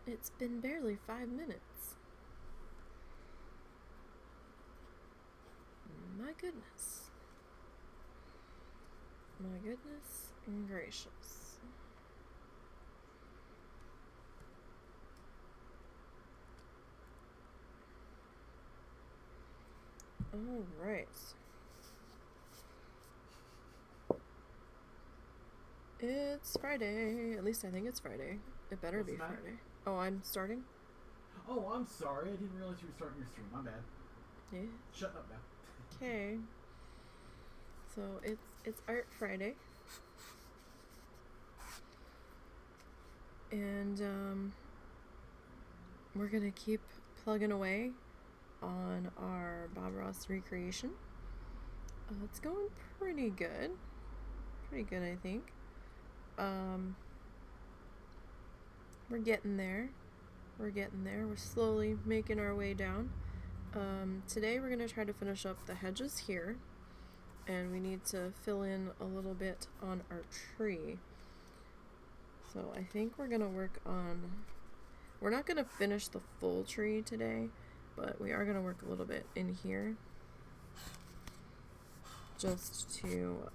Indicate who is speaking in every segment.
Speaker 1: It's been barely 5 minutes. My goodness. My goodness and gracious. All right. It's Friday. At least I think it's Friday. It better be Friday. Oh, I'm starting?
Speaker 2: Oh, I'm sorry. I didn't realize you were starting your stream. My bad.
Speaker 1: Yeah.
Speaker 2: Shut up now.
Speaker 1: Okay. So it's Art Friday. And we're gonna keep plugging away on our Bob Ross recreation. It's going pretty good. Pretty good, I think. We're getting there. We're slowly making our way down. Today we're going to try to finish up the hedges here. And we need to fill in a little bit on our tree. So I think we're going to work on... We're not going to finish the full tree today, but we are going to work a little bit in here. Just to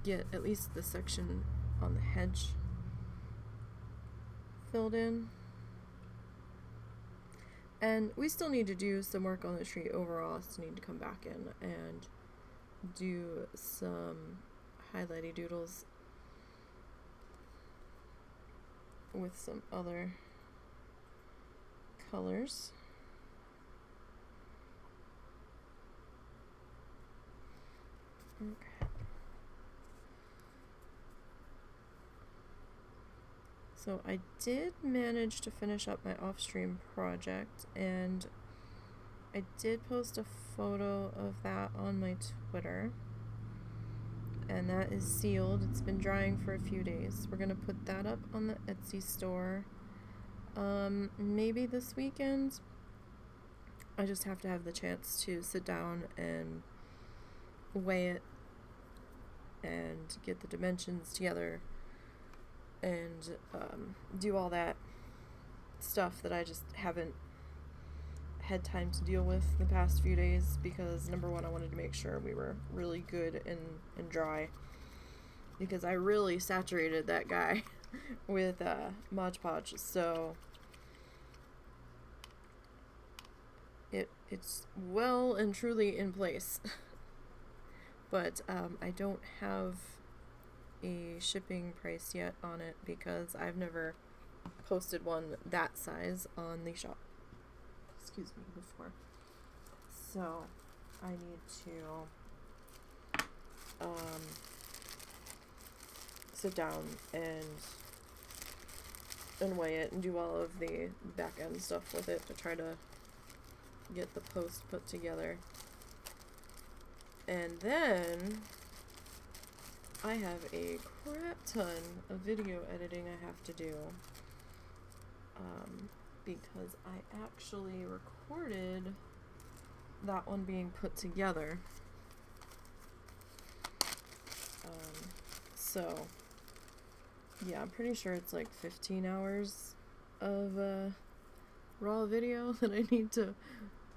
Speaker 1: get at least the section on the hedge filled in. And we still need to do some work on the tree overall, so need to come back in and do some highlighty doodles with some other colors. Okay. So I did manage to finish up my off-stream project, and I did post a photo of that on my Twitter, and that is sealed. It's been drying for a few days. We're gonna put that up on the Etsy store maybe this weekend. I just have to have the chance to sit down and weigh it and get the dimensions together and do all that stuff that I just haven't had time to deal with the past few days, because number one, I wanted to make sure we were really good and dry, because I really saturated that guy with Mod Podge, so it's well and truly in place. But I don't have a shipping price yet on it, because I've never posted one that size on the shop before, so I need to sit down and weigh it and do all of the back end stuff with it to try to get the post put together. And then I have a crap ton of video editing I have to do, because I actually recorded that one being put together. So yeah, I'm pretty sure it's like 15 hours of raw video that I need to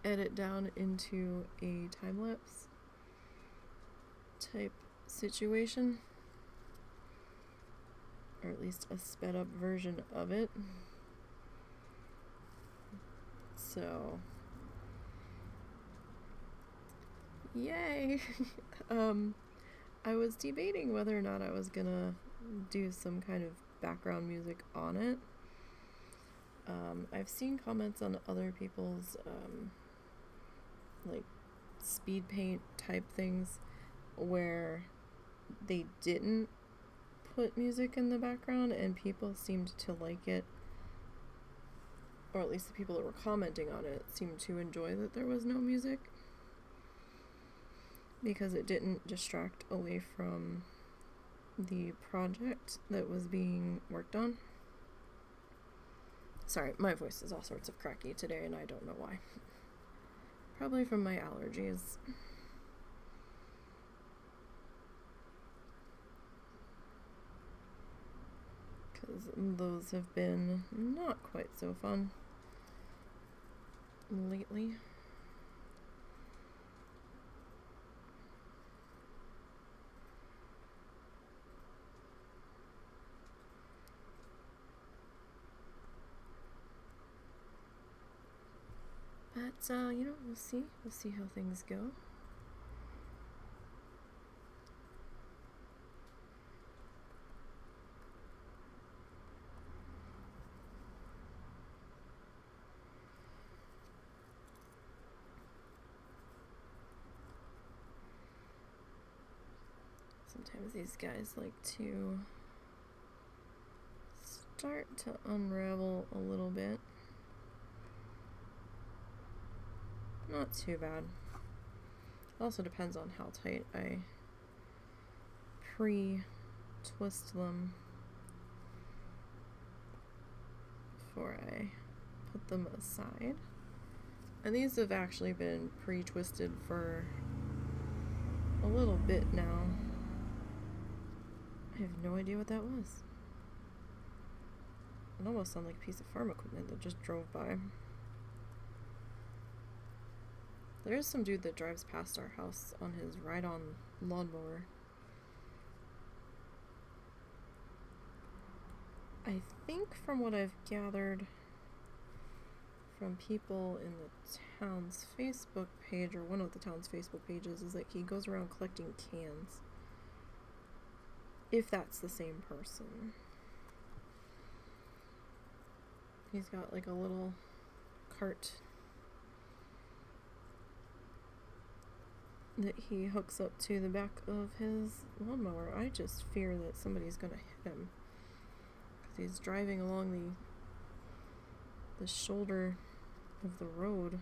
Speaker 1: edit down into a time-lapse type situation, or at least a sped up version of it. So yay. I was debating whether or not I was gonna do some kind of background music on it. I've seen comments on other people's like speed paint type things where they didn't put music in the background, and people seemed to like it, or at least the people that were commenting on it seemed to enjoy that there was no music, because it didn't distract away from the project that was being worked on. Sorry, my voice is all sorts of cracky today, and I don't know why. Probably from my allergies. because those have been not quite so fun lately. But, you know, we'll see. We'll see how things go. Sometimes these guys like to start to unravel a little bit. Not too bad. Also depends on how tight I pre-twist them before I put them aside. And these have actually been pre-twisted for a little bit now. I have no idea what that was. It almost sounded like a piece of farm equipment that just drove by. There's some dude that drives past our house on his ride-on lawnmower. I think from what I've gathered from people in the town's Facebook page, or one of the town's Facebook pages, is that he goes around collecting cans. If that's the same person. He's got like a little cart that he hooks up to the back of his lawnmower. I just fear that somebody's gonna hit him because he's driving along the shoulder of the road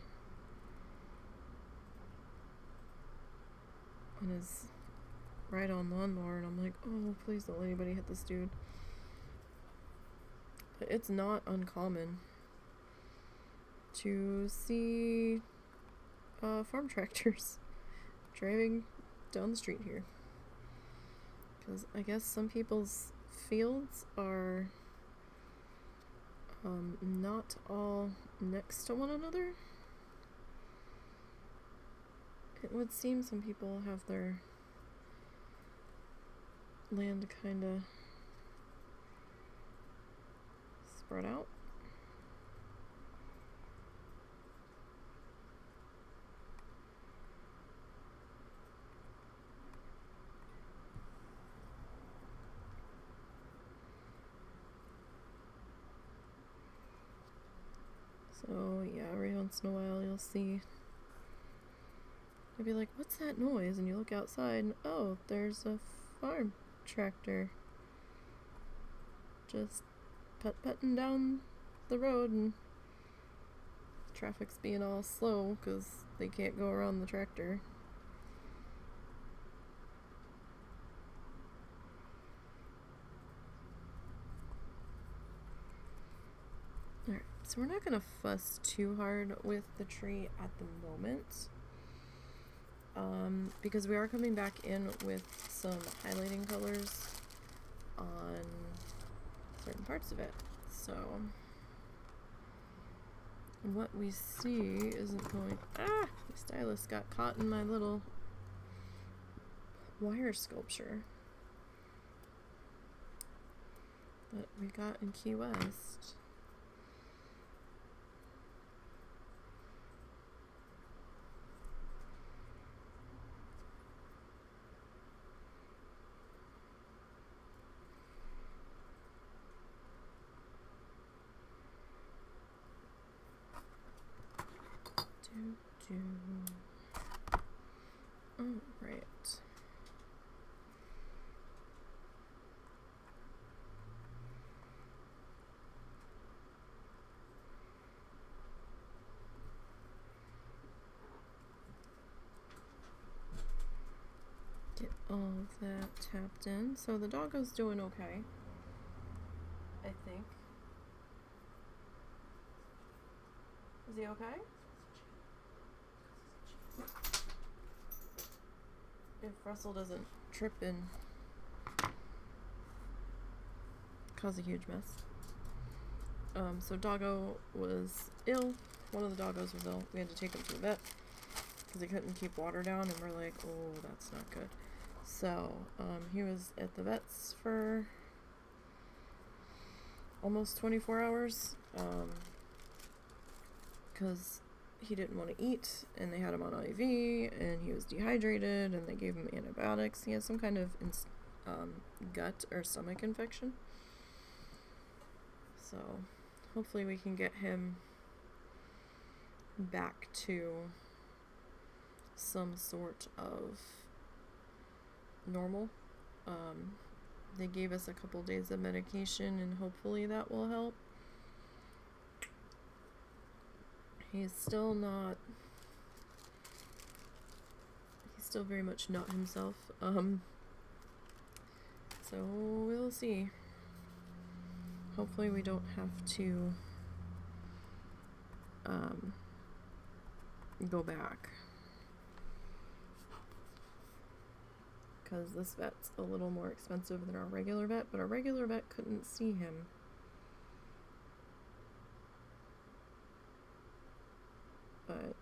Speaker 1: on his ride-on lawnmower, and I'm like, oh, please don't let anybody hit this dude. But it's not uncommon to see farm tractors driving down the street here, because I guess some people's fields are not all next to one another. It would seem some people have their land kind of spread out. So yeah, every once in a while you'll see, you'll be like, what's that noise? And you look outside and oh, there's a farm tractor just putting down the road, and traffic's being all slow because they can't go around the tractor. Alright, so we're not going to fuss too hard with the tree at the moment, because we are coming back in with some highlighting colors on certain parts of it. So, and what we see isn't going... Ah! The stylus got caught in my little wire sculpture that we got in Key West. Alright. Get all of that tapped in. So the doggo's doing okay, I think. Is he okay? If Russell doesn't trip and cause a huge mess. So Doggo was ill. One of the doggos was ill. We had to take him to the vet because he couldn't keep water down, and we're like, oh, that's not good. So he was at the vet's for almost 24 hours because he didn't want to eat, and they had him on IV, and he was dehydrated, and they gave him antibiotics. He has some kind of gut or stomach infection. So hopefully we can get him back to some sort of normal. They gave us a couple days of medication, and hopefully that will help. He's still very much not himself. So we'll see. Hopefully we don't have to go back, because this vet's a little more expensive than our regular vet, but our regular vet couldn't see him. But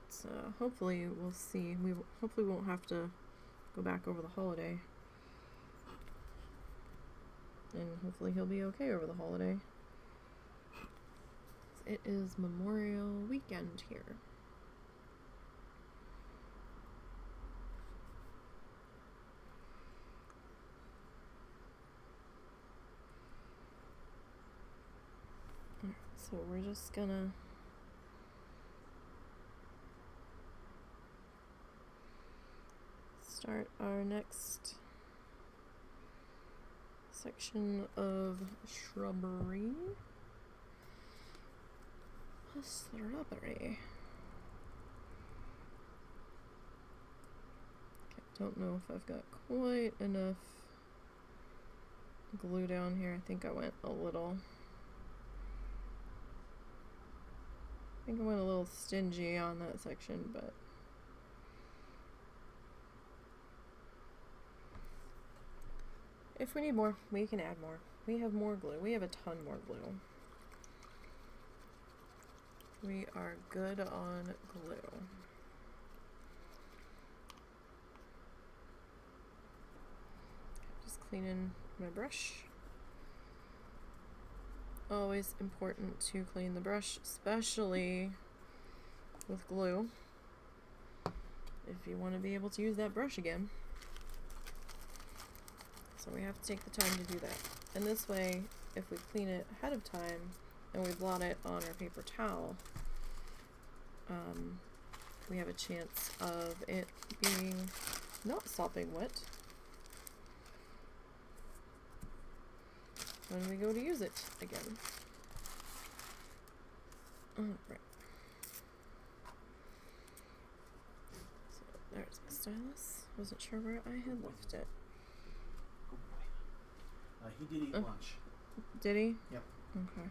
Speaker 1: hopefully we'll see. Hopefully we won't have to go back over the holiday. And hopefully he'll be okay over the holiday. It is Memorial Weekend here. So we're just gonna start our next section of shrubbery. Okay, don't know if I've got quite enough glue down here. I think I went a little stingy on that section, but if we need more, we can add more. We have more glue. We have a ton more glue. We are good on glue. Just cleaning my brush. Always important to clean the brush, especially with glue, if you want to be able to use that brush again. So we have to take the time to do that. And this way, if we clean it ahead of time and we blot it on our paper towel, we have a chance of it being not sopping wet when we go to use it again. Alright. So there's my stylus. Wasn't sure where I had left it.
Speaker 2: He did eat lunch.
Speaker 1: Did he?
Speaker 2: Yep.
Speaker 1: Okay.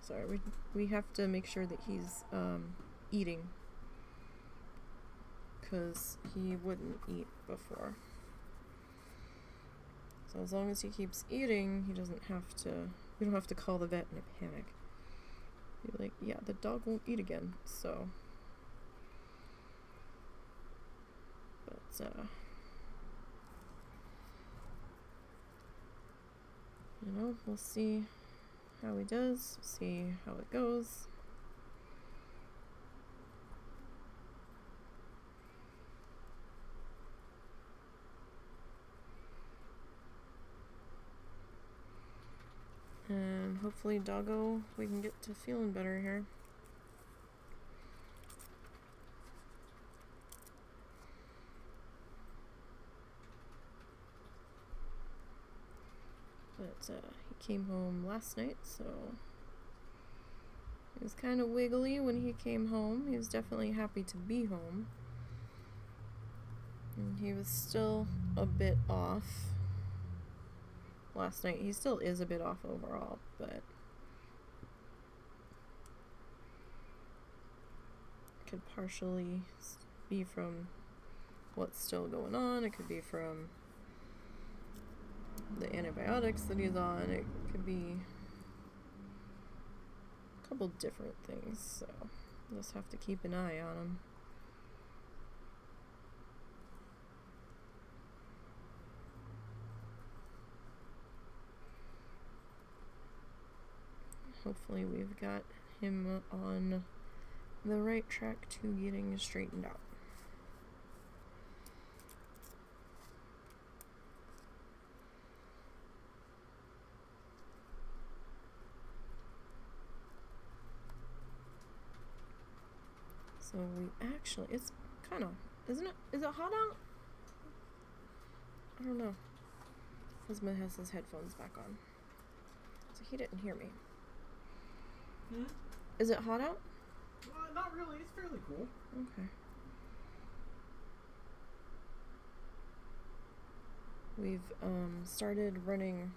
Speaker 1: Sorry, we have to make sure that he's eating, because he wouldn't eat before. So as long as he keeps eating, he doesn't have to, we don't have to call the vet in a panic. Be like, yeah, the dog won't eat again, so. But, you know, we'll see how he does, see how it goes. And hopefully Doggo, we can get to feeling better here. But he came home last night, so he was kind of wiggly when he came home. He was definitely happy to be home. And he was still a bit off last night. He still is a bit off overall, but could partially be from what's still going on. It could be from the antibiotics that he's on. It could be a couple different things, so just have to keep an eye on him. Hopefully we've got him on the right track to getting straightened out. So we actually, it's kind of, isn't it? Is it hot out? I don't know. Husband has his headphones back on, so he didn't hear me. Is it hot out?
Speaker 2: Not really. It's fairly cool.
Speaker 1: Okay. We've started running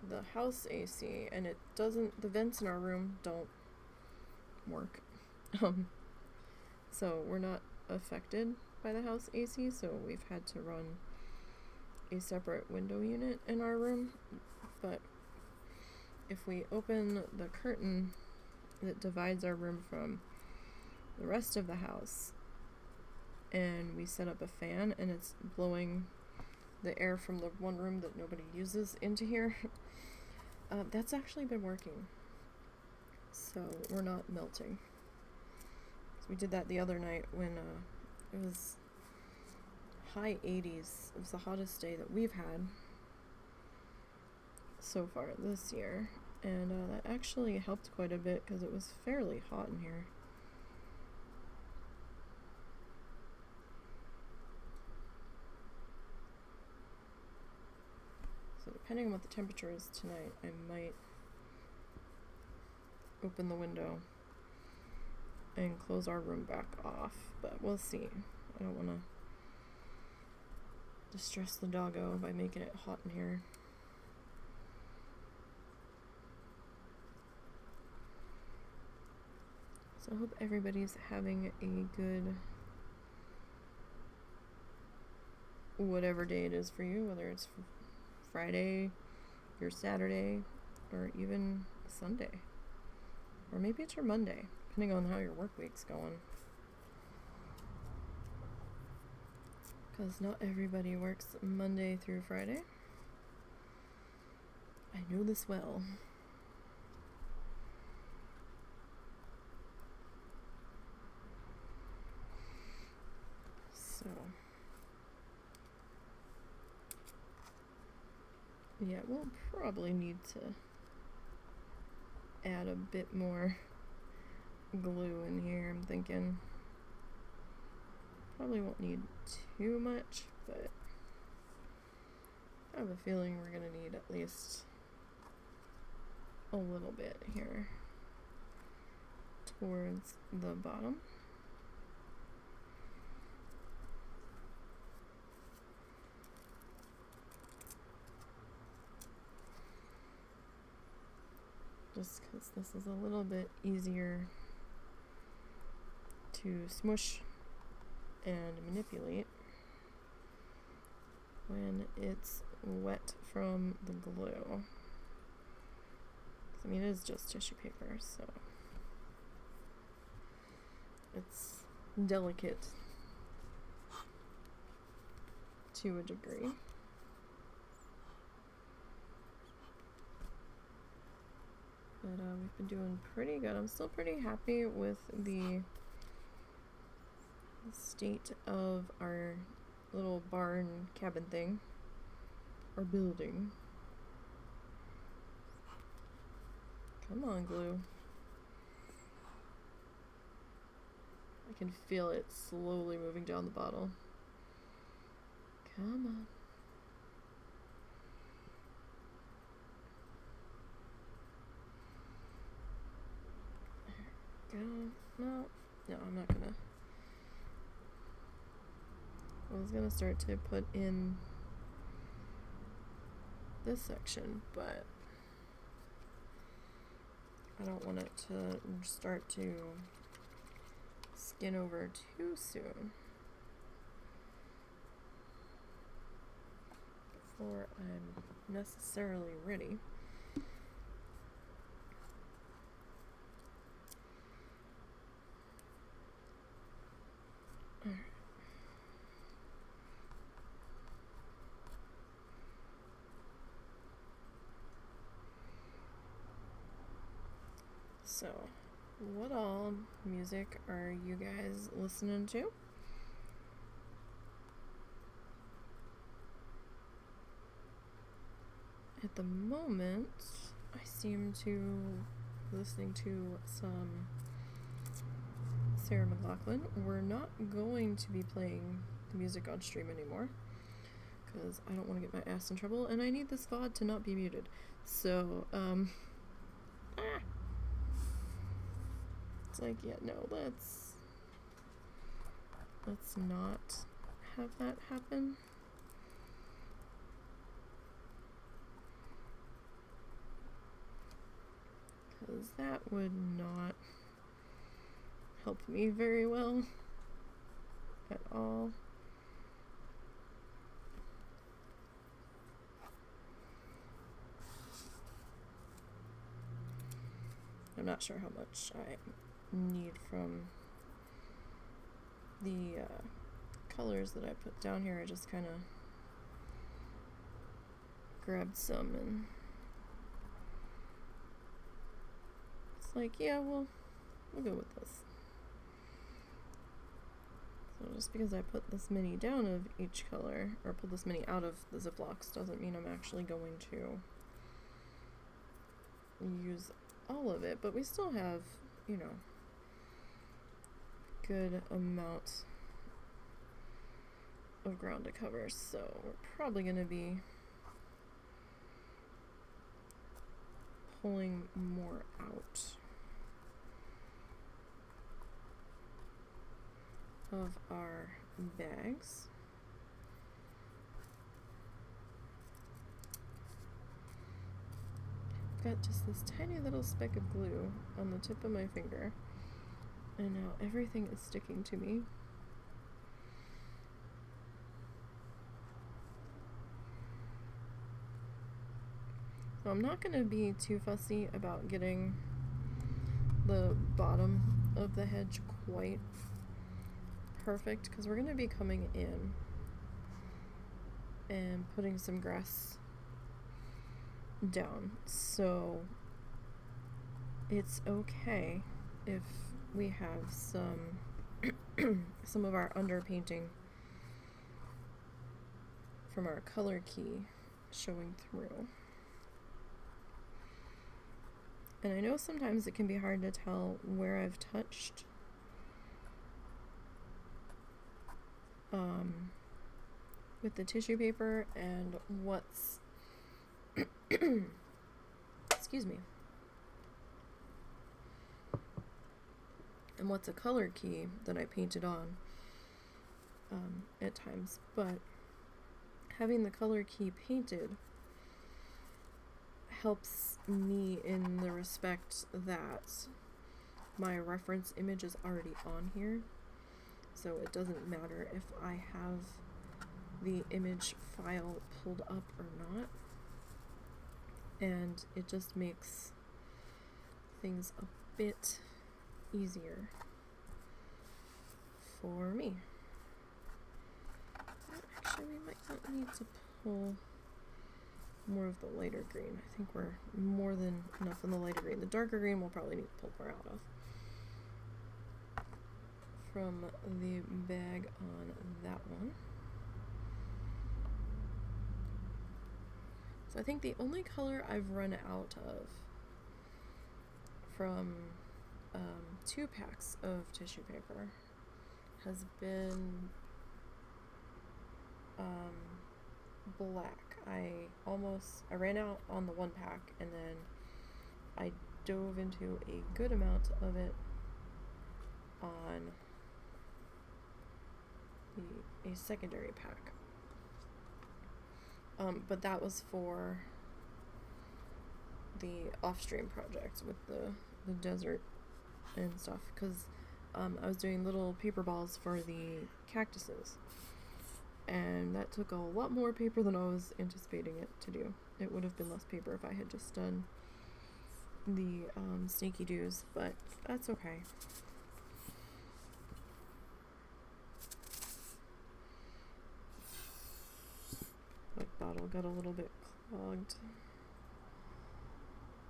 Speaker 1: the house AC, and it doesn't, the vents in our room don't work. So we're not affected by the house AC, so we've had to run a separate window unit in our room. But if we open the curtain that divides our room from the rest of the house, and we set up a fan and it's blowing the air from the one room that nobody uses into here, that's actually been working. So we're not melting. So we did that the other night when it was high 80s. It was the hottest day that we've had so far this year, and that actually helped quite a bit because it was fairly hot in here. So depending on what the temperature is tonight, I might open the window and close our room back off, but we'll see. I don't want to distress the doggo by making it hot in here. So I hope everybody's having a good whatever day it is for you, whether it's Friday, your Saturday, or even Sunday. Or maybe it's your Monday, depending on how your work week's going. Because not everybody works Monday through Friday. I know this well. So, yeah, we'll probably need to add a bit more glue in here, I'm thinking. Probably won't need too much, but I have a feeling we're gonna need at least a little bit here towards the bottom. Just because this is a little bit easier to smush and manipulate when it's wet from the glue. I mean, it is just tissue paper, so it's delicate to a degree. But we've been doing pretty good. I'm still pretty happy with the state of our little barn cabin thing, or building. Come on, glue. I can feel it slowly moving down the bottle. Come on. There we go. No, I'm not gonna. I was gonna start to put in this section, but I don't want it to start to skin over too soon. before I'm necessarily ready. Alright. So, what all music are you guys listening to? At the moment, I seem to be listening to some Sarah McLachlan. We're not going to be playing the music on stream anymore because I don't want to get my ass in trouble and I need this VOD to not be muted. So, it's like, yeah, no, let's not have that happen. Because that would not help me very well at all. I'm not sure how much I need from the colors that I put down here. I just kind of grabbed some and it's like, yeah, we'll go with this. So just because I put this many down of each color, or pull this many out of the Ziplocs, doesn't mean I'm actually going to use all of it, but we still have, you know, good amount of ground to cover, so we're probably going to be pulling more out of our bags. I've got just this tiny little speck of glue on the tip of my finger, and now everything is sticking to me. So I'm not going to be too fussy about getting the bottom of the hedge quite perfect, because we're going to be coming in and putting some grass down, so it's okay if we have some of our underpainting from our color key showing through. And I know sometimes it can be hard to tell where I've touched with the tissue paper and what's excuse me, and what's a color key that I painted on at times, but having the color key painted helps me in the respect that my reference image is already on here, so it doesn't matter if I have the image file pulled up or not, and it just makes things a bit easier for me. Actually, we might not need to pull more of the lighter green. I think we're more than enough in the lighter green. The darker green we'll probably need to pull more out of from the bag on that one. So I think the only color I've run out of from 2 packs of tissue paper has been black. I ran out on the 1 pack, and then I dove into a good amount of it on a secondary pack. But that was for the off-stream project with the desert and stuff, because I was doing little paper balls for the cactuses. and that took a lot more paper than I was anticipating it to do. It would have been less paper if I had just done the sneaky doos, but that's okay. My bottle got a little bit clogged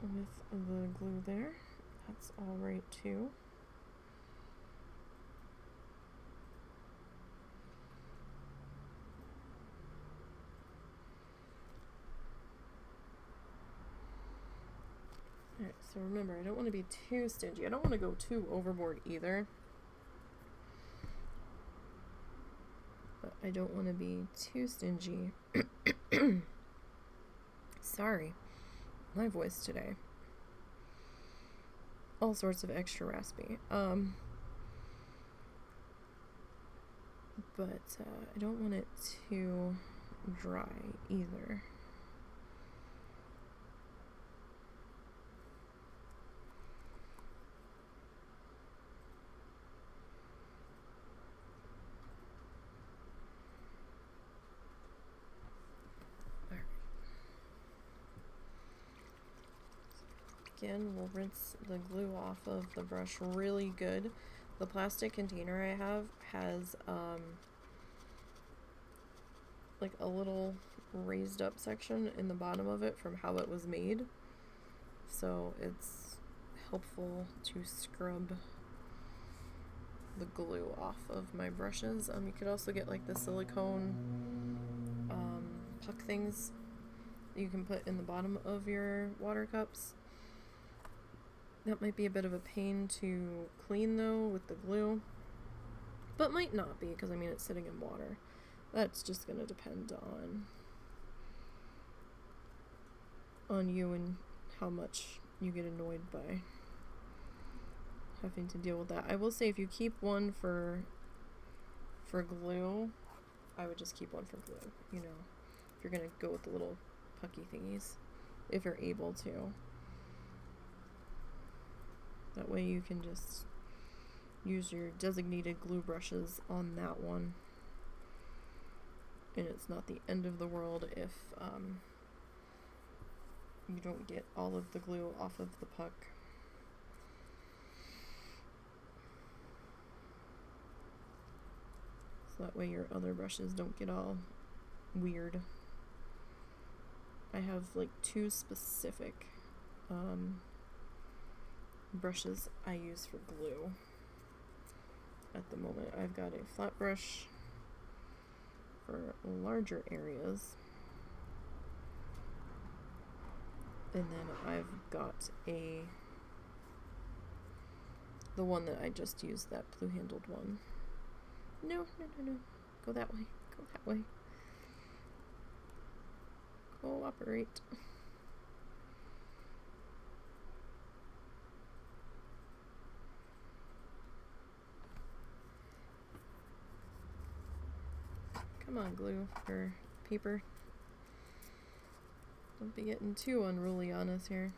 Speaker 1: with the glue there. That's all right too. Alright, so remember, I don't want to be too stingy. I don't want to go too overboard either. But I don't want to be too stingy. Sorry, my voice today. All sorts of extra raspy. But I don't want it too dry either. Again, we'll rinse the glue off of the brush really good. The plastic container I have has like a little raised up section in the bottom of it from how it was made, so it's helpful to scrub the glue off of my brushes. You could also get like the silicone puck things that you can put in the bottom of your water cups. That might be a bit of a pain to clean though with the glue, but might not be, because I mean it's sitting in water. That's just going to depend on you and how much you get annoyed by having to deal with that. I will say if you keep one for glue, I would just keep one for glue, you know, if you're going to go with the little pucky thingies, if you're able to. That way you can just use your designated glue brushes on that one. And it's not the end of the world if you don't get all of the glue off of the puck. So that way your other brushes don't get all weird. I have like two specific brushes I use for glue at the moment. I've got a flat brush for larger areas, and then I've got the one that I just used, that blue handled one. No, go that way, go that way, cooperate. Come on, glue, or paper. Don't be getting too unruly on us here.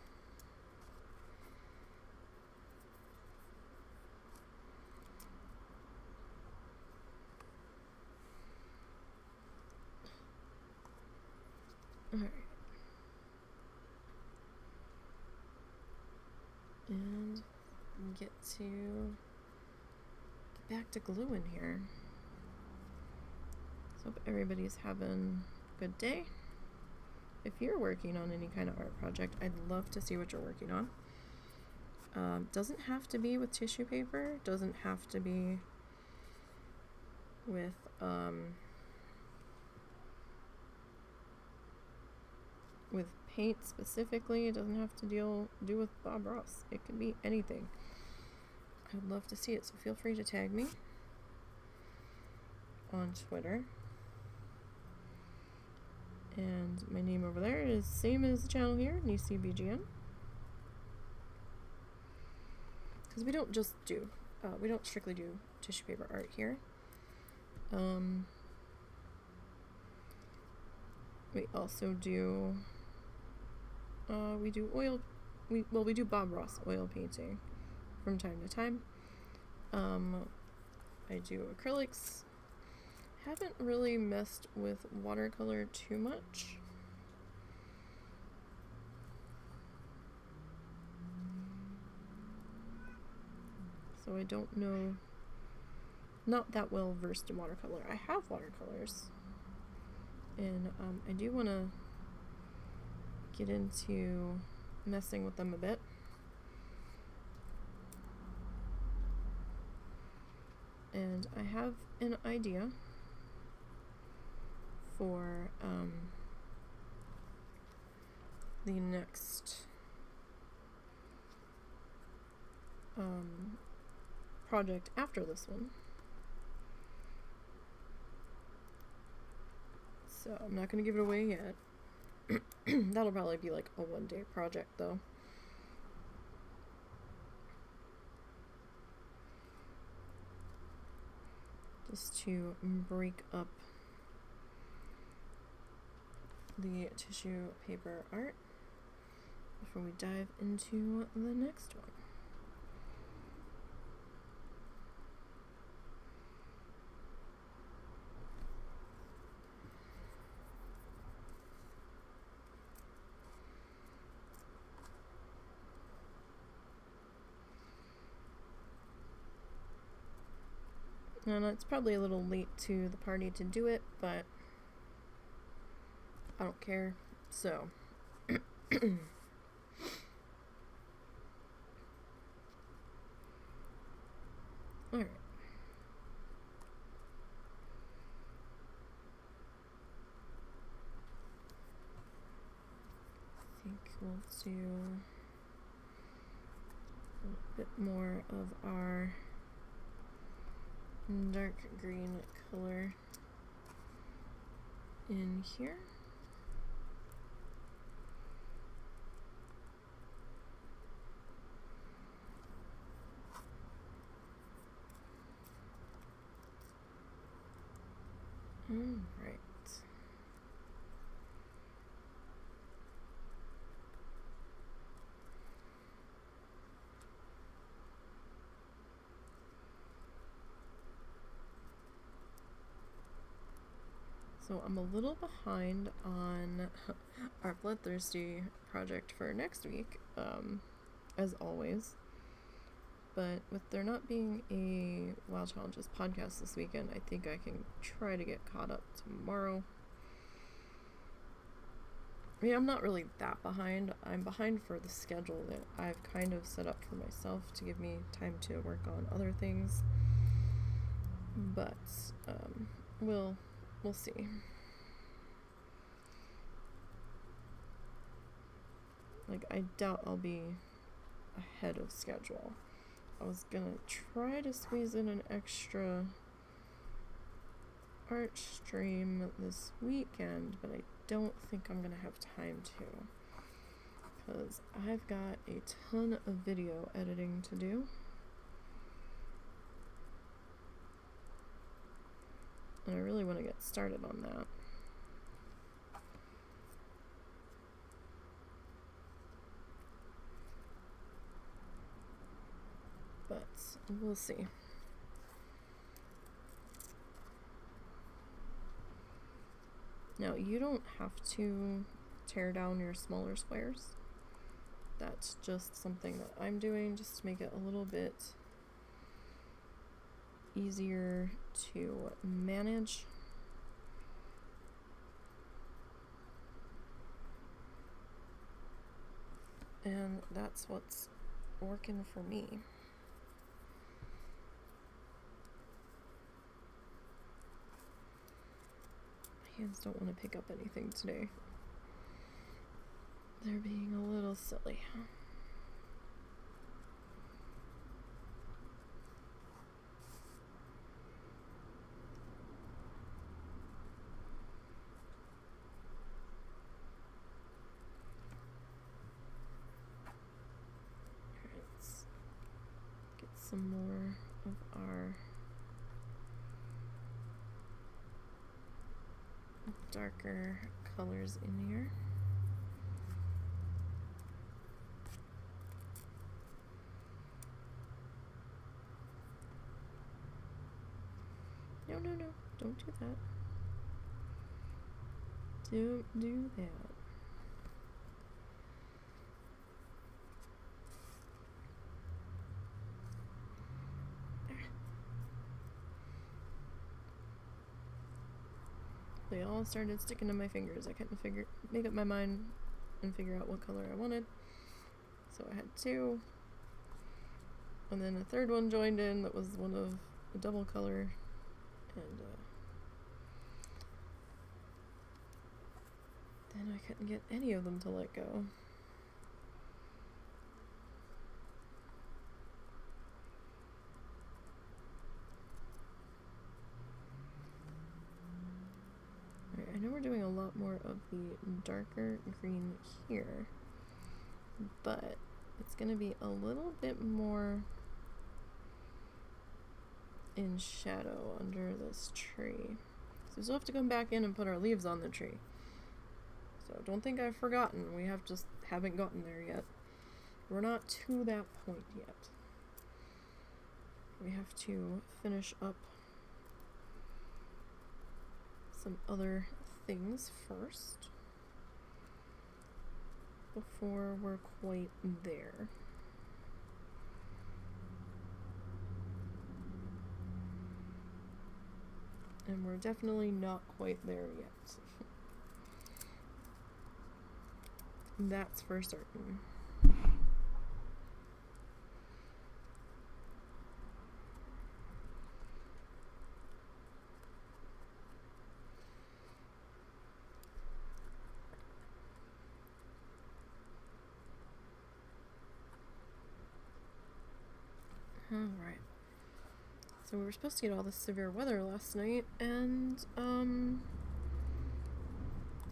Speaker 1: Alright. And get back to gluing here. Hope everybody's having a good day. If you're working on any kind of art project, I'd love to see what you're working on. Doesn't have to be with tissue paper, doesn't have to be with paint specifically. It doesn't have to do with Bob Ross. It can be anything. I'd love to see it, so feel free to tag me on Twitter. And my name over there is same as the channel here, NiseyBGN. Because we don't just do, we don't strictly do tissue paper art here. We also do, we do oil, we do Bob Ross oil painting from time to time. I do acrylics, haven't really messed with watercolor too much. So I don't know, not that well versed in watercolor. I have watercolors, and I do want to get into messing with them a bit. And I have an idea for the next project after this one. So I'm not going to give it away yet. That'll probably be like a one-day project though. Just to break up the tissue paper art before we dive into the next one. And it's probably a little late to the party to do it, but I don't care. So alright. I think we'll do a bit more of our dark green color in here. All right. So I'm a little behind on our Bloodthirsty project for next week, as always. But with there not being a WoW Challenges podcast this weekend, I think I can try to get caught up tomorrow. I mean, I'm not really that behind. I'm behind for the schedule that I've kind of set up for myself to give me time to work on other things. But we'll see. Like, I doubt I'll be ahead of schedule. I was gonna try to squeeze in an extra art stream this weekend, but I don't think I'm gonna have time to, because I've got a ton of video editing to do. And I really want to get started on that. But we'll see. Now, you don't have to tear down your smaller squares. That's just something that I'm doing just to make it a little bit easier to manage. And that's what's working for me. My hands don't want to pick up anything today. They're being a little silly. Some more of our darker colors in here. No. Don't do that. Don't do that. They all started sticking to my fingers. I couldn't make up my mind and figure out what color I wanted. So I had two. And then a third one joined in that was one of a double color. And then I couldn't get any of them to let go. I know we're doing a lot more of the darker green here, but it's going to be a little bit more in shadow under this tree. So we still have to come back in and put our leaves on the tree. So don't think I've forgotten. We just haven't gotten there yet. We're not to that point yet. We have to finish up some other things first before we're quite there. And we're definitely not quite there yet. That's for certain. Alright. So we were supposed to get all this severe weather last night, and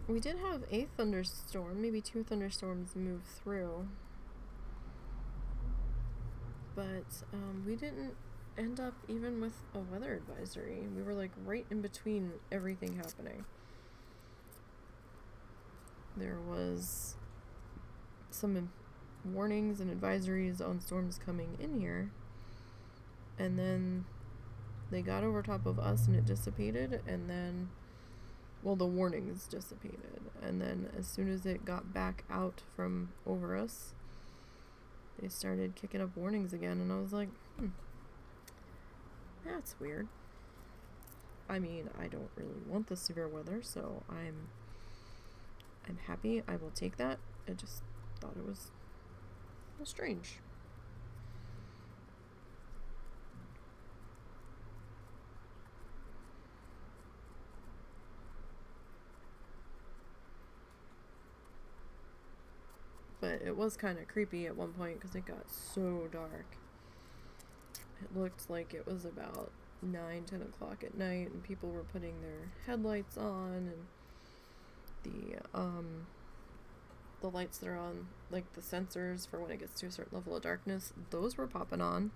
Speaker 1: we did have a thunderstorm, maybe 2 thunderstorms move through. But we didn't end up even with a weather advisory. We were like right in between everything happening. There was some warnings and advisories on storms coming in here, and then they got over top of us and it dissipated, and then, well, the warnings dissipated, and then as soon as it got back out from over us, they started kicking up warnings again, and I was like, that's weird. I mean, I don't really want the severe weather, so I'm happy. I will take that. I just thought it was a little strange. But it was kind of creepy at one point because it got so dark. It looked like it was about 9-10 o'clock at night, and people were putting their headlights on, and the lights that are on, like the sensors for when it gets to a certain level of darkness, those were popping on.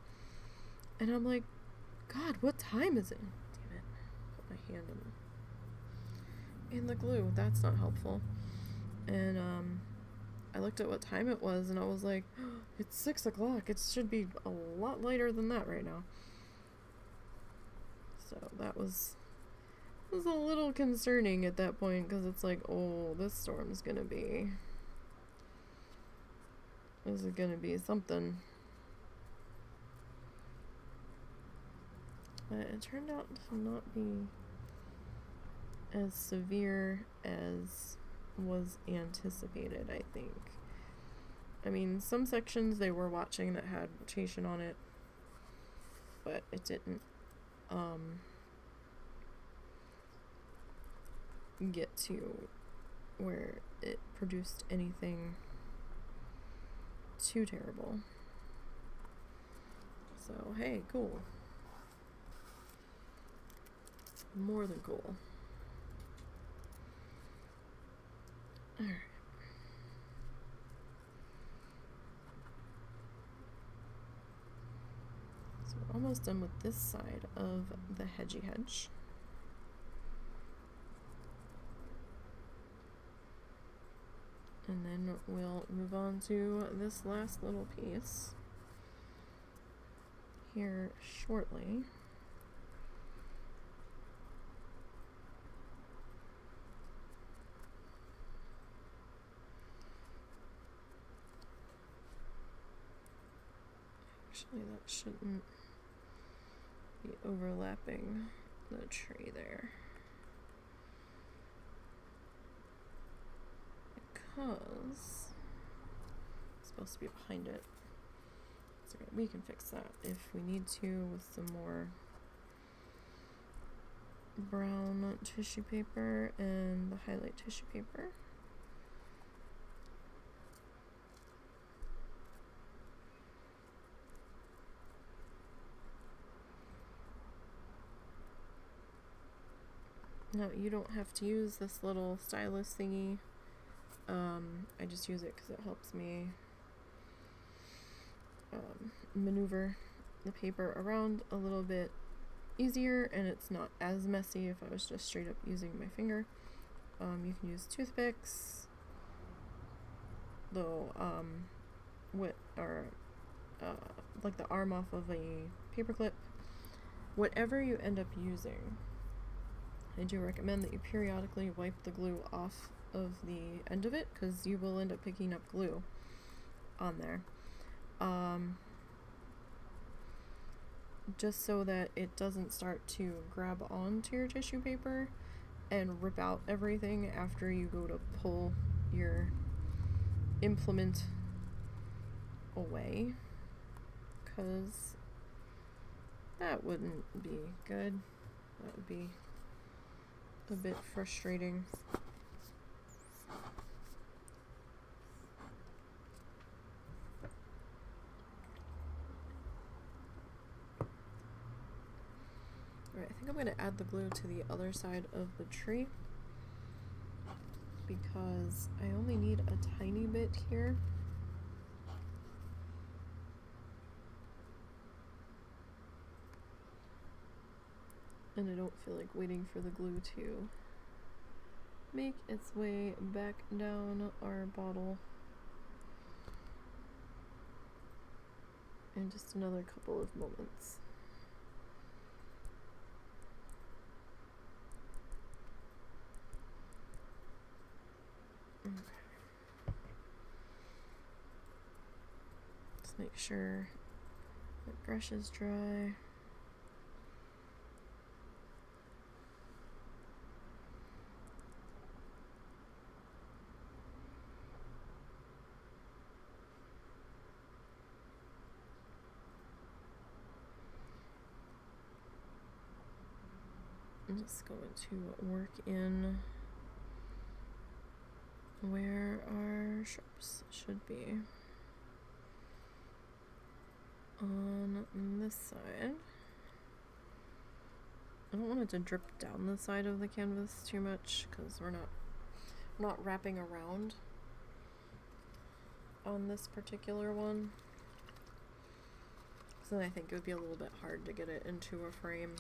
Speaker 1: And I'm like, God, what time is it? Damn it. Put my hand in the glue. That's not helpful. And I looked at what time it was, and I was like, oh, it's 6 o'clock. It should be a lot later than that right now. So that was a little concerning at that point, because it's like, oh, this storm's gonna be... This is gonna be something. But it turned out to not be as severe as was anticipated, I think. I mean, some sections they were watching that had rotation on it, but it didn't get to where it produced anything too terrible. So, hey, cool. More than cool. Alright. So we're almost done with this side of the hedgy hedge. And then we'll move on to this last little piece here shortly. Actually, that shouldn't be overlapping the tree there. Because it's supposed to be behind it. So we can fix that if we need to with some more brown tissue paper and the highlight tissue paper. Now you don't have to use this little stylus thingy. I just use it because it helps me maneuver the paper around a little bit easier, and it's not as messy if I was just straight up using my finger. You can use toothpicks, though, like the arm off of a paper clip. Whatever you end up using, I do recommend that you periodically wipe the glue off of the end of it, because you will end up picking up glue on there. Just so that it doesn't start to grab onto your tissue paper and rip out everything after you go to pull your implement away, because that wouldn't be good. That would be a bit frustrating. Alright, I think I'm going to add the glue to the other side of the tree, because I only need a tiny bit here. And I don't feel like waiting for the glue to make its way back down our bottle in just another couple of moments. Okay. Just make sure the brush is dry. I'm just going to work in where our sharps should be. On this side, I don't want it to drip down the side of the canvas too much, because we're not wrapping around on this particular one. So then I think it would be a little bit hard to get it into a frame.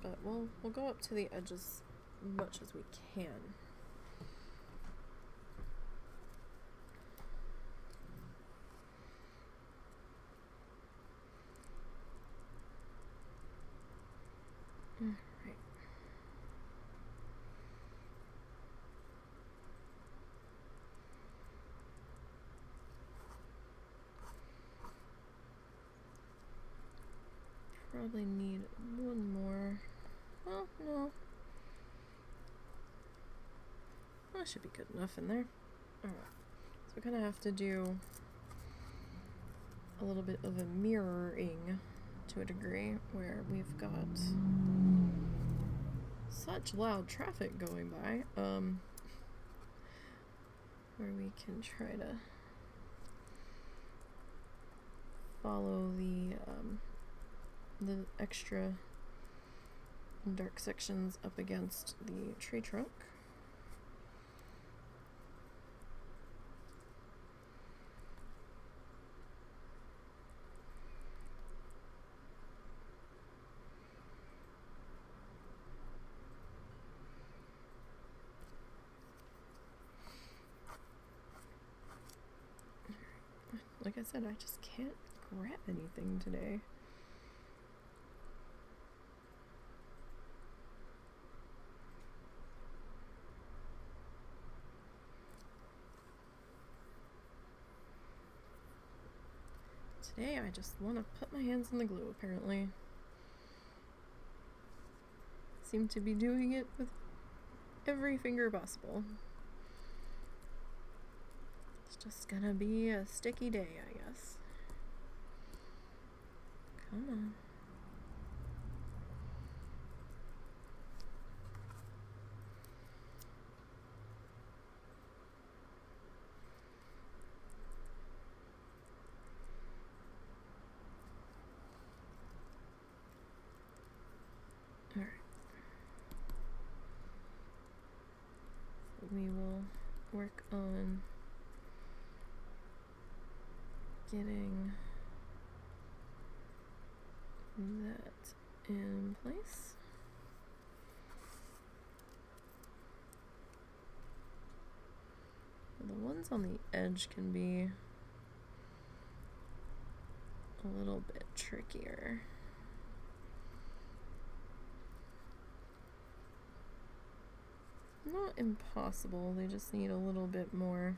Speaker 1: But we'll go up to the edges as much as we can. Alright. Probably need one more. Oh, no. That should be good enough in there. Alright. So we're gonna have to do a little bit of a mirroring to a degree, where we've got such loud traffic going by, where we can try to follow the extra dark sections up against the tree trunk. Like I said, I just can't grab anything today. Today I just want to put my hands in the glue, apparently. Seem to be doing it with every finger possible. It's just gonna be a sticky day, I guess. Come on. Alright. We will work on getting that in place. The ones on the edge can be a little bit trickier. Not impossible, they just need a little bit more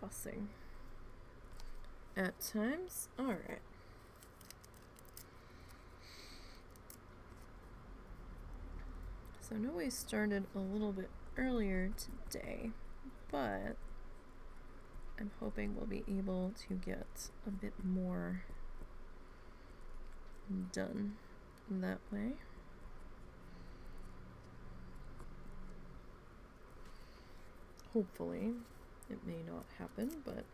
Speaker 1: fussing at times. Alright. So I know we started a little bit earlier today, but I'm hoping we'll be able to get a bit more done that way. Hopefully. It may not happen, but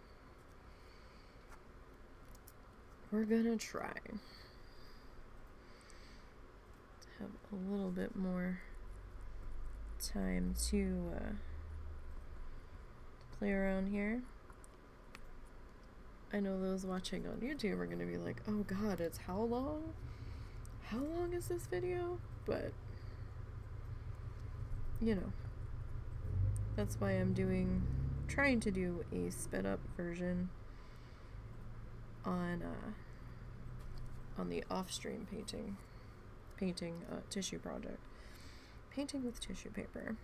Speaker 1: we're gonna try to have a little bit more time to play around here. I know those watching on YouTube are gonna be like, oh god, it's how long? How long is this video? But, you know, that's why I'm trying to do a sped up version on the off-stream painting tissue project. Painting with tissue paper.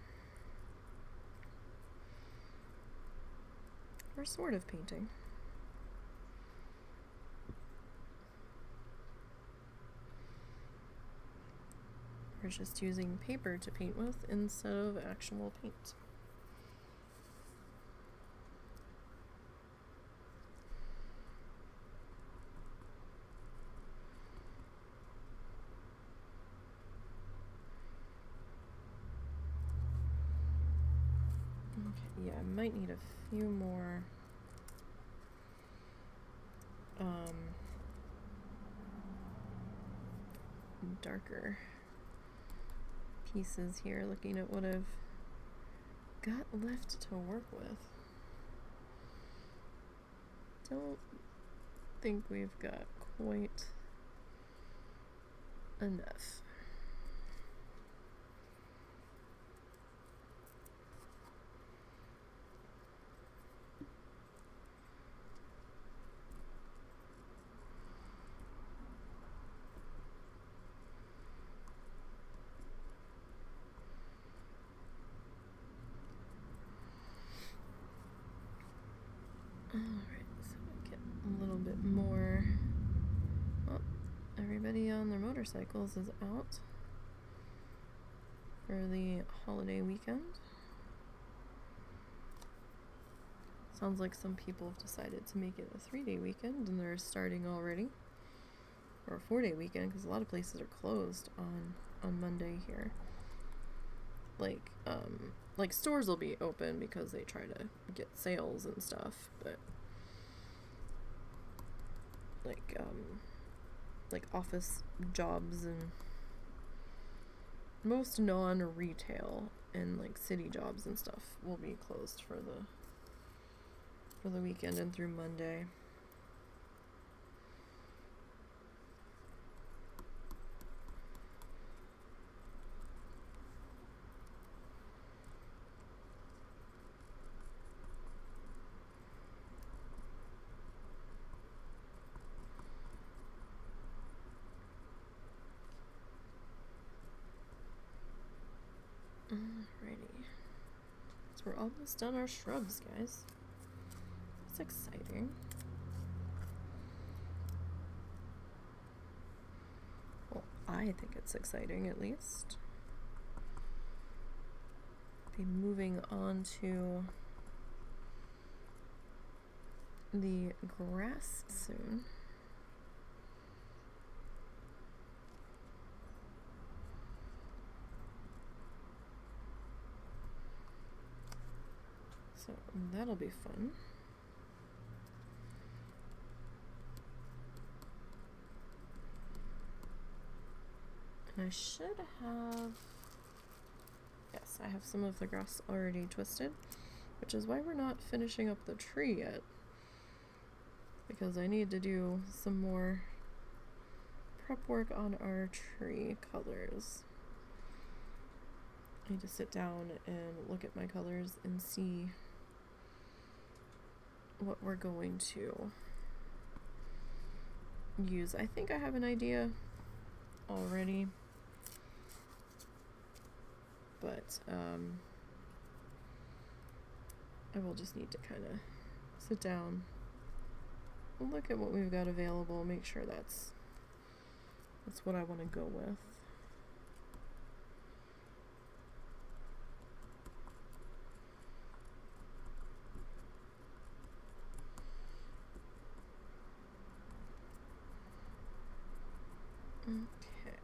Speaker 1: Or sort of painting. We're just using paper to paint with instead of actual paint. Okay, yeah, I might need a few more darker pieces here, looking at what I've got left to work with. Don't think we've got quite enough. Alright, so we get a little bit more. Oh, everybody on their motorcycles is out for the holiday weekend. Sounds like some people have decided to make it a 3-day weekend and they're starting already. Or a 4-day weekend, because a lot of places are closed on Monday here. Like stores will be open because they try to get sales and stuff, but like office jobs and most non-retail and like city jobs and stuff will be closed for the weekend and through Monday. Alrighty. So we're almost done our shrubs, guys. that's exciting. Well, I think it's exciting, at least. Be moving on to the grass soon. So that'll be fun. And I should have, yes, I have some of the grass already twisted, which is why we're not finishing up the tree yet. Because I need to do some more prep work on our tree colors. I need to sit down and look at my colors and see what we're going to use. I think I have an idea already, but I will just need to kind of sit down, look at what we've got available, make sure that's what I want to go with. Okay.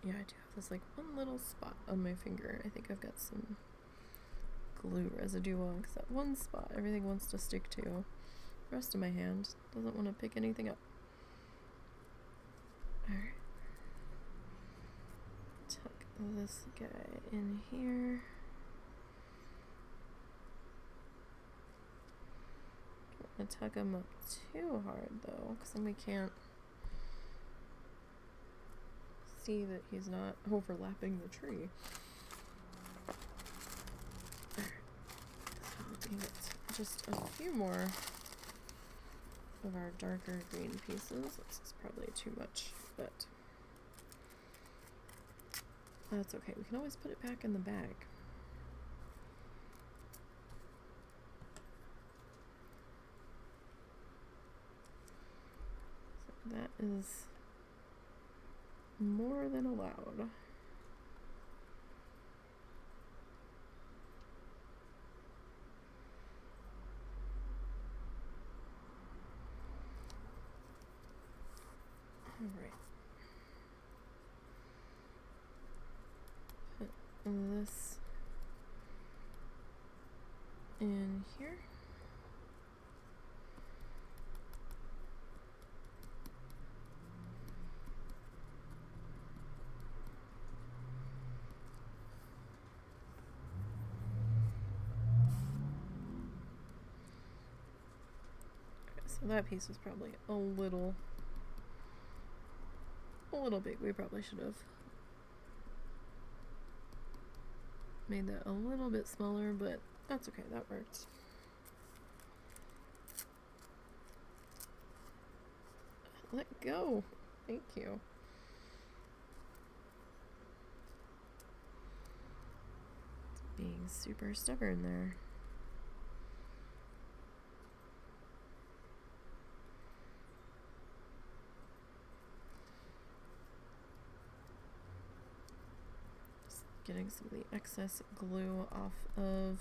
Speaker 1: Yeah, I do have this like one little spot on my finger. I think I've got some glue residue on because that one spot everything wants to stick to. The rest of my hand doesn't want to pick anything up. Alright. Tuck this guy in here. Don't want to tuck him up too hard though, because then we can't see that he's not overlapping the tree. So give it just a few more of our darker green pieces. This is probably too much, but that's okay. We can always put it back in the bag. So that is more than allowed. Alright. Put this in here. So that piece was probably a little big. We probably should have made that a little bit smaller, but that's okay, that worked. Let go. Thank you. Being super stubborn there. Getting some of the excess glue off of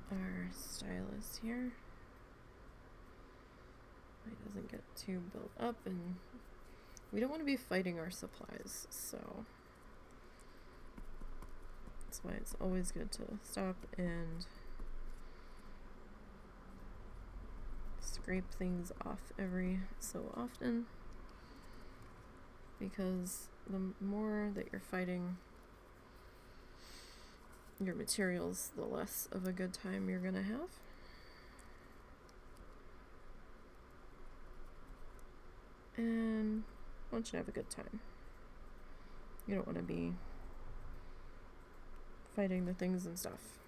Speaker 1: our stylus here. It doesn't get too built up, and we don't want to be fighting our supplies, so that's why it's always good to stop and scrape things off every so often, because the more that you're fighting your materials, the less of a good time you're gonna have. And I want you to have a good time. You don't want to be fighting the things and stuff.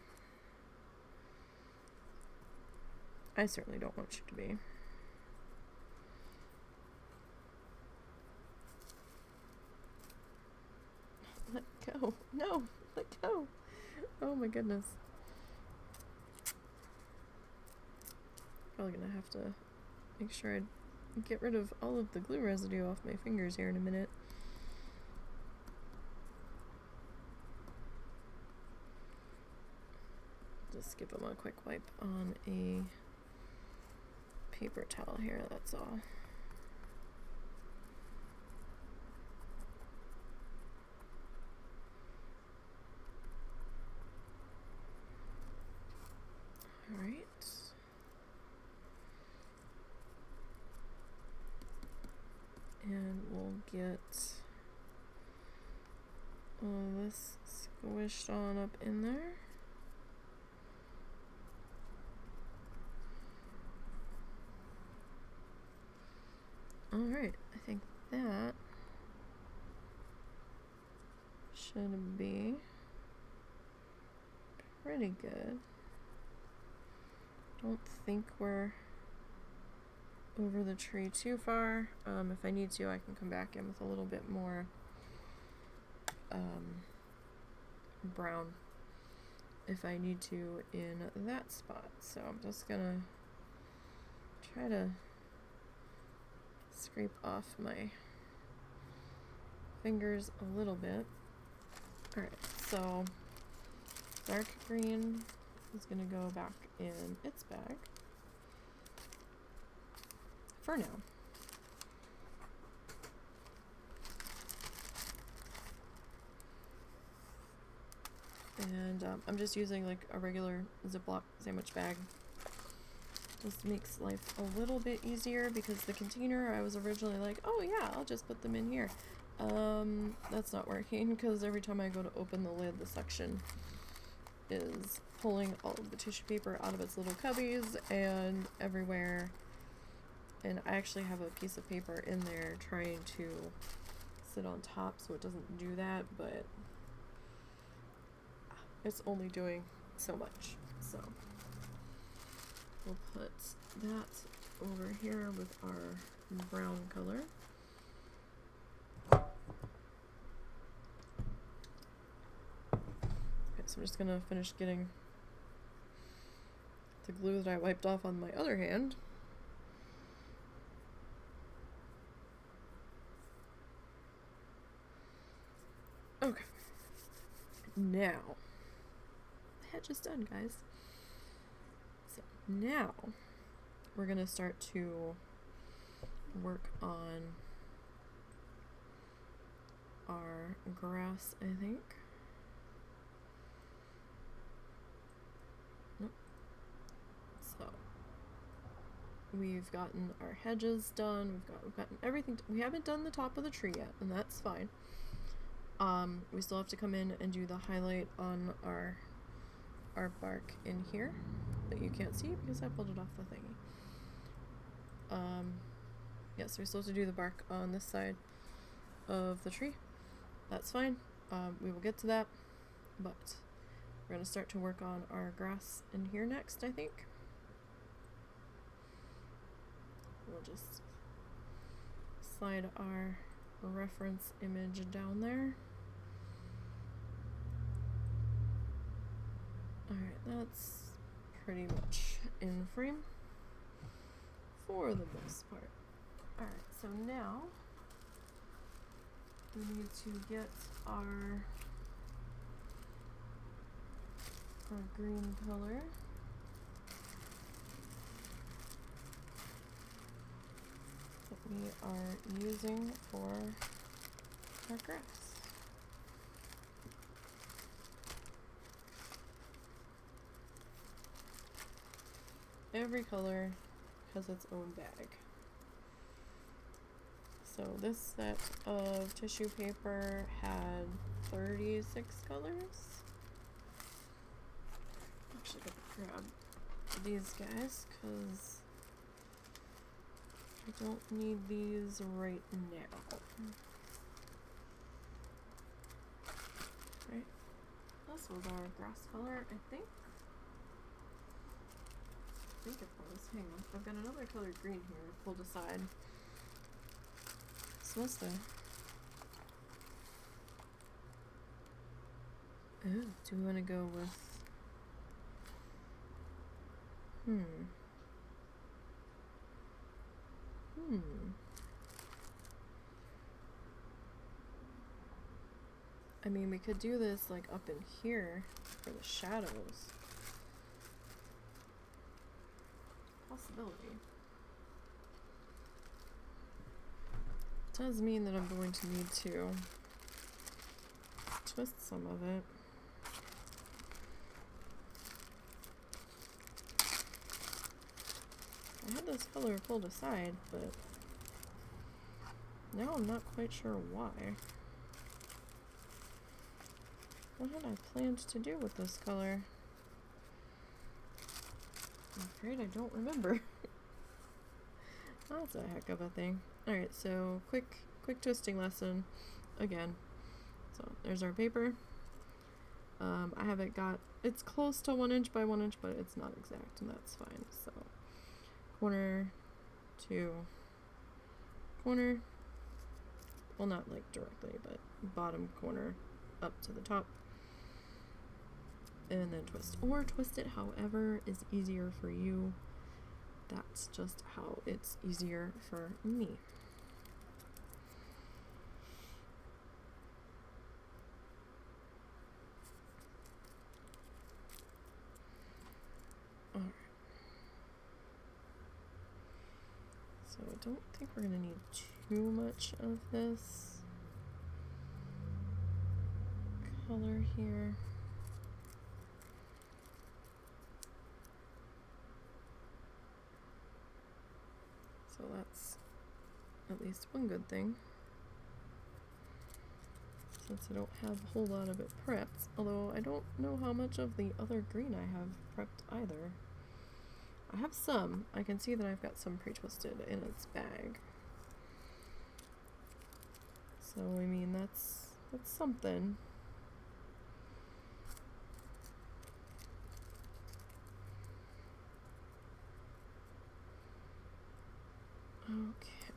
Speaker 1: I certainly don't want you to be. Let go. go. No, let go. Oh my goodness. Probably gonna have to make sure I get rid of all of the glue residue off my fingers here in a minute. Just give them a quick wipe on a paper towel here, that's all. Alright. And we'll get all this squished on up in there. Alright, I think that should be pretty good. Don't think we're over the tree too far. If I need to, I can come back in with a little bit more brown if I need to in that spot. So I'm just gonna try to scrape off my fingers a little bit. Alright, so dark green is gonna go back in its bag for now. And I'm just using like a regular Ziploc sandwich bag. Just makes life a little bit easier because the container I was originally like, oh yeah, I'll just put them in here. That's not working because every time I go to open the lid, the suction is pulling all of the tissue paper out of its little cubbies and everywhere. And I actually have a piece of paper in there trying to sit on top so it doesn't do that, but it's only doing so much. So we'll put that over here with our brown color. Okay, so I'm just gonna finish getting the glue that I wiped off on my other hand. Okay. Now, the hedge is done, guys. So now we're gonna start to work on our grass, I think. Nope. So we've gotten our hedges done. We've gotten everything. We haven't done the top of the tree yet, and that's fine. We still have to come in and do the highlight on our bark in here that you can't see because I pulled it off the thingy. Yes, we're supposed to do the bark on this side of the tree. That's fine. We will get to that, but we're gonna start to work on our grass in here next, I think. We'll just slide our reference image down there. Alright, that's pretty much in frame for the most part. Alright, so now we need to get our green color. That we are using for our grass. Every color has its own bag. So this set of tissue paper had 36 colors. I'm actually gonna grab these guys because I don't need these right now. Right, this was our grass color, I think. I think it was. Hang on, I've got another color green here pulled aside. Supposed to Ooh, do we want to go with... I mean, we could do this like up in here for the shadows. Possibility. Does mean that I'm going to need to twist some of it. I had this color pulled aside, but now I'm not quite sure why. What had I planned to do with this color? I'm afraid I don't remember. That's a heck of a thing. Alright, so quick twisting lesson again. So there's our paper. I have it got, it's close to 1 inch by 1 inch, but it's not exact, and that's fine. So corner to corner, well, not like directly, but bottom corner up to the top, and then twist, or twist it however is easier for you. That's just how it's easier for me. Alright. So I don't think we're gonna need too much of this color here. So that's at least one good thing, since I don't have a whole lot of it prepped, although I don't know how much of the other green I have prepped either. I have some. I can see that I've got some pre-twisted in its bag. So, I mean, that's something. Okay.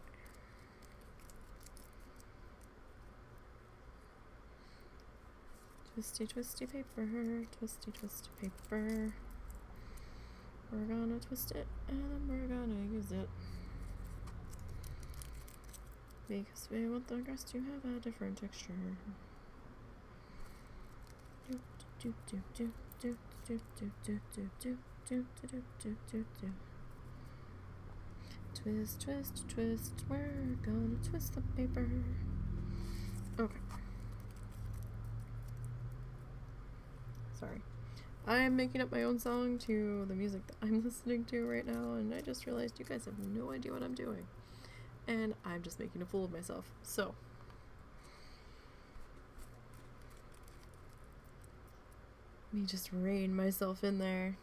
Speaker 1: Twisty, twisty paper, twisty, twisty paper. We're gonna twist it, and then we're gonna use it. Because we want the grass to have a different texture. Do, do, do, do, do, do, do, do, do, do, do, do, do, do, do. Twist, twist, twist, we're gonna twist the paper. Okay. Sorry. I'm making up my own song to the music that I'm listening to right now, and I just realized you guys have no idea what I'm doing. And I'm just making a fool of myself. So. Let me just rein myself in there.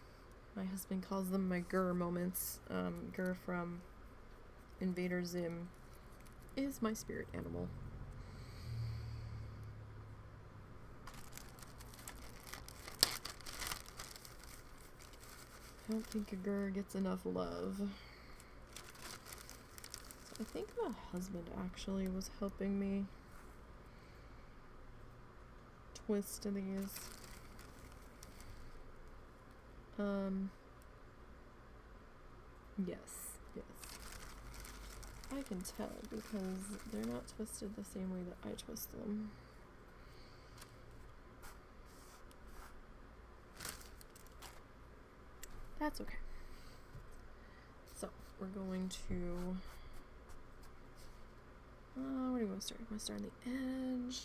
Speaker 1: My husband calls them my Gurr moments. Gurr from Invader Zim is my spirit animal. I don't think a Gurr gets enough love. So I think the husband actually was helping me twist these. Yes. I can tell because they're not twisted the same way that I twist them. That's okay. So, we're going to... where do we want to start? We want to start on the edge.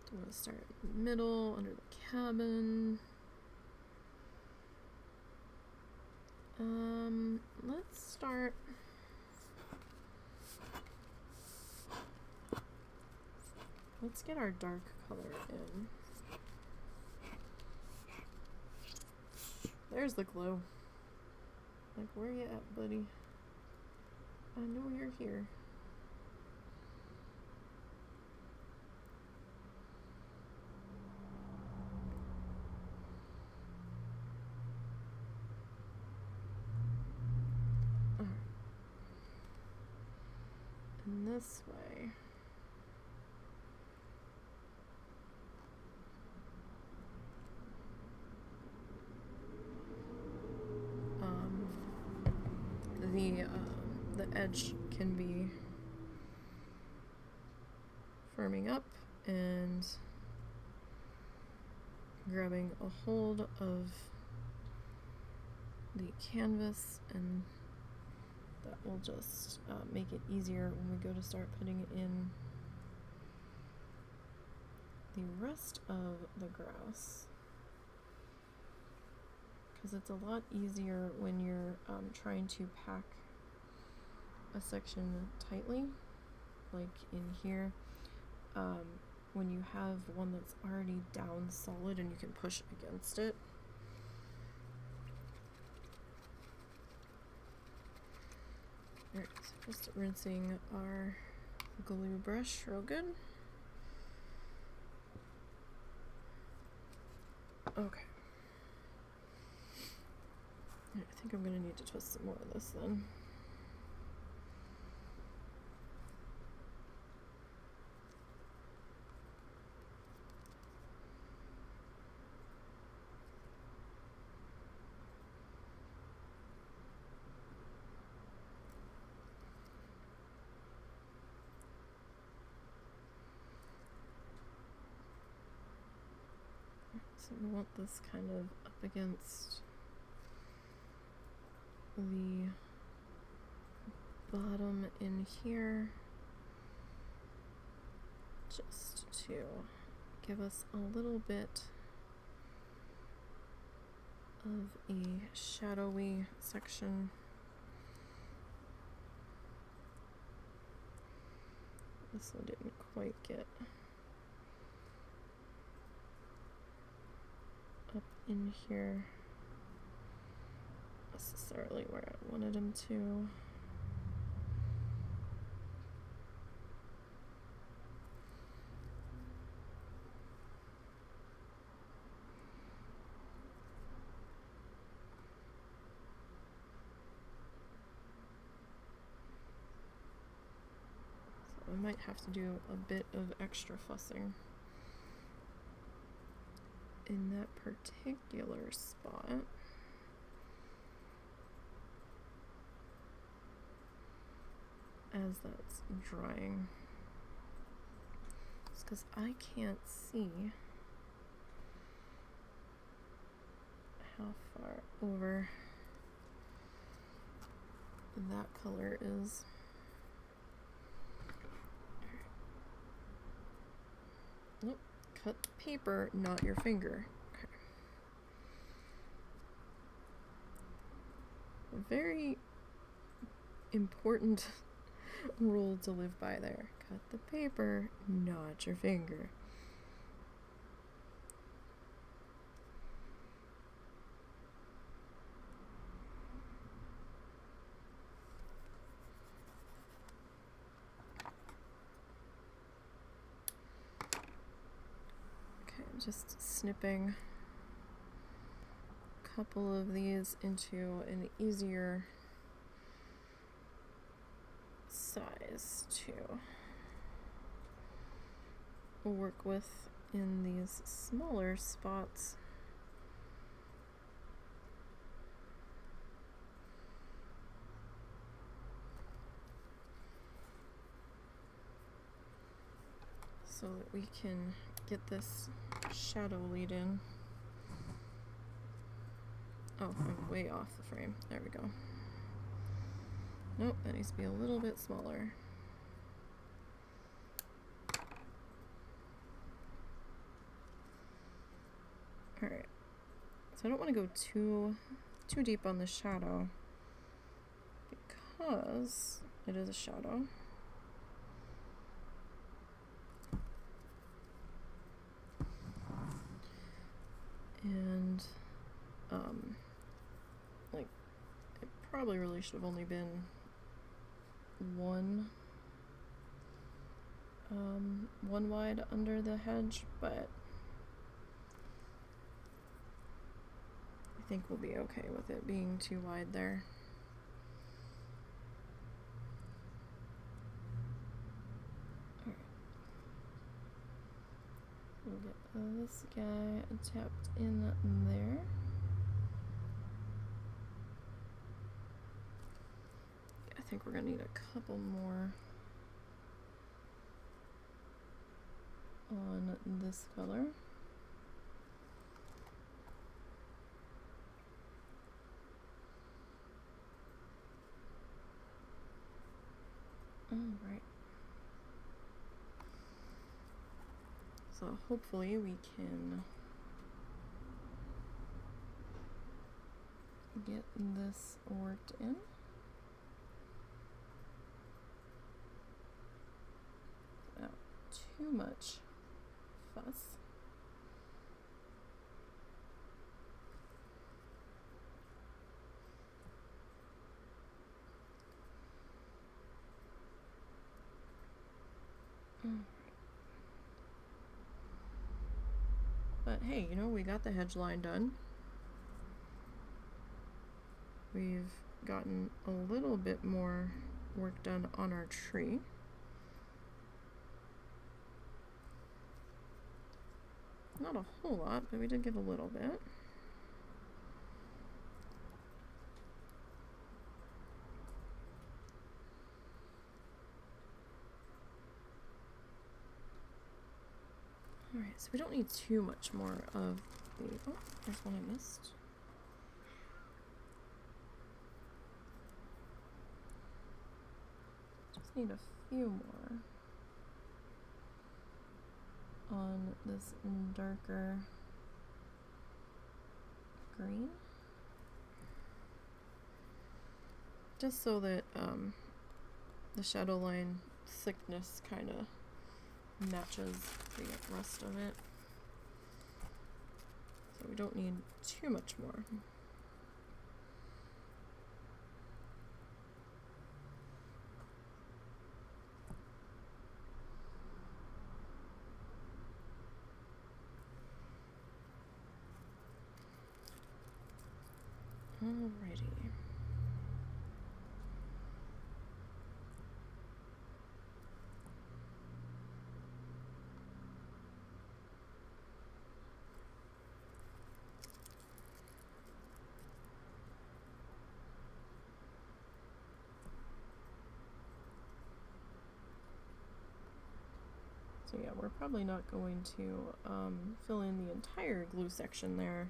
Speaker 1: Do we want to start in the middle, under the cabin? Let's start... Let's get our dark color in. There's the glue. Like, where you at, buddy? I know you're here. Alright. And this way. the edge can be firming up and grabbing a hold of the canvas, and that will just make it easier when we go to start putting in the rest of the grouse, because it's a lot easier when you're trying to pack a section tightly, like in here, when you have one that's already down solid and you can push against it. Alright, so just rinsing our glue brush real good. Okay. I think I'm gonna need to twist some more of this then. So we want this kind of up against the bottom in here, just to give us a little bit of a shadowy section. This one didn't quite get up in here necessarily where I wanted him to. So I might have to do a bit of extra fussing in that particular spot. As that's drying. It's because I can't see how far over that color is. Nope, cut the paper, not your finger. Okay. Very important rule to live by there. Cut the paper, not your finger. Okay, I'm just snipping a couple of these into an easier size to work with in these smaller spots. So that we can get this shadow lead in. Oh, I'm way off the frame. There we go. Nope, that needs to be a little bit smaller. Alright, so I don't want to go too deep on the shadow because it is a shadow. And like, it probably really should have only been one wide under the hedge, but I think we'll be okay with it being too wide there. All right. We'll get this guy tapped in there. I think we're gonna need a couple more on this color. All right. So hopefully we can get this worked in. Without too much fuss. But hey, you know, we got the hedge line done. We've gotten a little bit more work done on our tree. Not a whole lot, but we did get a little bit. Alright, so we don't need too much more of the... Oh, there's one I missed. Just need a few more on this darker green. Just so that the shadow line thickness kind of matches the rest of it. So we don't need too much more. Alrighty. So yeah, we're probably not going to fill in the entire glue section there,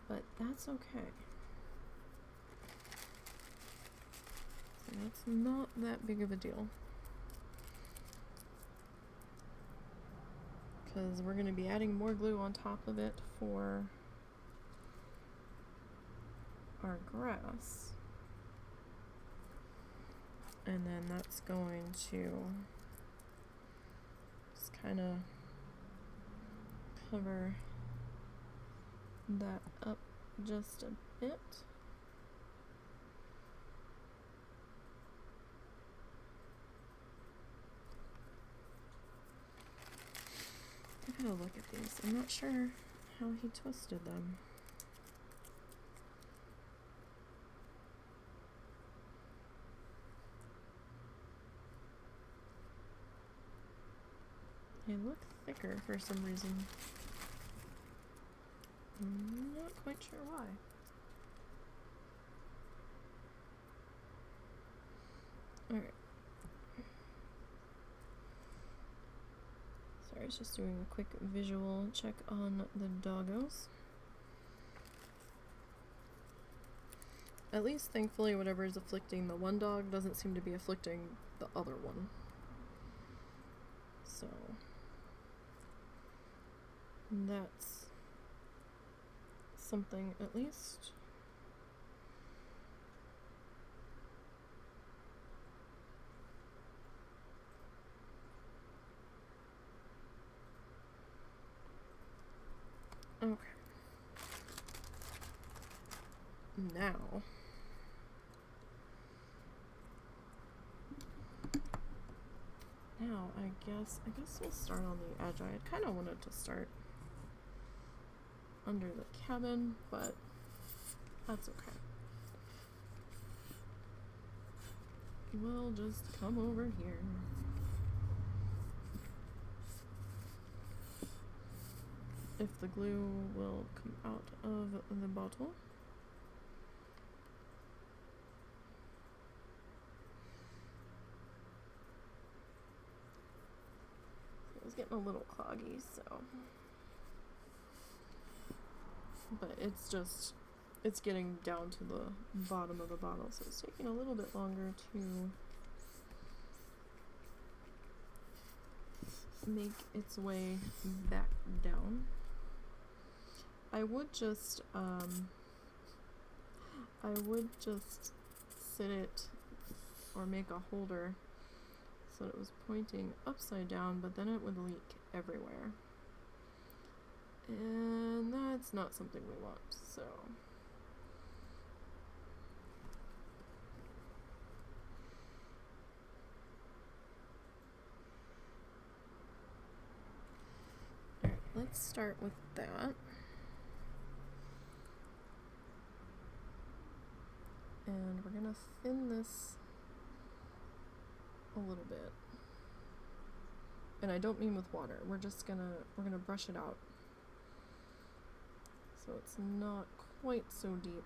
Speaker 1: but that's okay. So that's not that big of a deal, because we're going to be adding more glue on top of it for our grass. And then that's going to just kind of cover that up just a bit. I gotta look at these. I'm not sure how he twisted them. They look thicker for some reason. I'm not quite sure why. Alright. Sorry, I was just doing a quick visual check on the doggos. At least, thankfully, whatever is afflicting the one dog doesn't seem to be afflicting the other one. So that's something, at least. Okay. Now I guess we'll start on the edge. I kind of wanted to start under the cabin, but that's okay. We'll just come over here. If the glue will come out of the bottle. getting a little cloggy, so. But it's getting down to the bottom of the bottle, so it's taking a little bit longer to make its way back down. I would just sit it or make a holder so that it was pointing upside down, but then it would leak everywhere. And that's not something we want, so. Alright, let's start with that. And we're gonna thin this a little bit. And I don't mean with water. We're gonna brush it out. So it's not quite so deep.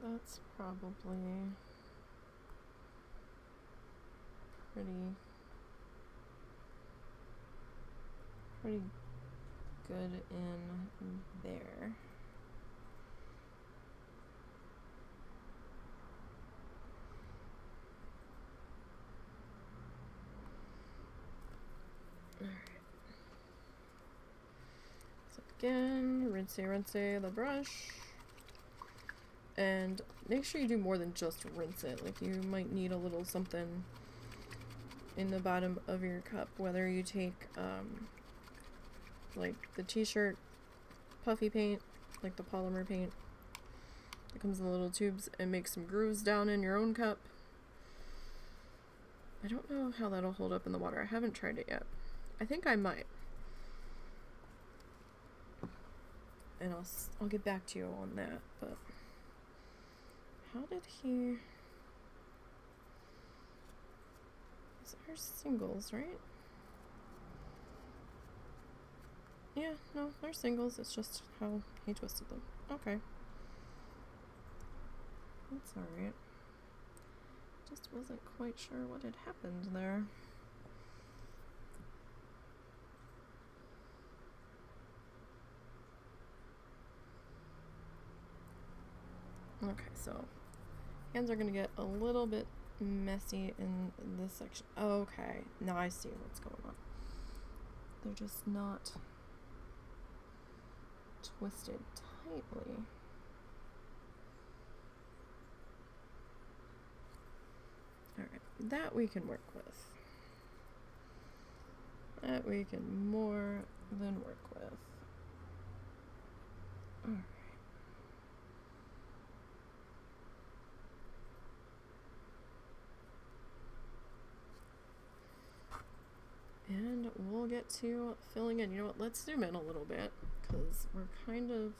Speaker 1: That's probably pretty good in there. Alright. So again, rinse the brush. And make sure you do more than just rinse it. Like, you might need a little something in the bottom of your cup, whether you take like the t-shirt puffy paint, like the polymer paint that comes in the little tubes, and make some grooves down in your own cup. I don't know how that'll hold up in the water. I haven't tried it yet. I think I might. And I'll get back to you on that, but how did he... These are singles, right? Yeah, no, they're singles. It's just how he twisted them. Okay. That's alright. Just wasn't quite sure what had happened there. Okay, so hands are gonna get a little bit messy in this section. Okay, now I see what's going on. They're just not twisted tightly. Alright, that we can work with. That we can more than work with. Alright. And we'll get to filling in. You know what? Let's zoom in a little bit, because we're kind of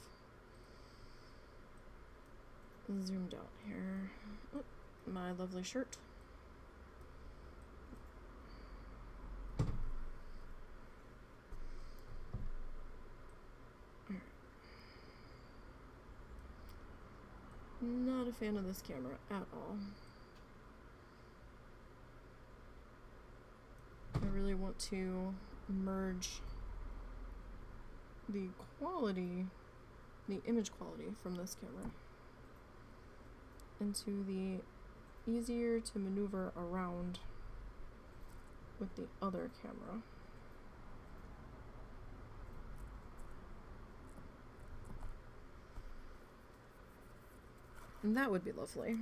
Speaker 1: zoomed out here. Oh, my lovely shirt. Not a fan of this camera at all. I really want to merge the quality, the image quality from this camera into the easier to maneuver around with the other camera. And that would be lovely.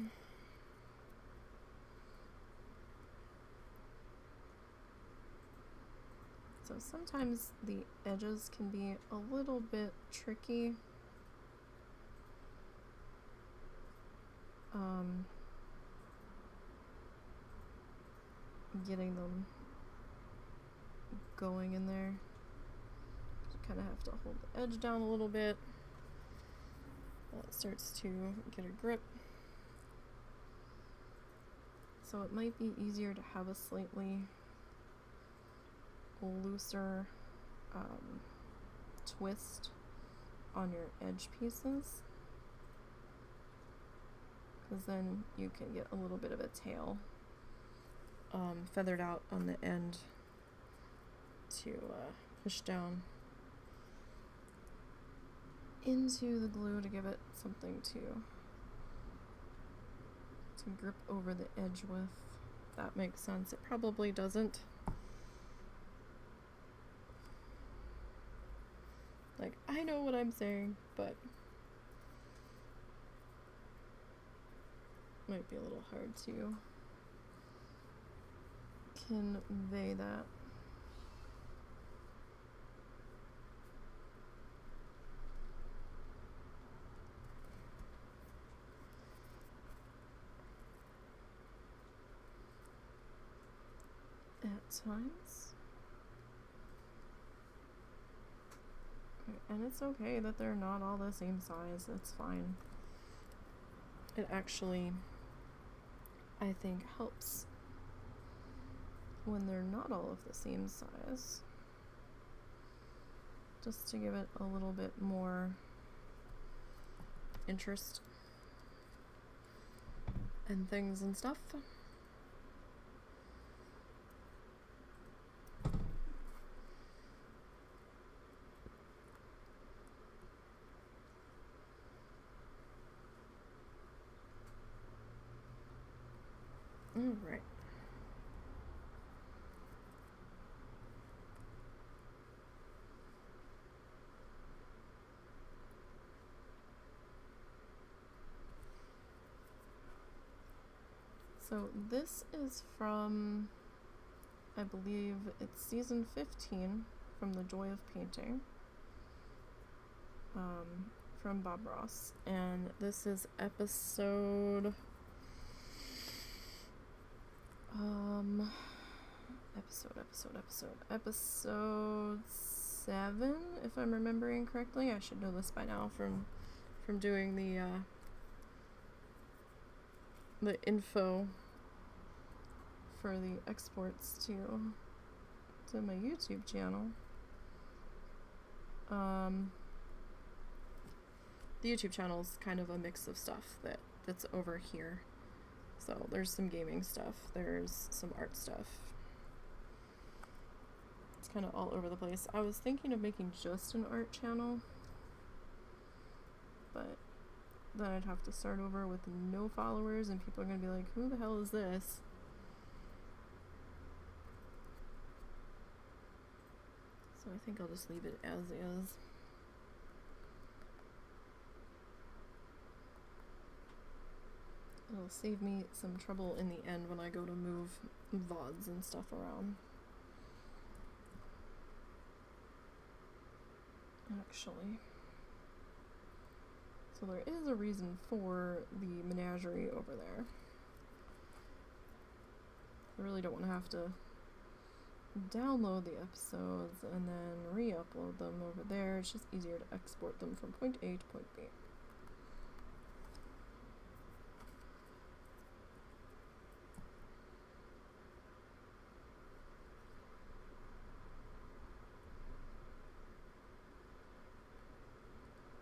Speaker 1: So sometimes the edges can be a little bit tricky. Getting them going in there. kind of have to hold the edge down a little bit. That starts to get a grip. So it might be easier to have a slightly looser twist on your edge pieces, because then you can get a little bit of a tail feathered out on the end to push down into the glue to give it something to grip over the edge with. If that makes sense. It probably doesn't. Like, I know what I'm saying, but might be a little hard to convey that. At times. And it's okay that they're not all the same size. It's fine. It actually, I think, helps when they're not all of the same size. Just to give it a little bit more interest and things and stuff. Alright. So this is from, I believe it's season 15 from The Joy of Painting, from Bob Ross, and this is episode 7, if I'm remembering correctly. I should know this by now from doing the info for the exports to my YouTube channel. The YouTube channel is kind of a mix of stuff that's over here. So there's some gaming stuff, there's some art stuff. It's kind of all over the place. I was thinking of making just an art channel, but then I'd have to start over with no followers and people are going to be like, who the hell is this? So I think I'll just leave it as is. It'll save me some trouble in the end when I go to move VODs and stuff around. Actually. So there is a reason for the menagerie over there. I really don't want to have to download the episodes and then re-upload them over there. It's just easier to export them from point A to point B.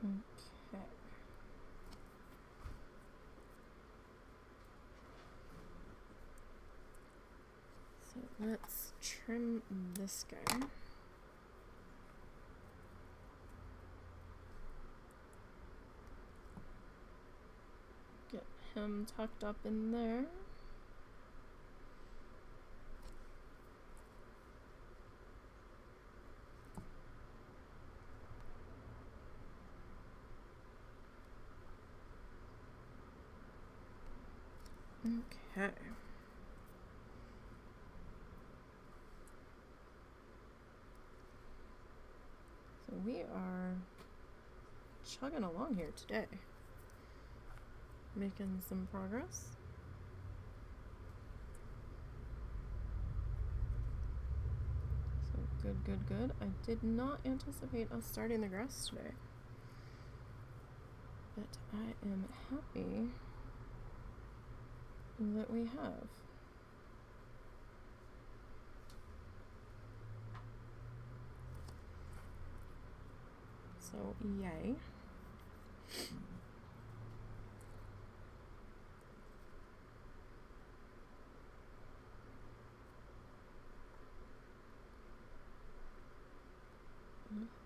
Speaker 1: Okay. So let's trim this guy. Get him tucked up in there. Okay. So we are chugging along here today. Making some progress. So Good, good, good. I did not anticipate us starting the grass today. But I am happy that we have. So, yay.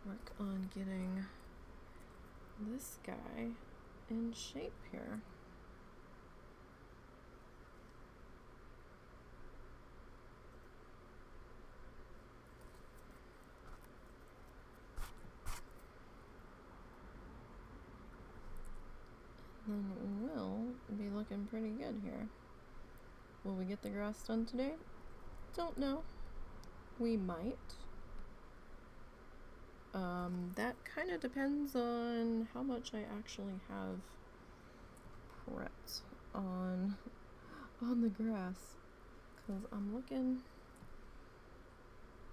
Speaker 1: Work on getting this guy in shape here. Then we'll be looking pretty good here. Will we get the grass done today? Don't know. We might. That kind of depends on how much I actually have prepped on the grass, because I'm looking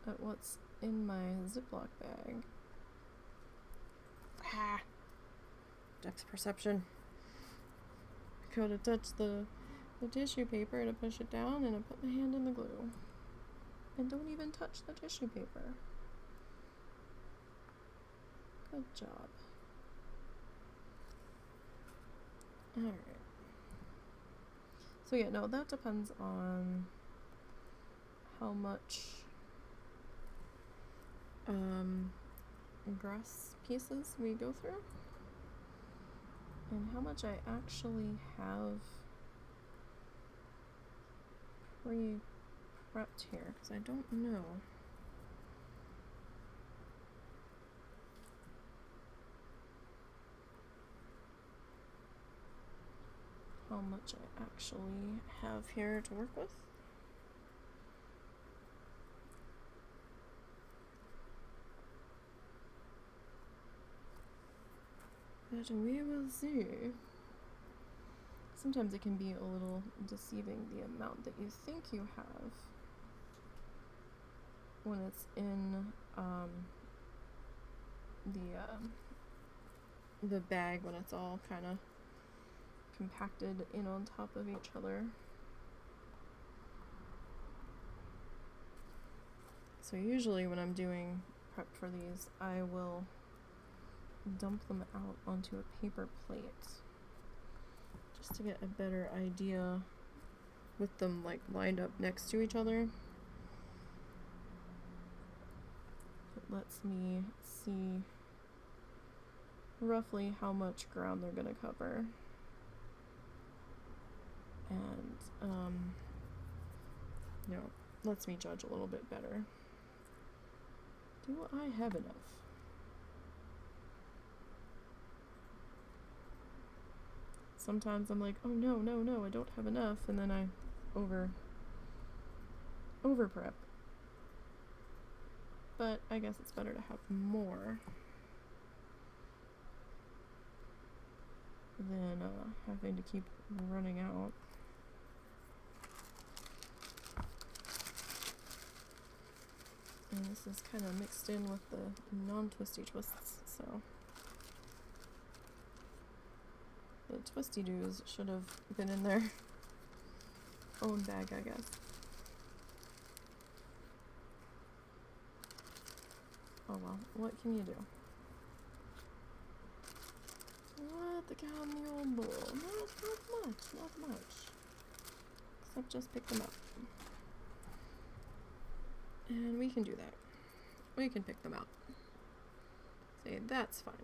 Speaker 1: at what's in my Ziploc bag. Depth perception. Go to touch the tissue paper to push it down, and I put my hand in the glue. And don't even touch the tissue paper. Good job. Alright. So yeah, no, that depends on how much grass pieces we go through and how much I actually have pre-prepped here, because I don't know. How much I actually have here to work with. But we will see. Sometimes it can be a little deceiving, the amount that you think you have when it's in the bag, when it's all kind of compacted in on top of each other. So usually when I'm doing prep for these, I will dump them out onto a paper plate just to get a better idea with them like lined up next to each other. It lets me see roughly how much ground they're going to cover. And, you know, lets me judge a little bit better. Do I have enough? Sometimes I'm like, oh no, I don't have enough, and then I over prep. But I guess it's better to have more than having to keep running out. And this is kind of mixed in with the non-twisty twists, so the twisty doos should have been in their own bag, I guess. Oh well, what can you do? What the cow in the old bowl? Not much. Except just pick them up. And we can do that. We can pick them out. Say, that's fine.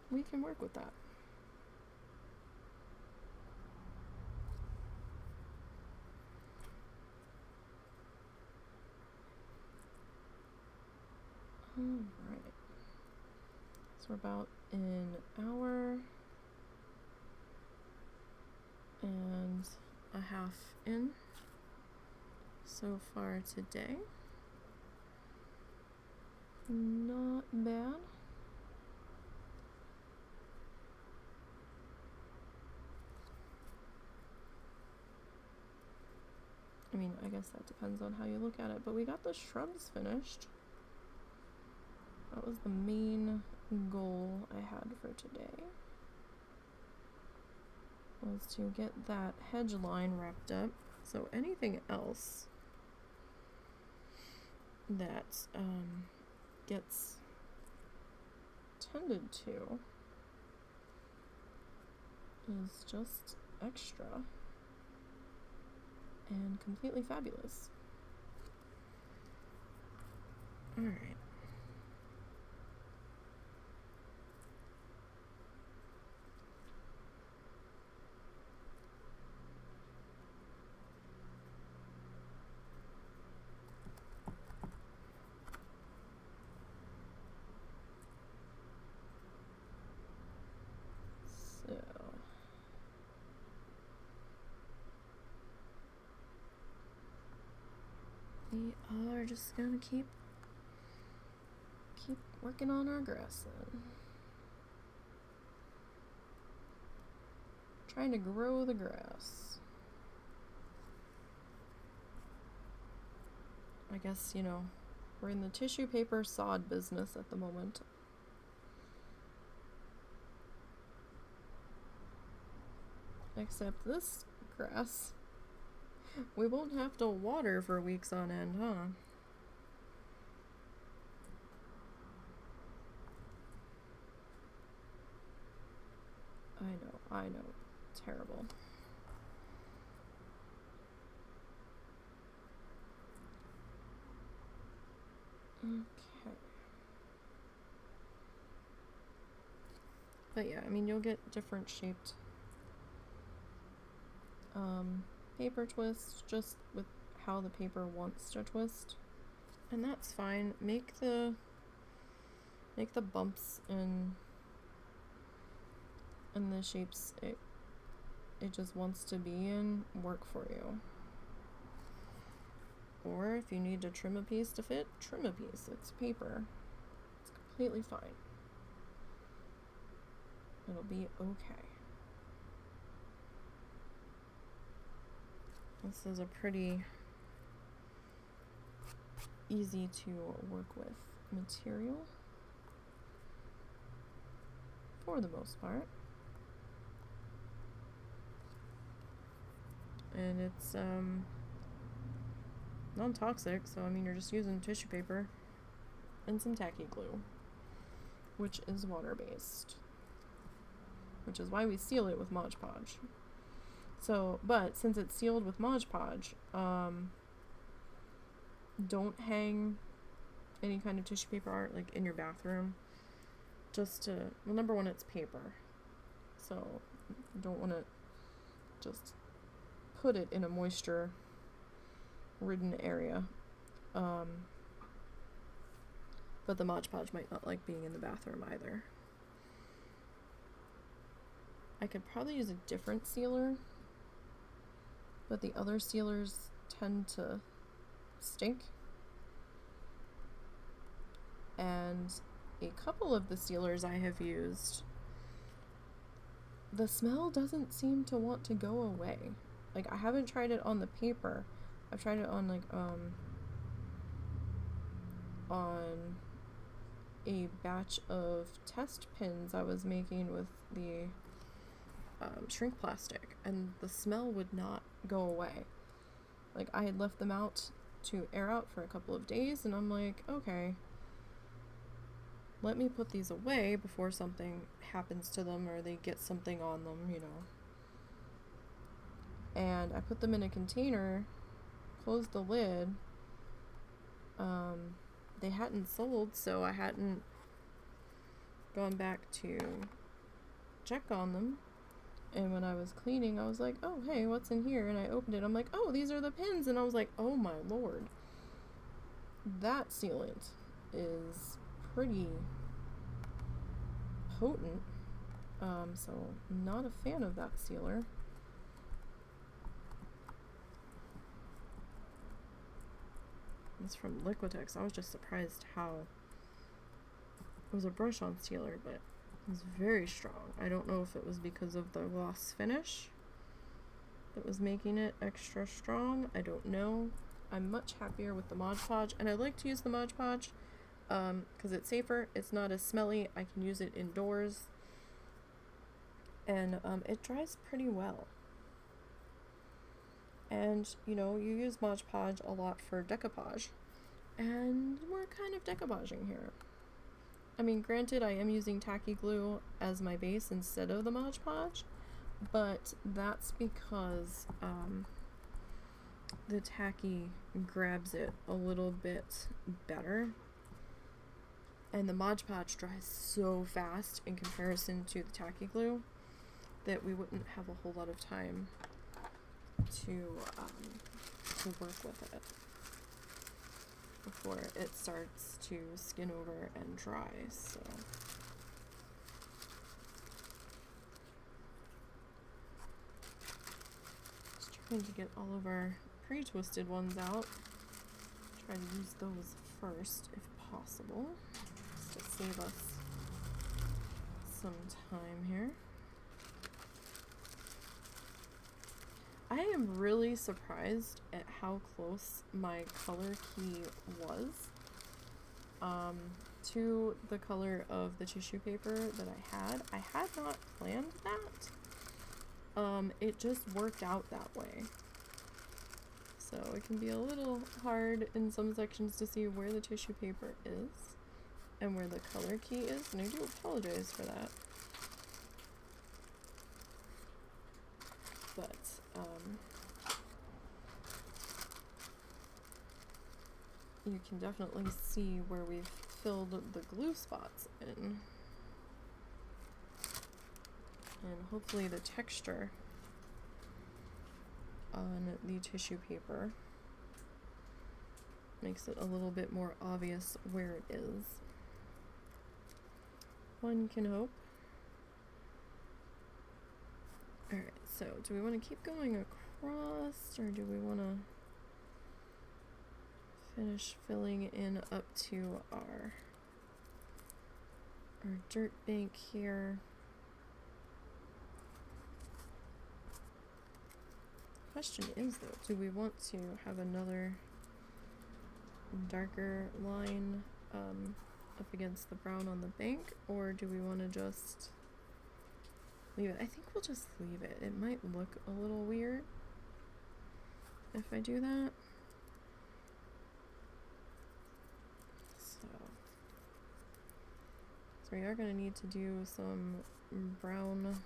Speaker 1: We can work with that. Alright. So we're about an hour and a half in so far today. Not bad. I mean, I guess that depends on how you look at it, but we got the shrubs finished. That was the main goal I had for today, was to get that hedge line wrapped up. So anything else that gets tended to is just extra and completely fabulous. All right. So we are just gonna keep working on our grass then. Trying to grow the grass. I guess, you know, we're in the tissue paper sod business at the moment. Except this grass, we won't have to water for weeks on end, huh? I know. Terrible. Okay. But yeah, I mean, you'll get different shaped paper twists just with how the paper wants to twist. And that's fine. Make the bumps in the shapes it just wants to be in work for you. Or if you need to trim a piece to fit, trim a piece. It's paper. It's completely fine. It'll be okay. This is a pretty easy to work with material for the most part. And it's non-toxic, so I mean you're just using tissue paper and some Tacky Glue, which is water-based, which is why we seal it with Mod Podge. So, but since it's sealed with Mod Podge, don't hang any kind of tissue paper art like in your bathroom. Just to, well, number one, it's paper, so you don't want to just put it in a moisture ridden area. But the Mod Podge might not like being in the bathroom either. I could probably use a different sealer, but the other sealers tend to stink. And a couple of the sealers I have used, the smell doesn't seem to want to go away. Like, I haven't tried it on the paper. I've tried it on, like, on a batch of test pins I was making with the shrink plastic, and the smell would not go away. Like, I had left them out to air out for a couple of days, and I'm like, okay, let me put these away before something happens to them or they get something on them, you know. And I put them in a container, closed the lid. They hadn't sold, so I hadn't gone back to check on them. And when I was cleaning, I was like, oh, hey, what's in here? And I opened it. I'm like, oh, these are the pins. And I was like, oh, my Lord. That sealant is pretty potent. So not a fan of that sealer. It's from Liquitex. I was just surprised how it was a brush-on sealer, but it was very strong. I don't know if it was because of the gloss finish that was making it extra strong. I don't know. I'm much happier with the Mod Podge, and I like to use the Mod Podge because it's safer, it's not as smelly, I can use it indoors, and it dries pretty well. And, you know, you use Mod Podge a lot for decoupage, and we're kind of decoupaging here. I mean, granted, I am using Tacky Glue as my base instead of the Mod Podge, but that's because the Tacky grabs it a little bit better, and the Mod Podge dries so fast in comparison to the Tacky Glue that we wouldn't have a whole lot of time to work with it before it starts to skin over and dry. So just trying to get all of our pre-twisted ones out. Try to use those first if possible, just to save us some time here. I am really surprised at how close my color key was to the color of the tissue paper that I had. I had not planned that. It just worked out that way. So it can be a little hard in some sections to see where the tissue paper is and where the color key is, and I do apologize for that. But you can definitely see where we've filled the glue spots in. And hopefully the texture on the tissue paper makes it a little bit more obvious where it is. One can hope. Alright, so do we want to keep going across, or do we want to finish filling in up to our dirt bank here? Question is though, do we want to have another darker line up against the brown on the bank, or do we want to just leave it? I think we'll just leave it. It might look a little weird if I do that. So we are going to need to do some brown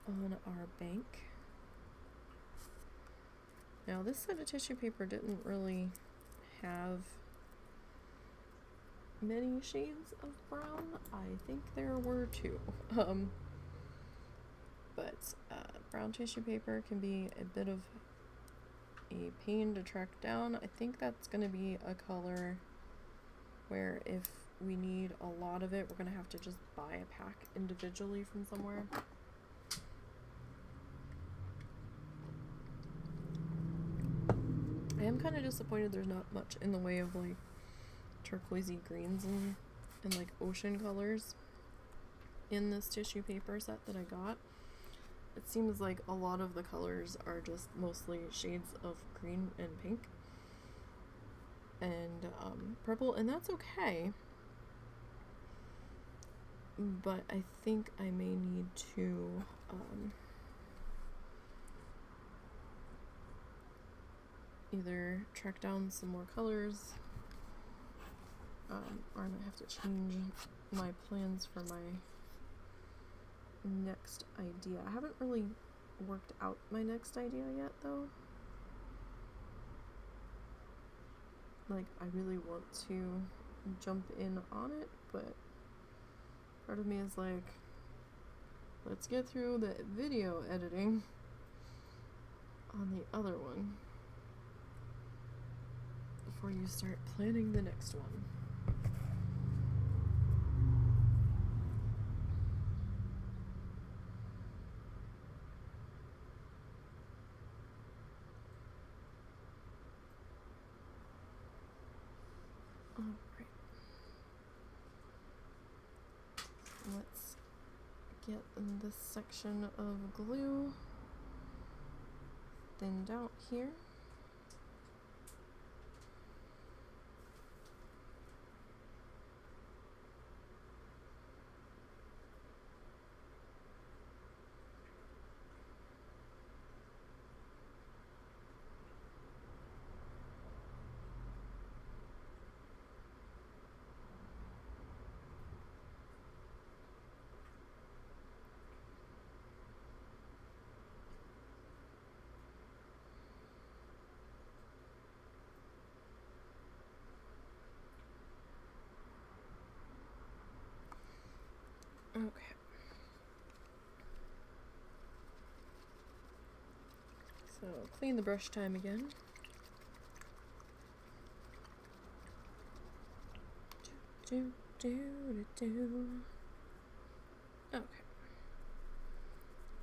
Speaker 1: on our bank. Now this set of tissue paper didn't really have many shades of brown. I think there were two. But brown tissue paper can be a bit of a pain to track down. I think that's going to be a color where if we need a lot of it, we're going to have to just buy a pack individually from somewhere. I am kind of disappointed there's not much in the way of like turquoisey greens and like ocean colors in this tissue paper set that I got. It seems like a lot of the colors are just mostly shades of green and pink and purple, and that's okay. But I think I may need to either track down some more colors, or I might have to change my plans for my next idea. I haven't really worked out my next idea yet though. Like, I really want to jump in on it, but part of me is like, let's get through the video editing on the other one before you start planning the next one. Alright. Let's get in this section of glue thinned out here. Okay. So clean the brush time again. Okay.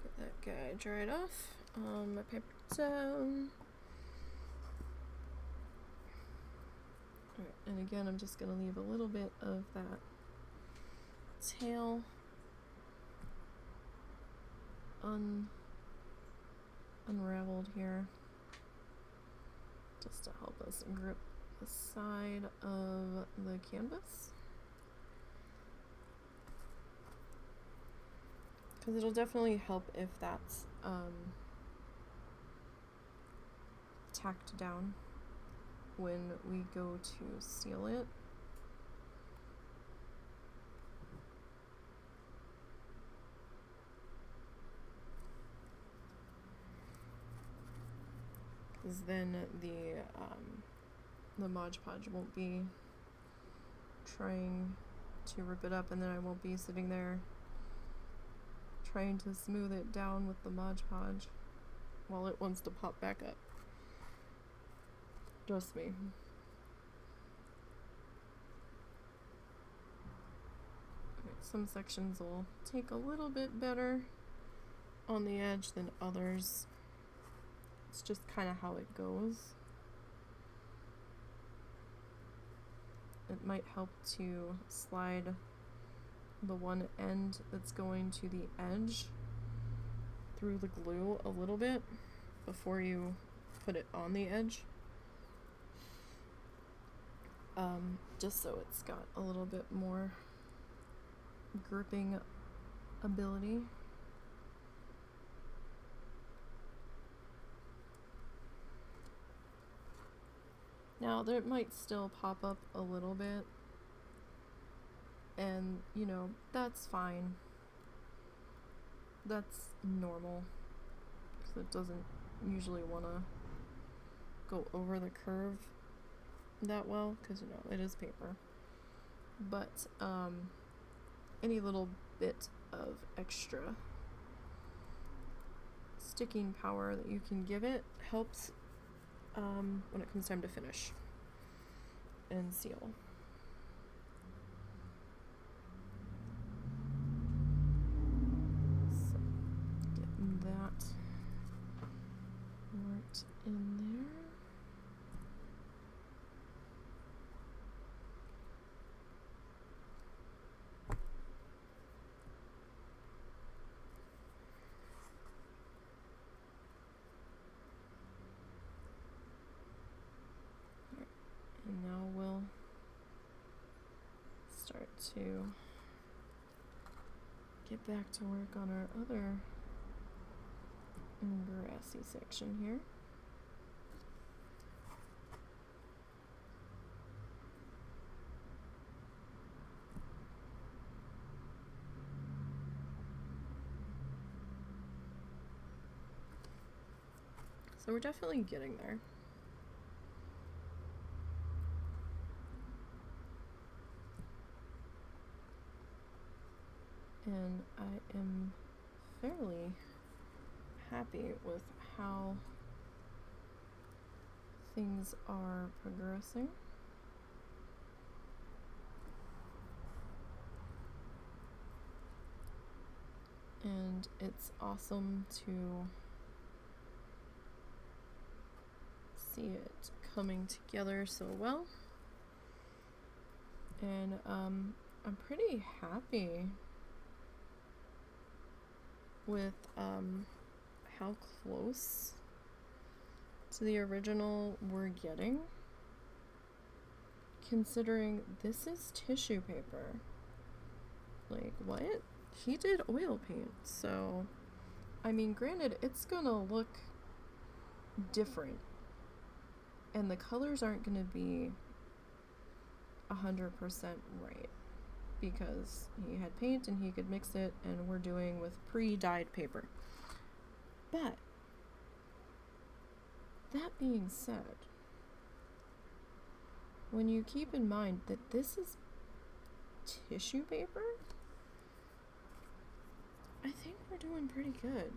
Speaker 1: Get that guy dried off on my paper towel. Alright, and again, I'm just going to leave a little bit of that tail unraveled here, just to help us grip the side of the canvas. Because it'll definitely help if that's tacked down when we go to seal it. Because then the Mod Podge won't be trying to rip it up, and then I won't be sitting there trying to smooth it down with the Mod Podge while it wants to pop back up. Trust me. Okay, some sections will take a little bit better on the edge than others. It's just kind of how it goes. It might help to slide the one end that's going to the edge through the glue a little bit before you put it on the edge. Just so it's got a little bit more gripping ability. Now, there might still pop up a little bit, and, you know, that's fine. That's normal, because it doesn't usually want to go over the curve that well, because, you know, it is paper. But, any little bit of extra sticking power that you can give it helps when it comes time to finish and seal. So, getting that worked in there. And now we'll start to get back to work on our other grassy section here. So we're definitely getting there. And I am fairly happy with how things are progressing. And it's awesome to see it coming together so well. And I'm pretty happy with how close to the original we're getting, considering this is tissue paper. Like, what? He did oil paint, so, I mean, granted, it's gonna look different, and the colors aren't gonna be 100% right, because he had paint and he could mix it, and we're doing with pre-dyed paper. But that being said, when you keep in mind that this is tissue paper, I think we're doing pretty good.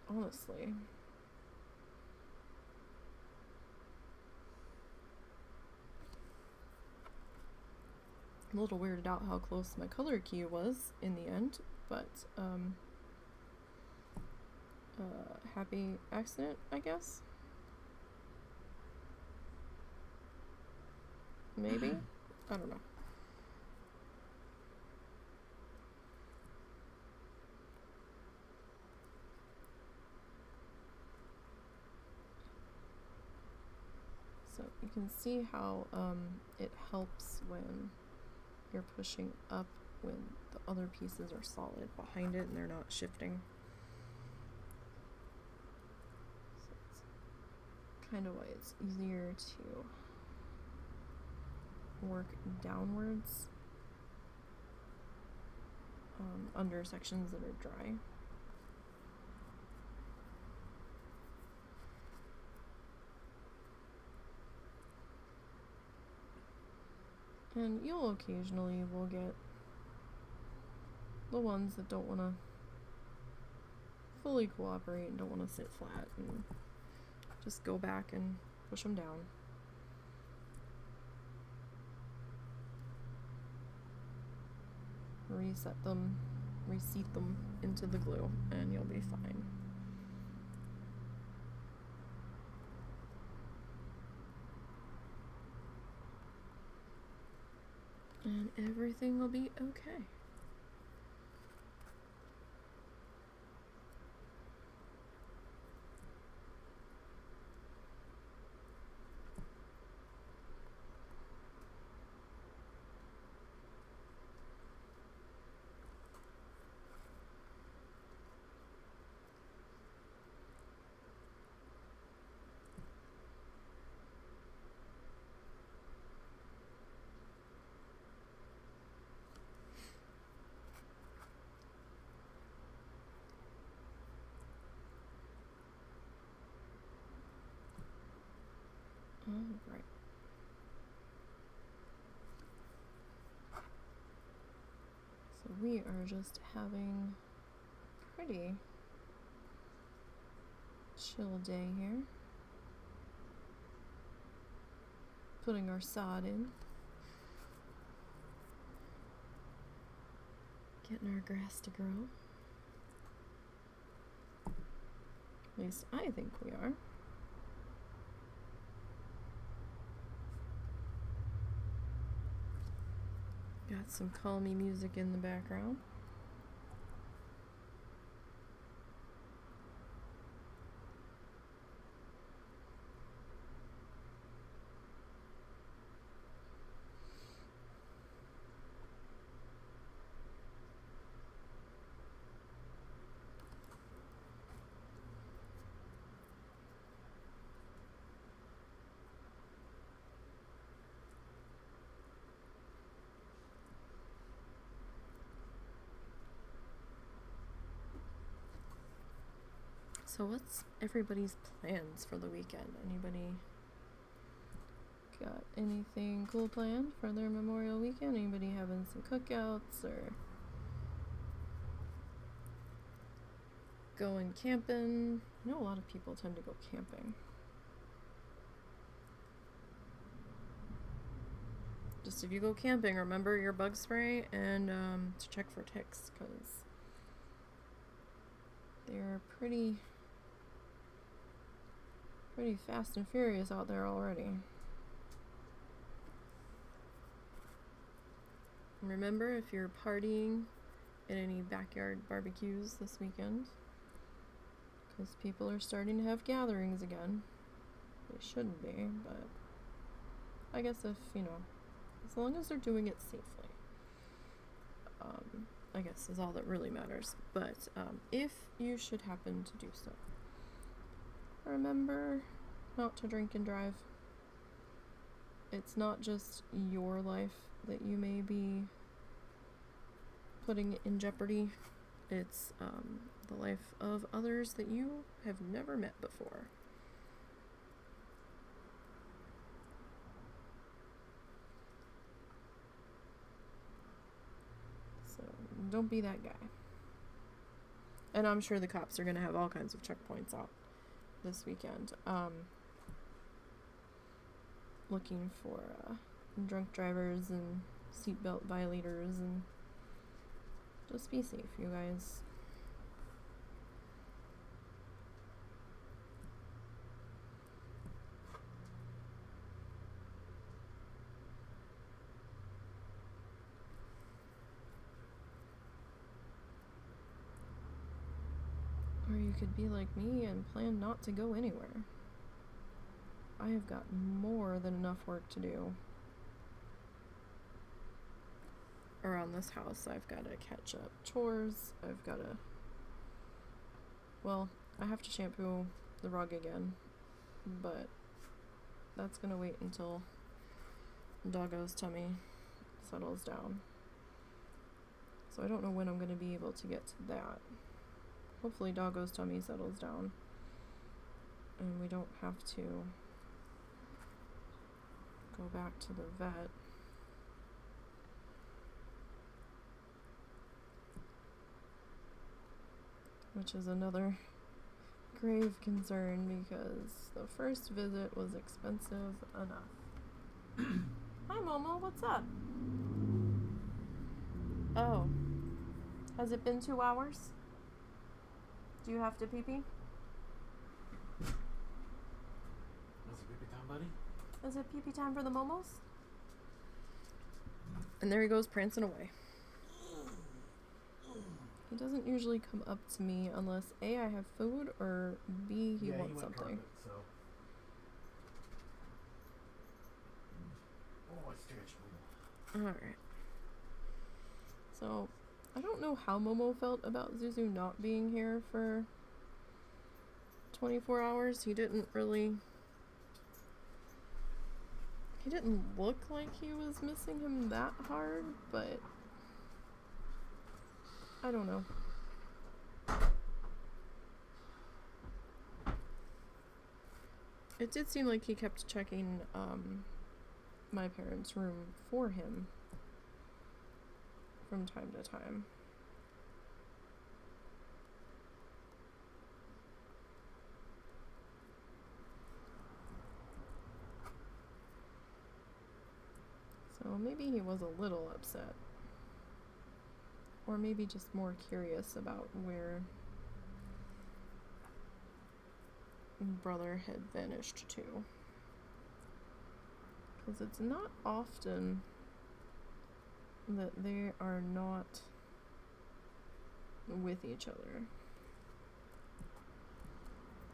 Speaker 1: Honestly. I'm a little weirded out how close my color key was in the end, but happy accident, I guess. Maybe? I don't know. So you can see how it helps when you're pushing up when the other pieces are solid behind it and they're not shifting. So it's kind of why it's easier to work downwards under sections that are dry. And you'll occasionally will get the ones that don't want to fully cooperate and don't want to sit flat, and just go back and push them down. Reset them, reseat them into the glue, and you'll be fine. And everything will be okay. Alright. So we are just having a pretty chill day here. Putting our sod in. Getting our grass to grow. At least I think we are. Got some calmy music in the background. So what's everybody's plans for the weekend? Anybody got anything cool planned for their Memorial weekend? Anybody having some cookouts or going camping? I know a lot of people tend to go camping. Just if you go camping, remember your bug spray and to check for ticks, because they're pretty fast and furious out there already. Remember, if you're partying at any backyard barbecues this weekend, because people are starting to have gatherings again. They shouldn't be, but I guess if, as long as they're doing it safely, I guess is all that really matters. But if you should happen to do so, remember not to drink and drive. It's not just your life that you may be putting in jeopardy. It's the life of others that you have never met before. So don't be that guy. And I'm sure the cops are going to have all kinds of checkpoints out this weekend. Looking for drunk drivers and seatbelt violators, and just be safe, you guys. Or you could be like me and plan not to go anywhere. I have got more than enough work to do around this house. I've got to catch up chores. I have to shampoo the rug again, but that's gonna wait until Doggo's tummy settles down. So I don't know when I'm gonna be able to get to that. Hopefully Doggo's tummy settles down and we don't have to go back to the vet. Which is another grave concern because the first visit was expensive enough. Hi Momo, what's up? Oh. Has it been 2 hours? Do you have to pee-pee?
Speaker 2: Is it pee-pee time, buddy?
Speaker 1: Is it pee-pee time for the Momos? And there he goes prancing away. He doesn't usually come up to me unless A, I have food, or B, he wants something.
Speaker 2: Carpet, so. Oh, I stretched Momo.
Speaker 1: Alright. So, I don't know how Momo felt about Zuzu not being here for 24 hours. He didn't look like he was missing him that hard, but I don't know. It did seem like he kept checking my parents' room for him from time to time. So maybe he was a little upset. Or maybe just more curious about where brother had vanished to. Because it's not often that they are not with each other.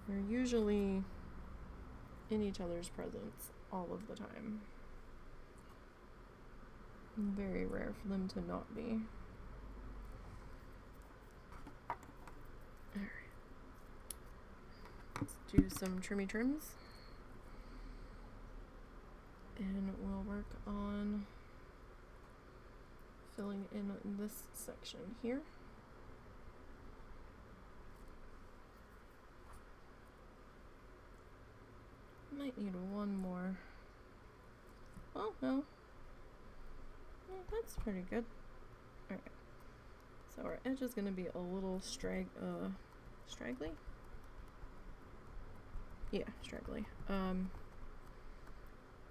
Speaker 1: They're usually in each other's presence all of the time. Very rare for them to not be. Alright. Let's do some trimmy trims. And we'll work on filling in this section here. Might need one more. Oh, no. That's pretty good. Alright. So our edge is going to be a little straggly? Yeah, straggly.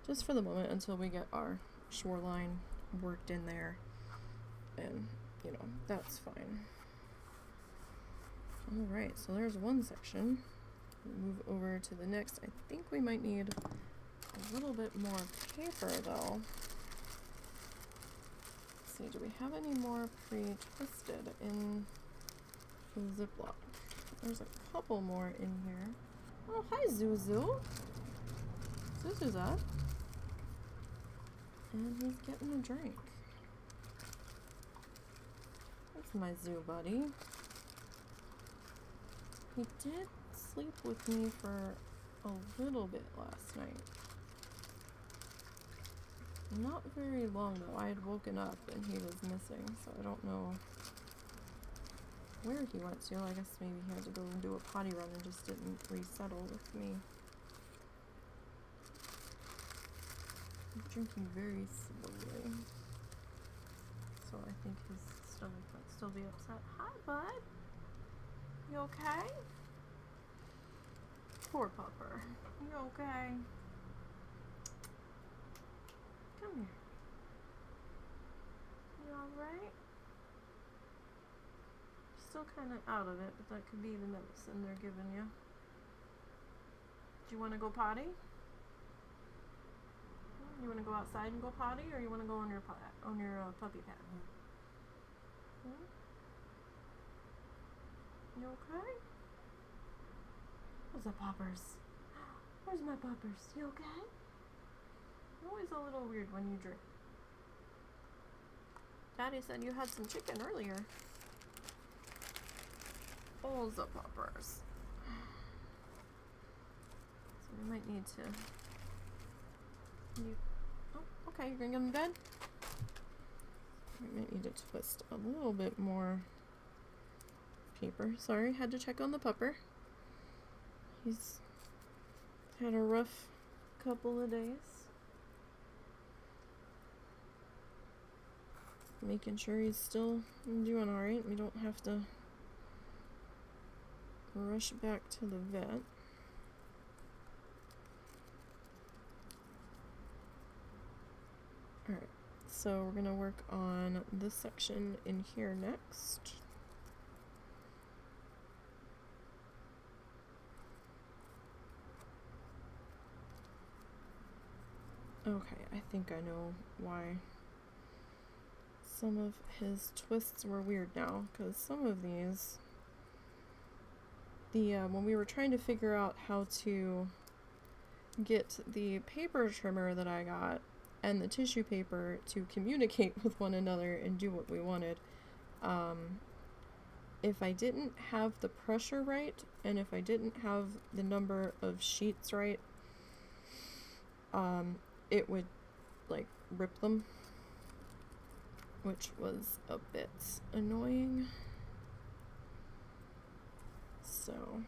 Speaker 1: Just for the moment until we get our shoreline worked in there. And, that's fine. Alright, so there's one section. Move over to the next. I think we might need a little bit more paper though. Let's see, do we have any more pre-twisted in the Ziploc? There's a couple more in here. Oh, hi, Zuzu. Zuzu's up. And he's getting a drink. That's my zoo buddy. He did sleep with me for a little bit last night. Not very long though. I had woken up and he was missing, so I don't know where he went to. I guess maybe he had to go and do a potty run and just didn't resettle with me. He's drinking very slowly, so I think his stomach might still be upset. Hi, bud. You okay? Poor pupper. You okay? Come here. You alright? Still kind of out of it, but that could be the medicine they're giving you. Do you want to go potty? You want to go outside and go potty, or you want to go on your puppy pad? Hmm? You okay? Where's the poppers? Where's my poppers? You okay? You're always a little weird when you drink. Daddy said you had some chicken earlier. Oh, the poppers. So we might need to... Oh, okay, you're gonna get in bed? We might need to twist a little bit more paper. Sorry, had to check on the pupper. He's had a rough couple of days. Making sure he's still doing alright. We don't have to rush back to the vet. Alright, so we're gonna work on this section in here next. Okay, I think I know why some of his twists were weird now, because some of these, when we were trying to figure out how to get the paper trimmer that I got and the tissue paper to communicate with one another and do what we wanted, if I didn't have the pressure right, and if I didn't have the number of sheets right, it would, like, rip them, which was a bit annoying. So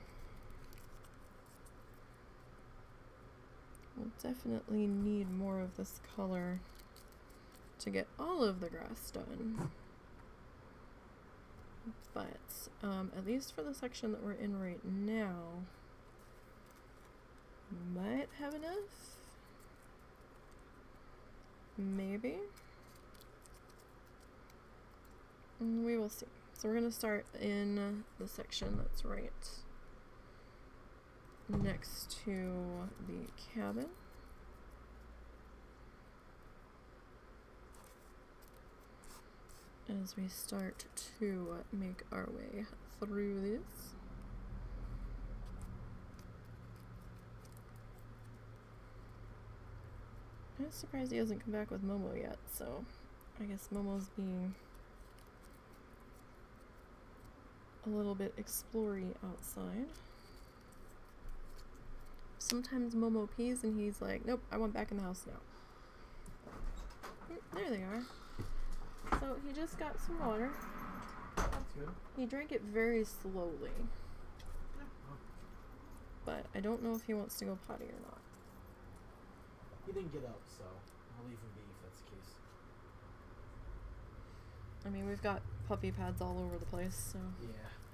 Speaker 1: we'll definitely need more of this color to get all of the grass done. But at least for the section that we're in right now, might have enough. Maybe. We will see. So we're going to start in the section that's right next to the cabin. As we start to make our way through this. I'm surprised he hasn't come back with Momo yet, so I guess Momo's being a little bit explory outside. Sometimes Momo pees and he's like, nope, I want back in the house now. There they are. So he just got some water.
Speaker 2: That's good.
Speaker 1: He drank it very slowly. But I don't know if he wants to go potty or not.
Speaker 2: He didn't get up, so I'll leave him be if that's the case.
Speaker 1: I mean, we've got puppy pads all over the place, so...
Speaker 2: Yeah,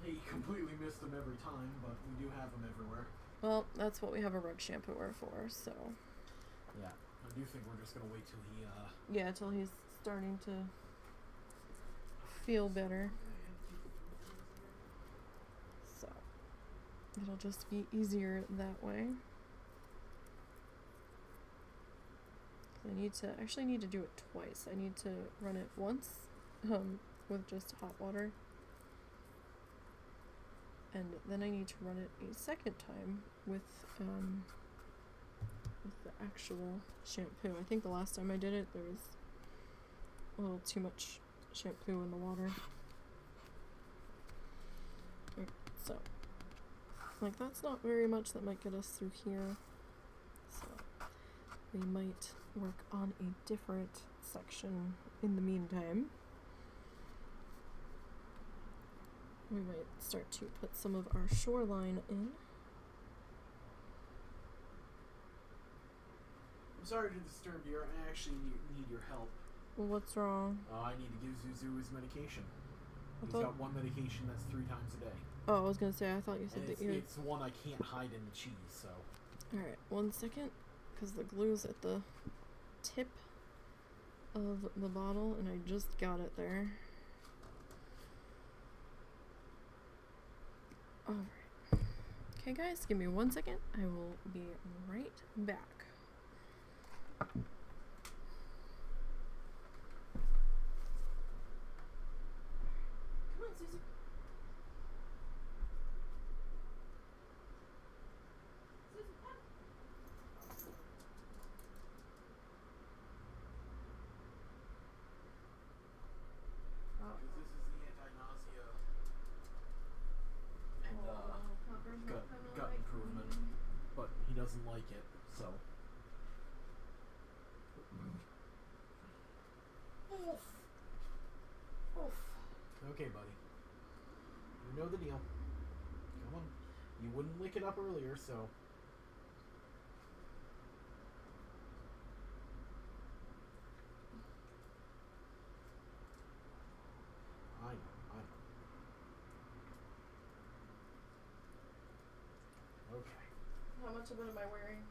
Speaker 2: he completely missed them every time, but we do have them everywhere.
Speaker 1: Well, that's what we have a rug shampooer for, so...
Speaker 2: Yeah, I do think we're just gonna wait till he,
Speaker 1: Yeah, till he's starting to feel better. So, it'll just be easier that way. I actually need to do it twice. I need to run it once, with just hot water. and then I need to run it a second time with the actual shampoo. I think the last time I did it, there was a little too much shampoo in the water. So, like, that's not very much. That might get us through here. So, we might work on a different section in the meantime. We might start to put some of our shoreline in.
Speaker 2: I'm sorry to disturb you. I actually need your help.
Speaker 1: Well, what's wrong?
Speaker 2: I need to give Zuzu his medication. He's
Speaker 1: thought-
Speaker 2: got one medication that's 3 times a day.
Speaker 1: Oh, I was gonna say, I thought you said
Speaker 2: And
Speaker 1: that you...
Speaker 2: it's one I can't hide in the cheese, so...
Speaker 1: Alright, 1 second, because the glue's at the tip of the bottle, and I just got it there. Alright. Okay, guys, give me 1 second. I will be right back. Come on, Susie. Susie, come.
Speaker 2: Because this is the anti-nausea and gut improvement, but he doesn't like it, so... Oof. Oof. Okay, buddy. You know the deal. Come on. You wouldn't lick it up earlier, so... I know. Okay.
Speaker 1: How much of it am I wearing?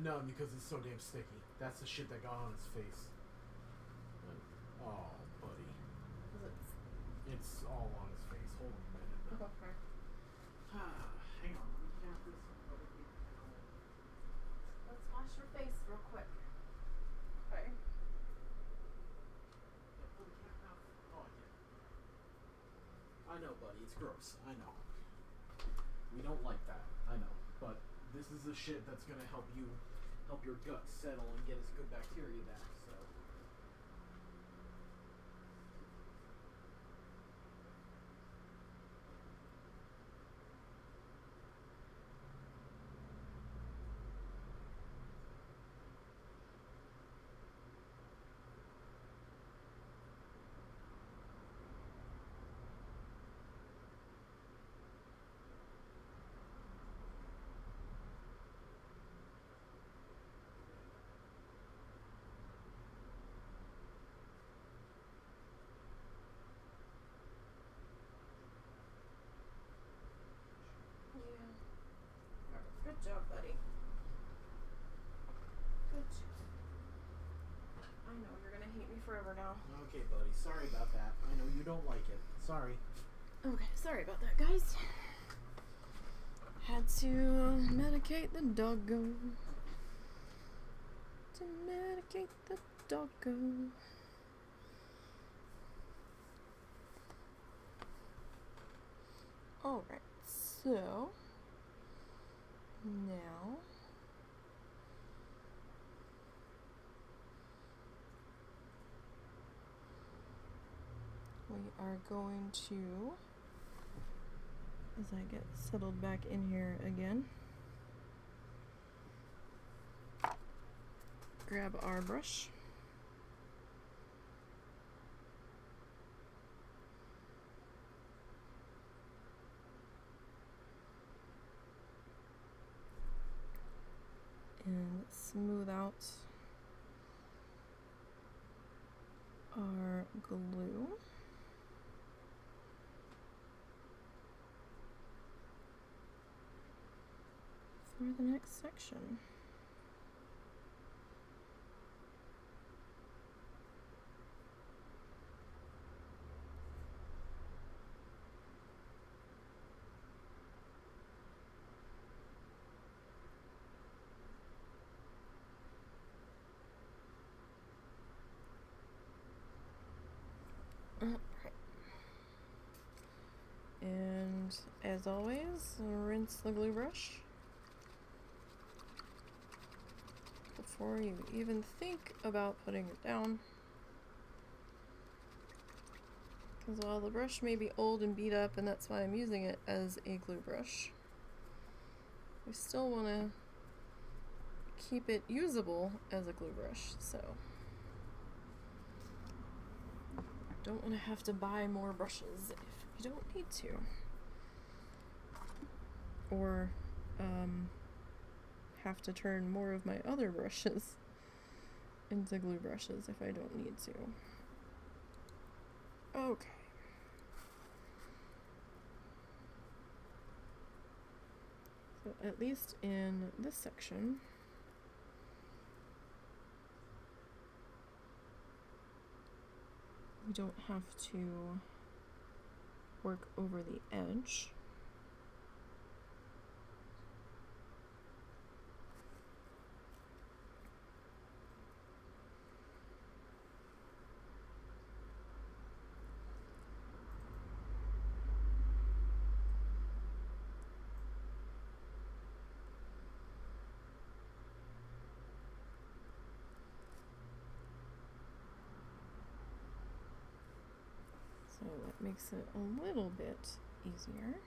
Speaker 2: None, because it's so damn sticky. That's the shit that got on his face. Oh, buddy.
Speaker 1: Is it?
Speaker 2: It's all on his face. Hold on a minute.
Speaker 1: Okay.
Speaker 2: Hang on. Let me count this over here.
Speaker 1: Let's wash your face real quick. Okay.
Speaker 2: I know, buddy. It's gross. I know. We don't like that. I know. But this is the shit that's gonna help your gut settle and get its good bacteria back. So.
Speaker 1: Good job, buddy. Good job. I know, you're gonna hate me forever now.
Speaker 2: Okay, buddy. Sorry about that. I know you don't like it. Sorry.
Speaker 1: Okay, sorry about that, guys. Had to medicate the doggo. To medicate the doggo. Alright, so now we are going to, as I get settled back in here again, grab our brush. And smooth out our glue. For the next section. Right. And as always, rinse the glue brush before you even think about putting it down. Because while the brush may be old and beat up, and that's why I'm using it as a glue brush, we still want to keep it usable as a glue brush, so don't want to have to buy more brushes if you don't need to, or have to turn more of my other brushes into glue brushes if I don't need to. Okay. So at least in this section, we don't have to work over the edge. So that makes it a little bit easier.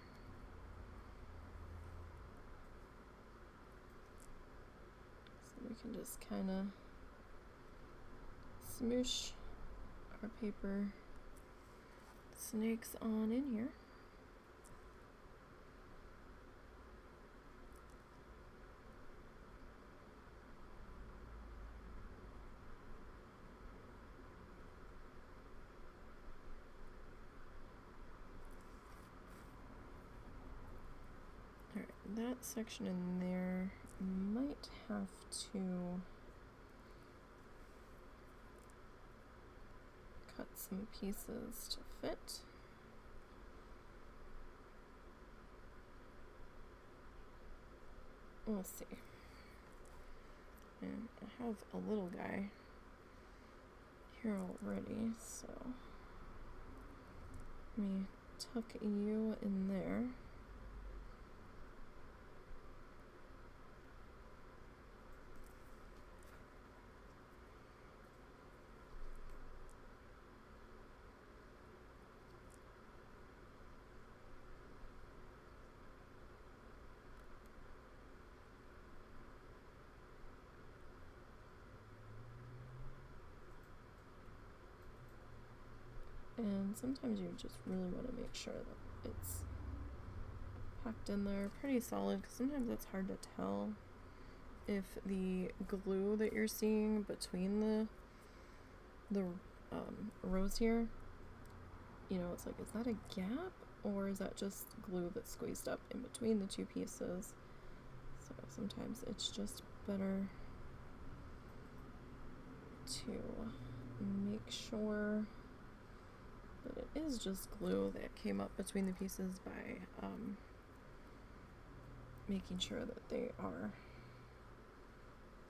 Speaker 1: So we can just kind of smoosh our paper snakes on in here. That section in there might have to cut some pieces to fit. We'll see. And I have a little guy here already, so let me tuck you in there. And sometimes you just really want to make sure that it's packed in there pretty solid, because sometimes it's hard to tell if the glue that you're seeing between the rows here, you know, it's like, is that a gap or is that just glue that's squeezed up in between the two pieces? So sometimes it's just better to make sure that it is just glue that came up between the pieces by making sure that they are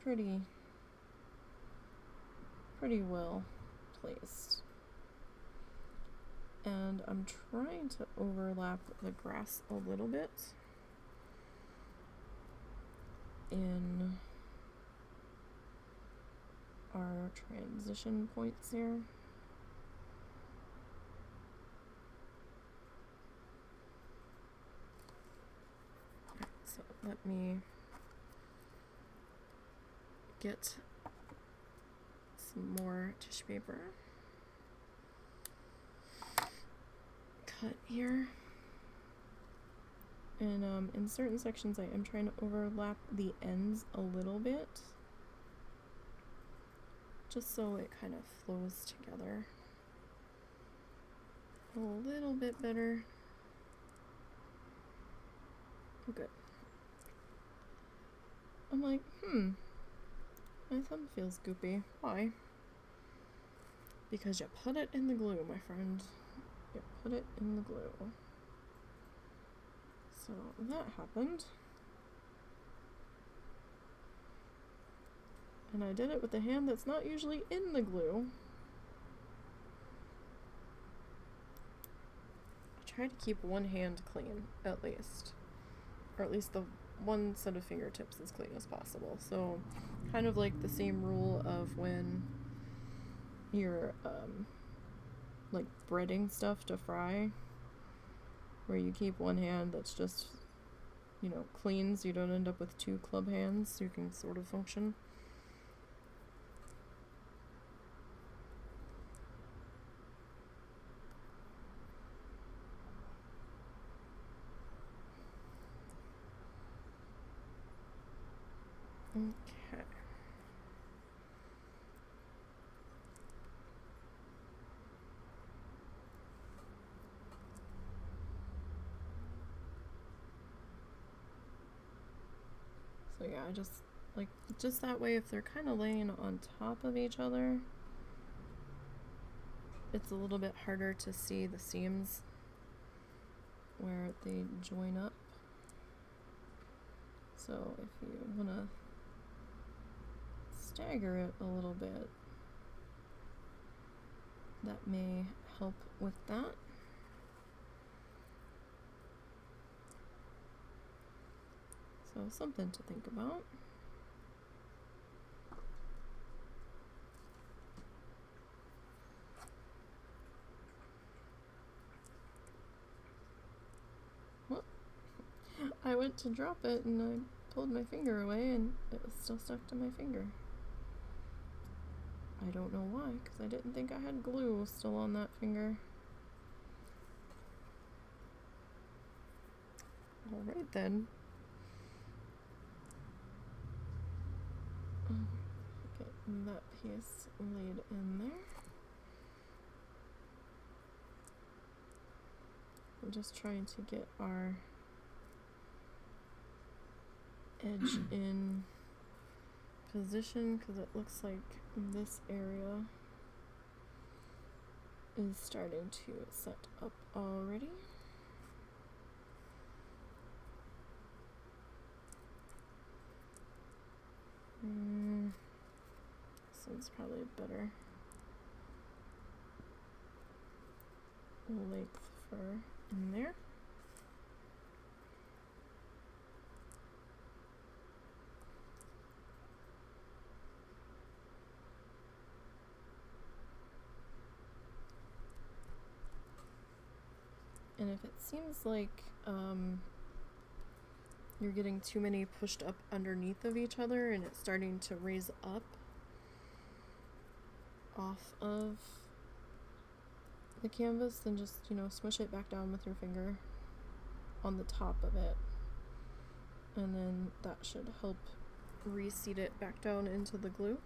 Speaker 1: pretty well placed. And I'm trying to overlap the grass a little bit in our transition points here. So let me get some more tissue paper. Cut here. And in certain sections I am trying to overlap the ends a little bit, just so it kind of flows together a little bit better. Oh, good. I'm like, my thumb feels goopy. Why? Because you put it in the glue, my friend. You put it in the glue. So that happened. And I did it with a hand that's not usually in the glue. I try to keep one hand clean, at least. Or at least the one set of fingertips as clean as possible. So, kind of like the same rule of when you're, like, breading stuff to fry, where you keep one hand that's just, you know, clean, so you don't end up with two club hands, so you can sort of function. Okay. So yeah, I just, like, just that way if they're kind of laying on top of each other, it's a little bit harder to see the seams where they join up. So if you want to stagger it a little bit, that may help with that. So something to think about. Well, I went to drop it and I pulled my finger away and it was still stuck to my finger. I don't know why, because I didn't think I had glue still on that finger. Alright then. Get that piece laid in there. I'm just trying to get our edge in position because it looks like this area is starting to set up already. This one's probably better length for in there. And if it seems like you're getting too many pushed up underneath of each other and it's starting to raise up off of the canvas, then just, you know, smush it back down with your finger on the top of it. And then that should help reseat it back down into the glue.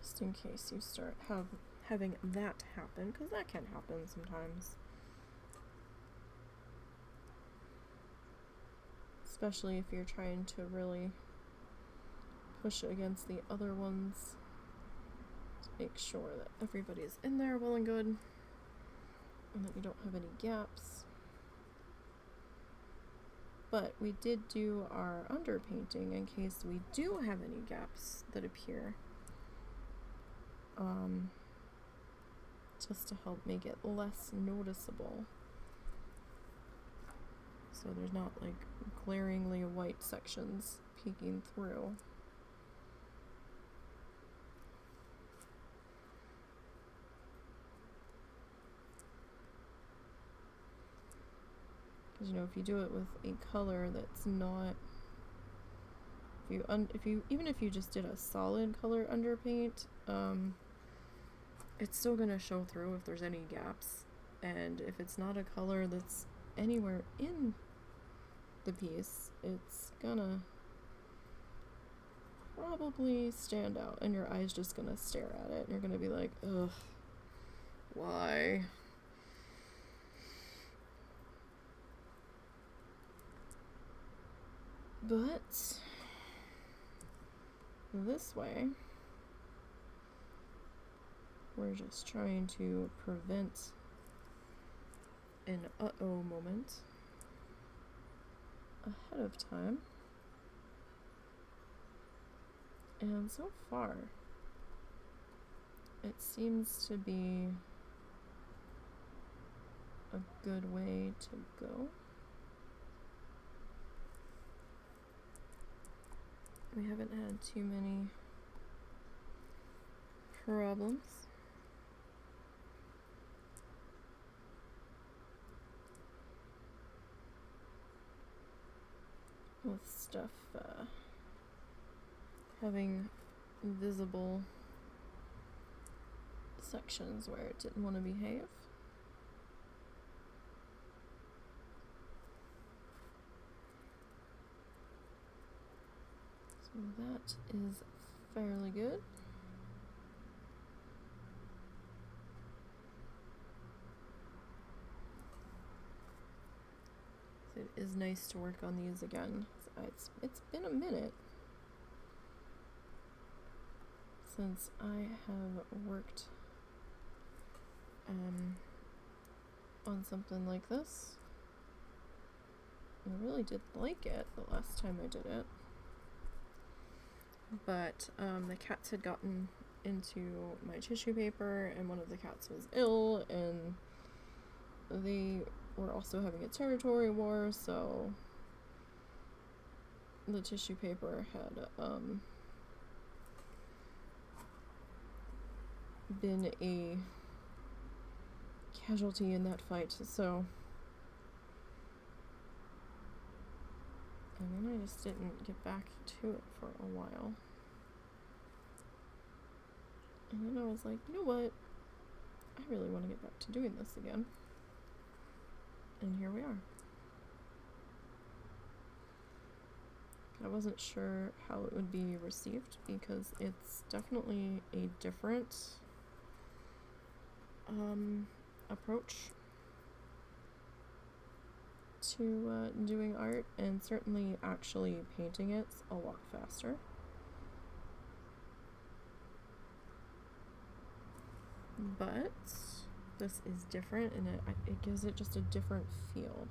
Speaker 1: Just in case you start having that happen, because that can happen sometimes. Especially if you're trying to really push against the other ones to make sure that everybody's in there well and good and that you don't have any gaps. But we did do our underpainting in case we do have any gaps that appear, just to help make it less noticeable, so there's not like glaringly white sections peeking through. Because, you know, if you do it with a color that's not, even if you just did a solid color underpaint, it's still gonna show through if there's any gaps. And if it's not a color that's anywhere in the piece, it's gonna probably stand out and your eye's just gonna stare at it and you're gonna be like, ugh, why? But this way, we're just trying to prevent an uh-oh moment ahead of time. And so far, it seems to be a good way to go. We haven't had too many problems. With stuff having visible sections where it didn't want to behave. So that is fairly good. So it is nice to work on these again. It's been a minute since I have worked on something like this. I really did like it the last time I did it. But the cats had gotten into my tissue paper, and one of the cats was ill, and they were also having a territory war, so the tissue paper had been a casualty in that fight, so and then I just didn't get back to it for a while. And then I was like, you know what? I really want to get back to doing this again. And here we are. I wasn't sure how it would be received because it's definitely a different approach to doing art, and certainly actually painting it's a lot faster. But this is different, and it gives it just a different feel.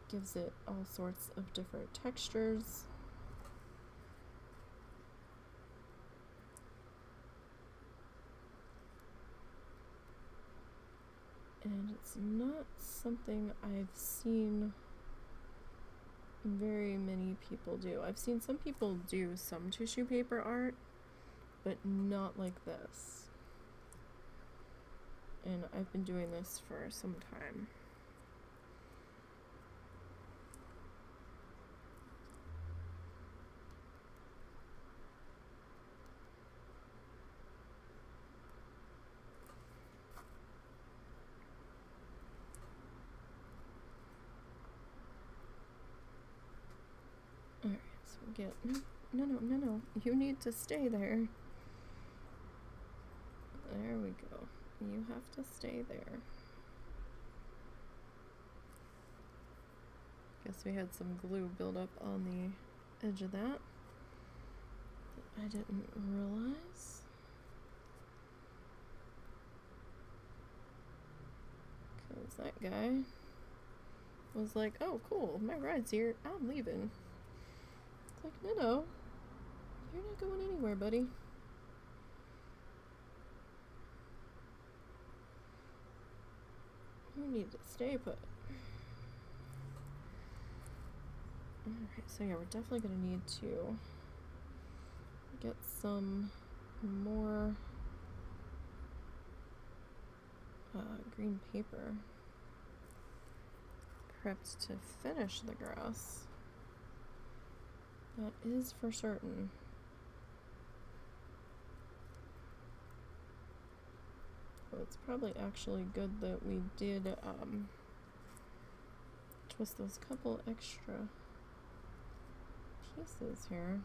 Speaker 1: Gives it all sorts of different textures. And it's not something I've seen very many people do. I've seen some people do some tissue paper art, but not like this. And I've been doing this for some time. Alright, so we get... No. You need to stay there. There we go. You have to stay there. Guess we had some glue build up on the edge of that I didn't realize. Because that guy was like, oh cool, my ride's here, I'm leaving. It's like, no, you're not going anywhere, buddy. You need to stay put. Alright, so yeah, we're definitely going to need to get some more green paper prepped to finish the grass. That is for certain. So it's probably actually good that we did twist those couple extra pieces here.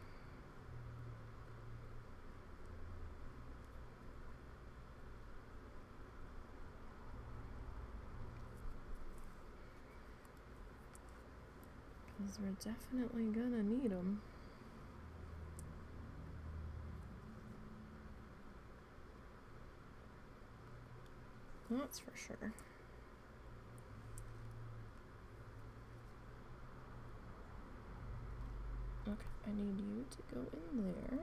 Speaker 1: Because we're definitely gonna need them. That's for sure. Okay, I need you to go in there.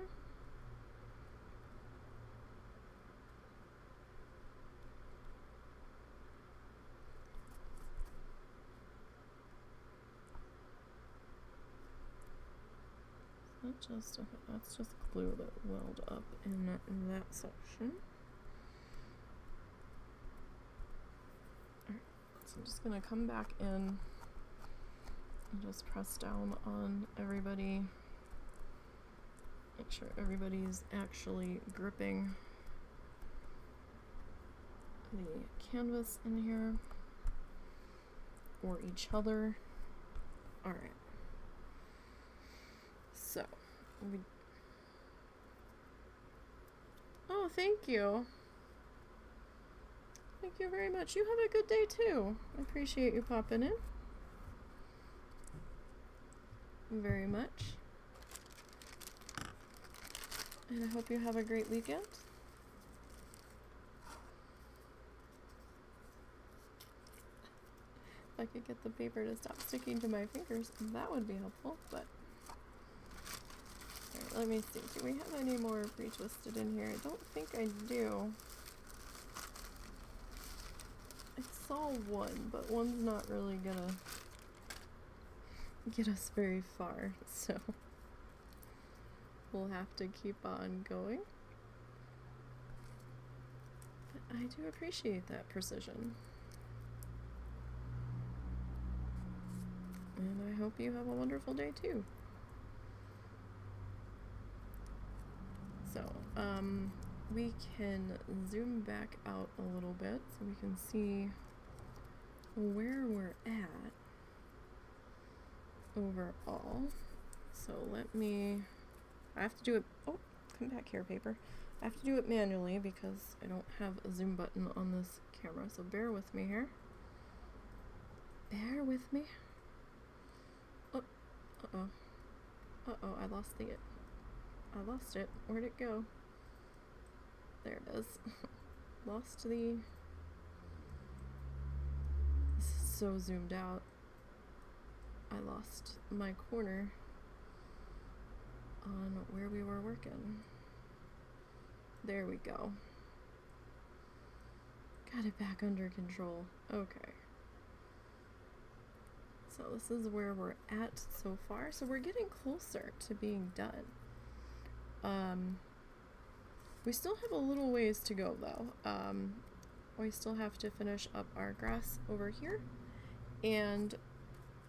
Speaker 1: Okay, that's just glue that welled up in that section. Alright, so I'm just gonna come back in and just press down on everybody. Make sure everybody's actually gripping the canvas in here or each other. Alright. So, oh, thank you. Thank you very much. You have a good day too. I appreciate you popping in very much. And I hope you have a great weekend. If I could get the paper to stop sticking to my fingers, that would be helpful, but alright, let me see. Do we have any more pre-twisted in here? I don't think I do. I saw one, but one's not really gonna get us very far, so we'll have to keep on going. But I do appreciate that precision. And I hope you have a wonderful day too. So, we can zoom back out a little bit so we can see where we're at overall. So I have to do it, oh, come back here, paper. I have to do it manually because I don't have a zoom button on this camera, so bear with me here. Bear with me. Oh, uh-oh. Uh-oh, I lost it. Where'd it go? There it is. Lost the... This is so zoomed out. I lost my corner on where we were working. There we go. Got it back under control. Okay. So this is where we're at so far. So we're getting closer to being done. We still have a little ways to go though. We still have to finish up our grass over here, and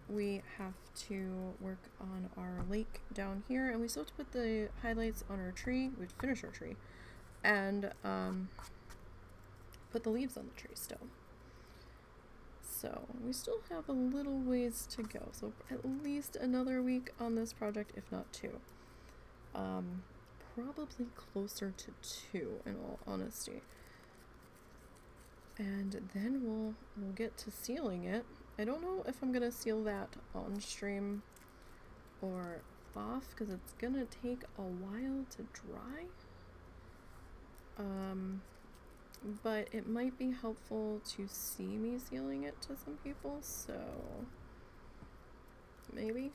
Speaker 1: we have to work on our lake down here, and we still have to put the highlights on our tree. We have to finish our tree and put the leaves on the tree still. So we still have a little ways to go. So at least another week on this project, if not two. Probably closer to 2 in all honesty. And then we'll get to sealing it. I don't know if I'm gonna seal that on stream or off because it's gonna take a while to dry. But it might be helpful to see me sealing it to some people, so maybe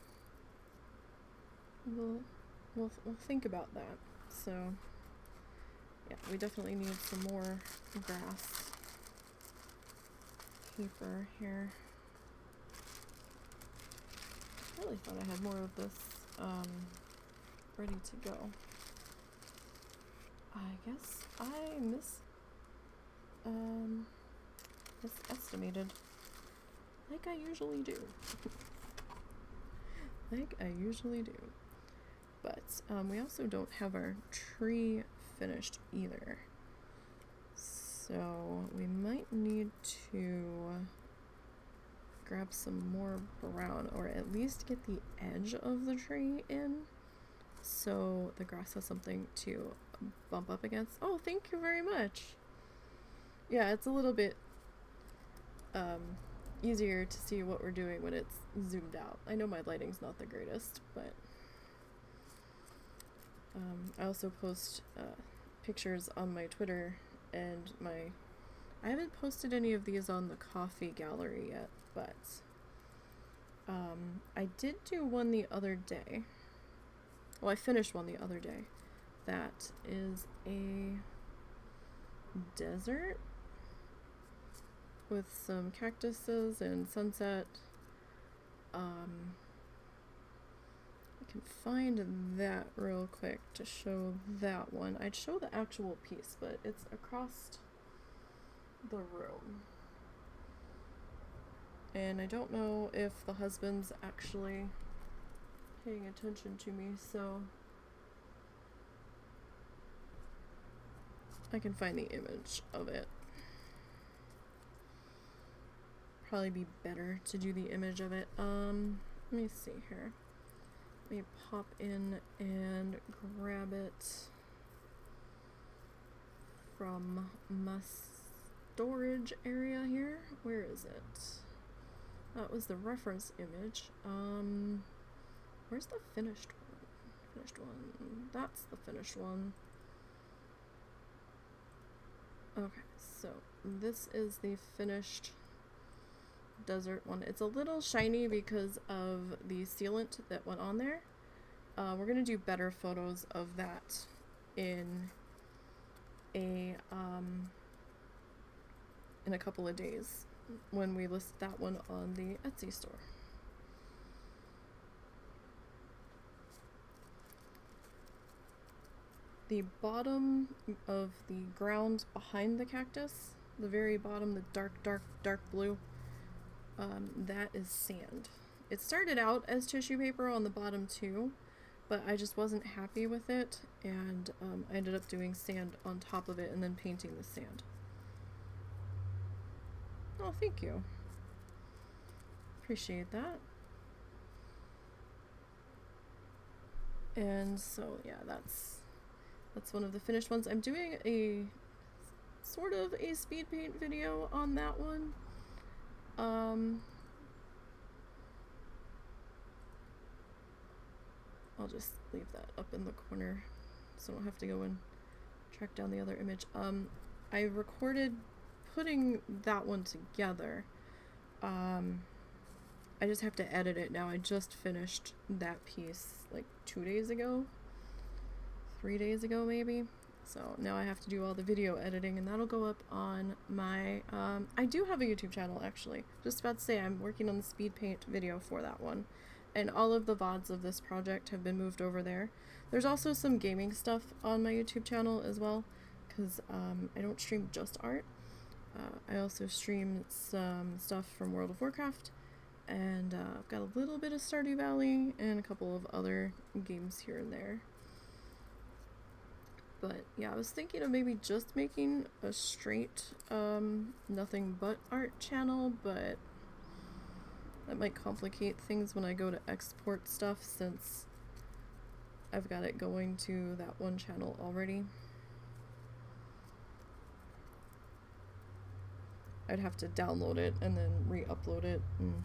Speaker 1: we'll think about that. So yeah, we definitely need some more grass paper here. I really thought I had more of this ready to go. I guess I misestimated, like I usually do. But we also don't have our tree finished either, so we might need to grab some more brown, or at least get the edge of the tree in so the grass has something to bump up against. Oh, thank you very much. Yeah, it's a little bit easier to see what we're doing when it's zoomed out. I know my lighting's not the greatest, but I also post pictures on my Twitter and I haven't posted any of these on the coffee gallery yet, but I did do one the other day. Well, I finished one the other day. That is a desert with some cactuses and sunset. I can find that real quick to show that one. I'd show the actual piece, but it's across the room. And I don't know if the husband's actually paying attention to me, so I can find the image of it. Probably be better to do the image of it. Let me see here. Let me pop in and grab it from my storage area here. Where is it? That was the reference image. Where's the finished one? Finished one. That's the finished one. Okay, so this is the finished desert one. It's a little shiny because of the sealant that went on there. We're gonna do better photos of that in a couple of days when we list that one on the Etsy store. The bottom of the ground behind the cactus, the very bottom, the dark blue, that is sand. It started out as tissue paper on the bottom too, but I just wasn't happy with it, and I ended up doing sand on top of it and then painting the sand. Oh, thank you. Appreciate that. And so yeah, that's one of the finished ones. I'm doing a sort of a speed paint video on that one. I'll just leave that up in the corner so I don't have to go and track down the other image. I recorded putting that one together. I just have to edit it now. I just finished that piece like 2 days ago, 3 days ago maybe. So now I have to do all the video editing, and that'll go up on my, I do have a YouTube channel actually. Just about to say, I'm working on the speed paint video for that one. And all of the VODs of this project have been moved over there. There's also some gaming stuff on my YouTube channel as well, because I don't stream just art. I also stream some stuff from World of Warcraft, and I've got a little bit of Stardew Valley and a couple of other games here and there. But yeah, I was thinking of maybe just making a straight nothing but art channel, but that might complicate things when I go to export stuff, since I've got it going to that one channel already. I'd have to download it and then re-upload it, and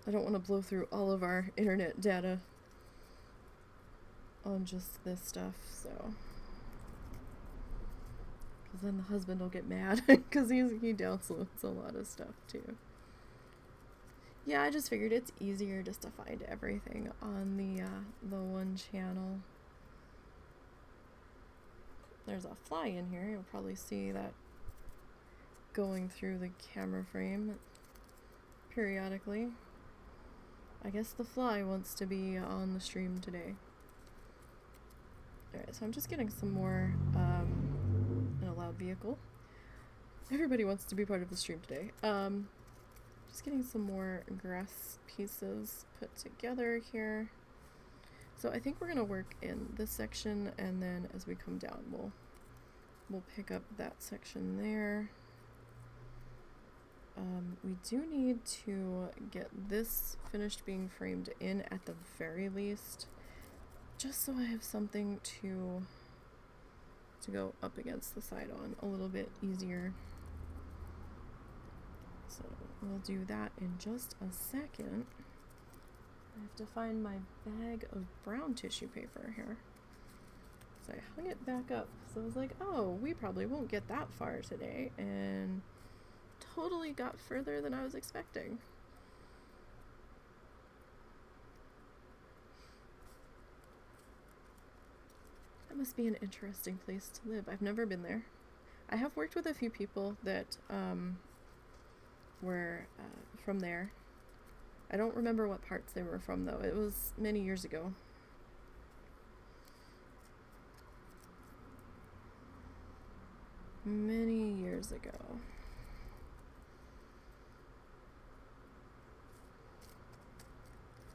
Speaker 1: I don't want to blow through all of our internet data on just this stuff, so, because then the husband will get mad because he downloads a lot of stuff too. Yeah, I just figured it's easier just to find everything on the one channel. There's a fly in here. You'll probably see that going through the camera frame periodically. I guess the fly wants to be on the stream today. Alright, so I'm just getting some more in a loud vehicle. Everybody wants to be part of the stream today. Just getting some more grass pieces put together here. So I think we're gonna work in this section, and then as we come down, we'll pick up that section there. We do need to get this finished being framed in at the very least, just so I have something to go up against the side on a little bit easier. So we'll do that in just a second. I have to find my bag of brown tissue paper here. So I hung it back up. So I was like, oh, we probably won't get that far today, and totally got further than I was expecting. must be an interesting place to live. I've never been there. I have worked with a few people that were from there. I don't remember what parts they were from, though. It was many years ago. Many years ago.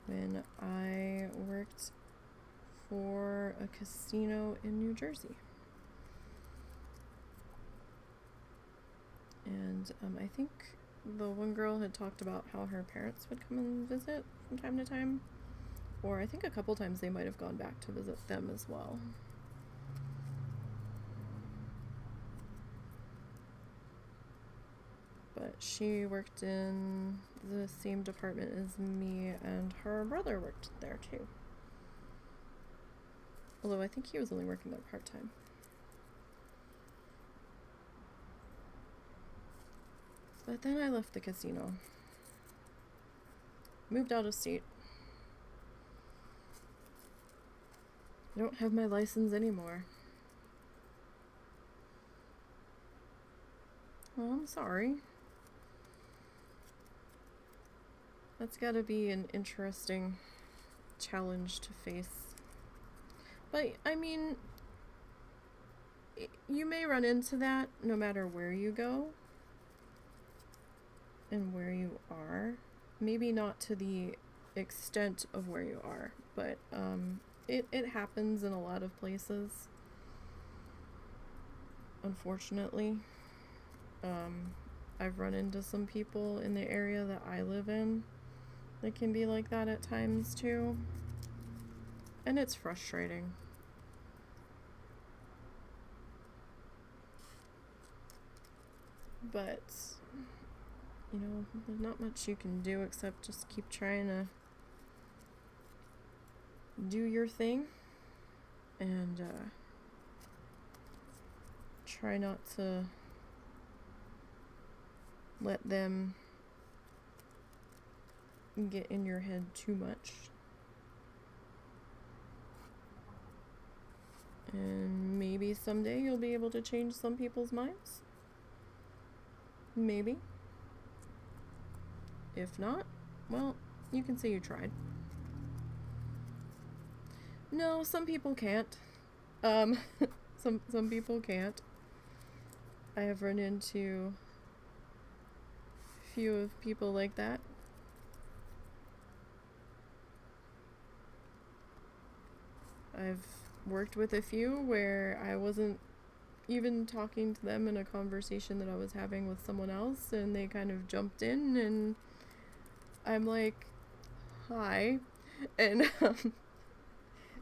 Speaker 1: When I worked for a casino in New Jersey. And I think the one girl had talked about how her parents would come and visit from time to time. Or I think a couple times they might have gone back to visit them as well. But she worked in the same department as me, and her brother worked there too. Although I think he was only working there part-time. But then I left the casino. Moved out of state. I don't have my license anymore. Well, I'm sorry. That's gotta be an interesting challenge to face. But, I mean, you may run into that no matter where you go and where you are. Maybe not to the extent of where you are, but it happens in a lot of places, unfortunately. I've run into some people in the area that I live in that can be like that at times too. And it's frustrating. But, you know, there's not much you can do except just keep trying to do your thing and try not to let them get in your head too much. And maybe someday you'll be able to change some people's minds. Maybe. If not, well, you can say you tried. No, some people can't. Some people can't. I have run into a few of people like that. I've worked with a few where I wasn't even talking to them in a conversation that I was having with someone else, and they kind of jumped in, and I'm like, hi, and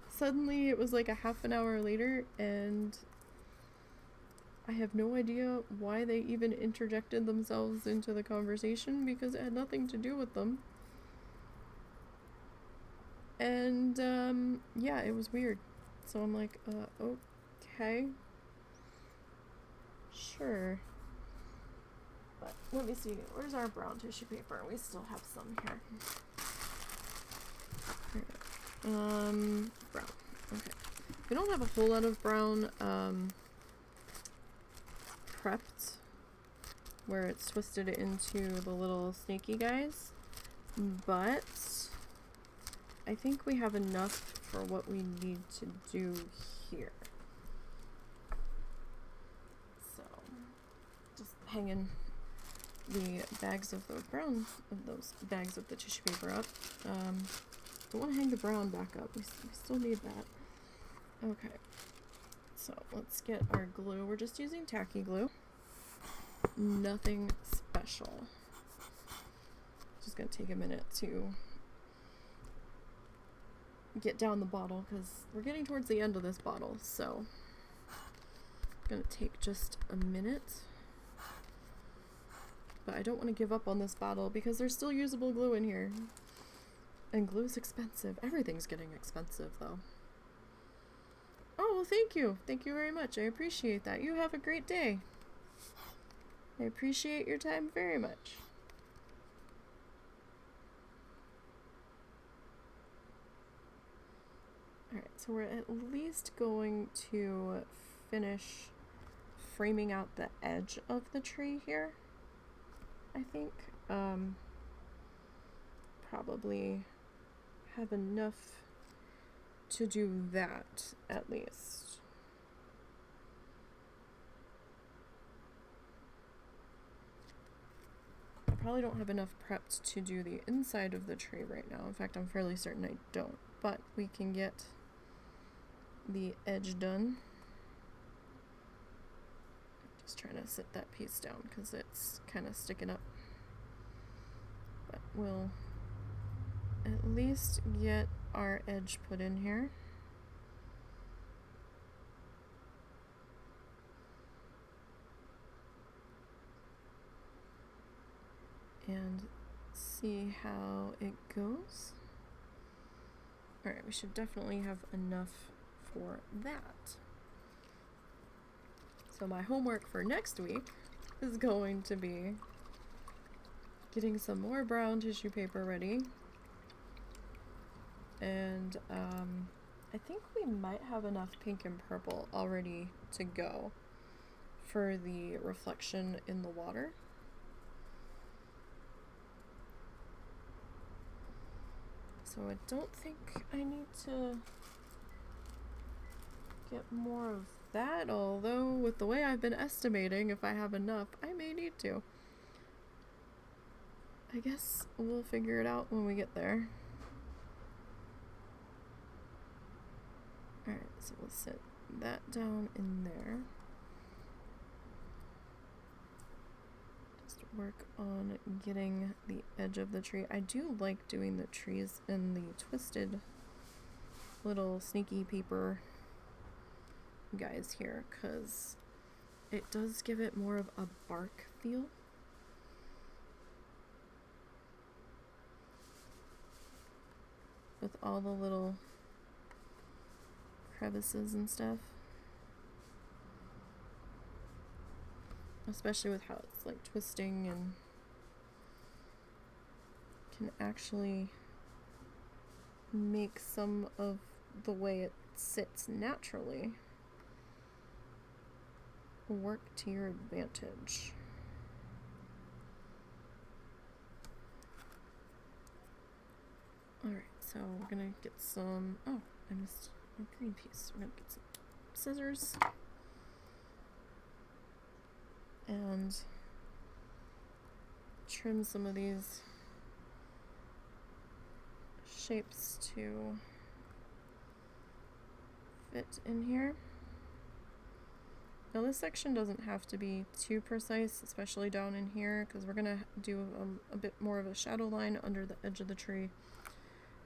Speaker 1: suddenly it was like a half an hour later, and I have no idea why they even interjected themselves into the conversation, because it had nothing to do with them. And yeah, it was weird. So I'm like, okay, sure. But let me see, where's our brown tissue paper? We still have some here. Brown. Okay. We don't have a whole lot of brown prepped where it's twisted into the little snaky guys, but I think we have enough for what we need to do here. So just hanging the bags of the brown, of those bags of the tissue paper up. I want to hang the brown back up. We still need that. Okay. So let's get our glue. We're just using Tacky Glue. Nothing special. Just gonna take a minute to get down the bottle because we're getting towards the end of this bottle, so gonna take just a minute. But I don't want to give up on this bottle because there's still usable glue in here. And glue's expensive. Everything's getting expensive though. Oh, well, thank you. Thank you very much. I appreciate that. You have a great day. I appreciate your time very much. Alright, So we're at least going to finish framing out the edge of the tree here, I think. Probably have enough to do that, at least. I probably don't have enough prepped to do the inside of the tree right now. In fact, I'm fairly certain I don't, but we can get the edge done. Just trying to sit that piece down because it's kind of sticking up. But we'll at least get our edge put in here. And see how it goes. Alright, we should definitely have enough for that. So my homework for next week is going to be getting some more brown tissue paper ready. And I think we might have enough pink and purple already to go for the reflection in the water. So I don't think I need to get more of that, although with the way I've been estimating, if I have enough, I may need to. I guess we'll figure it out when we get there. Alright, so we'll sit that down in there. Just work on getting the edge of the tree. I do like doing the trees in the twisted little sneaky paper guys here, because it does give it more of a bark feel. With all the little crevices and stuff. Especially with how it's like twisting and can actually make some of the way it sits naturally work to your advantage. Alright, so we're gonna get some, oh, I missed a green piece. We're gonna get some scissors and trim some of these shapes to fit in here. Now this section doesn't have to be too precise, especially down in here, because we're gonna do a bit more of a shadow line under the edge of the tree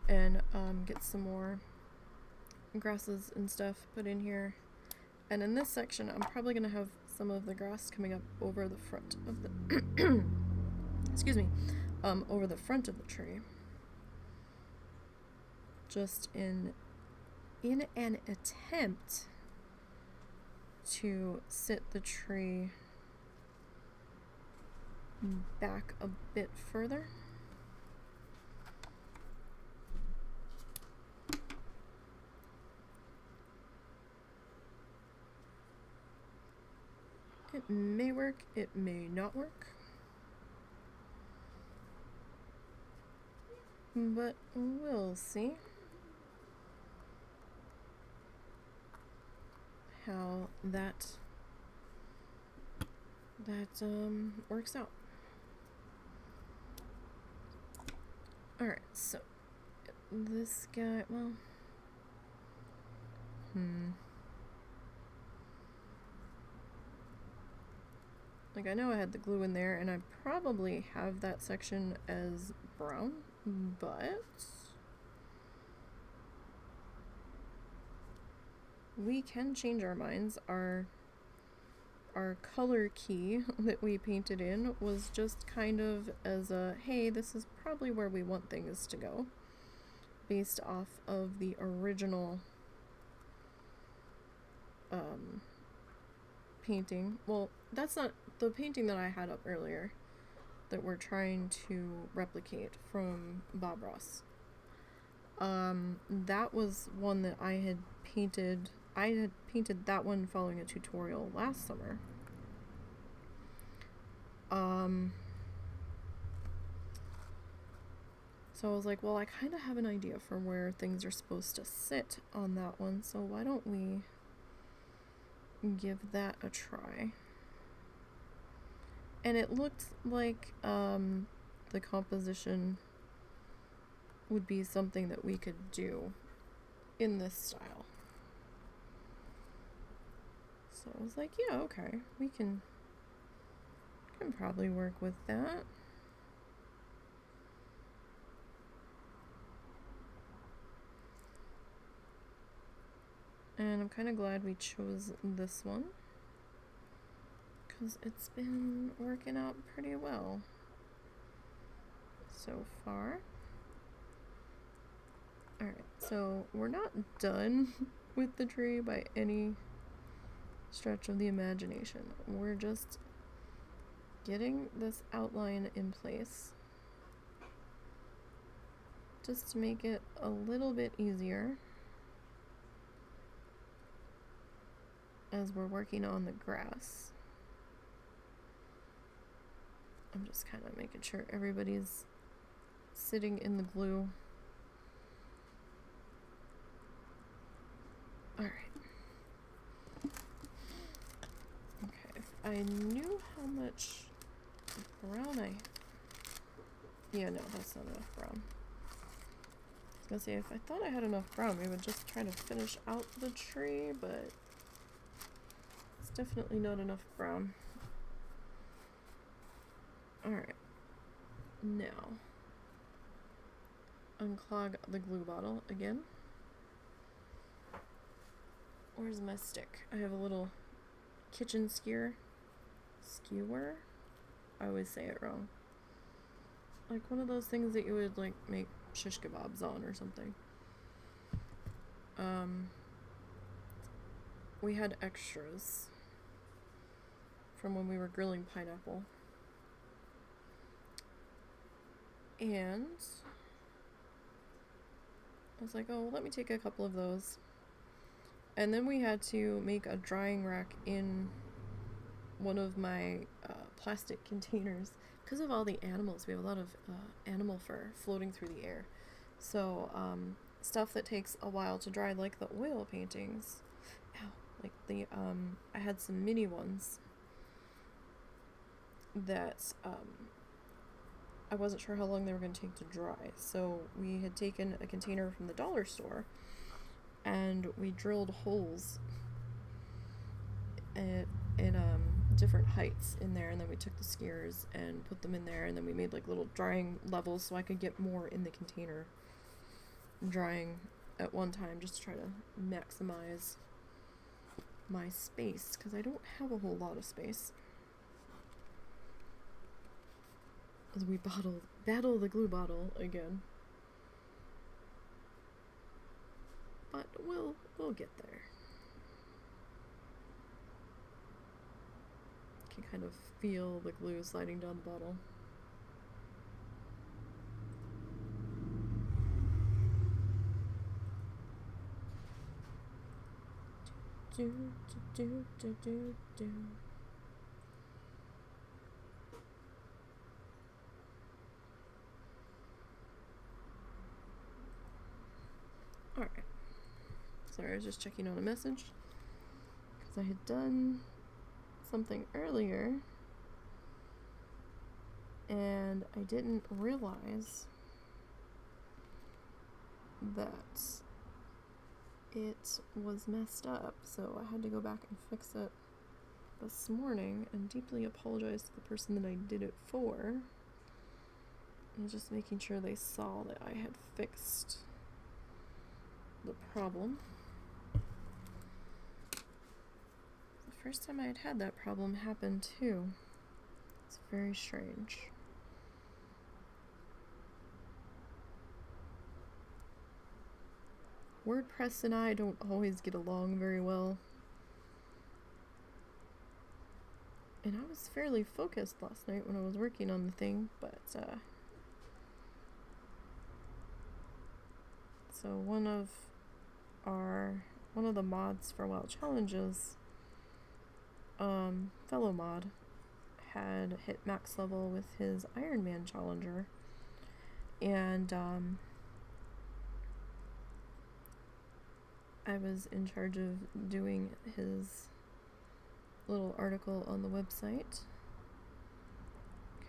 Speaker 1: and get some more grasses and stuff put in here. And in this section, I'm probably gonna have some of the grass coming up over the front of the excuse me, over the front of the tree, just in an attempt to sit the tree back a bit further. It may work, it may not work, but we'll see how that works out. Alright, so this guy, well, like, I know I had the glue in there, and I probably have that section as brown, but we can change our minds. Our color key that we painted in was just kind of as a, hey, this is probably where we want things to go, based off of the original painting. Well, that's not the painting that I had up earlier that we're trying to replicate from Bob Ross. That was one that I had painted. I had painted that one following a tutorial last summer. So I was like, well, I kind of have an idea for where things are supposed to sit on that one, so why don't we give that a try? And it looked like the composition would be something that we could do in this style. So I was like, yeah, okay, we can probably work with that. And I'm kind of glad we chose this one, because it's been working out pretty well so far. Alright, so we're not done with the tree by any stretch of the imagination. We're just getting this outline in place just to make it a little bit easier as we're working on the grass. I'm just kind of making sure everybody's sitting in the glue. Alright. Okay, if I knew how much brown yeah, no, that's not enough brown. I was gonna say, if I thought I had enough brown, we would just try to finish out the tree, but it's definitely not enough brown. Alright. Now, unclog the glue bottle again. Where's my stick? I have a little kitchen skewer. I always say it wrong. Like one of those things that you would like make shish kebabs on or something. We had extras from when we were grilling pineapple. And I was like, oh, let me take a couple of those. And then we had to make a drying rack in one of my plastic containers. Because of all the animals, we have a lot of animal fur floating through the air. So stuff that takes a while to dry, like the oil paintings. Ow, like the I had some mini ones that I wasn't sure how long they were going to take to dry. So we had taken a container from the dollar store and we drilled holes in different heights in there, and then we took the skewers and put them in there, and then we made like little drying levels so I could get more in the container drying at one time, just to try to maximize my space, because I don't have a whole lot of space. As we battle the glue bottle again. But we'll get there. Can kind of feel the glue sliding down the bottle. Alright. Sorry, I was just checking on a message. Because I had done something earlier. And I didn't realize that it was messed up. So I had to go back and fix it this morning and deeply apologize to the person that I did it for. And just making sure they saw that I had fixed the problem. The first time I had that problem happen too. It's very strange. WordPress and I don't always get along very well. And I was fairly focused last night when I was working on the thing, but it's So one of the mods for WoW Challenges, fellow mod, had hit max level with his Iron Man Challenger, and I was in charge of doing his little article on the website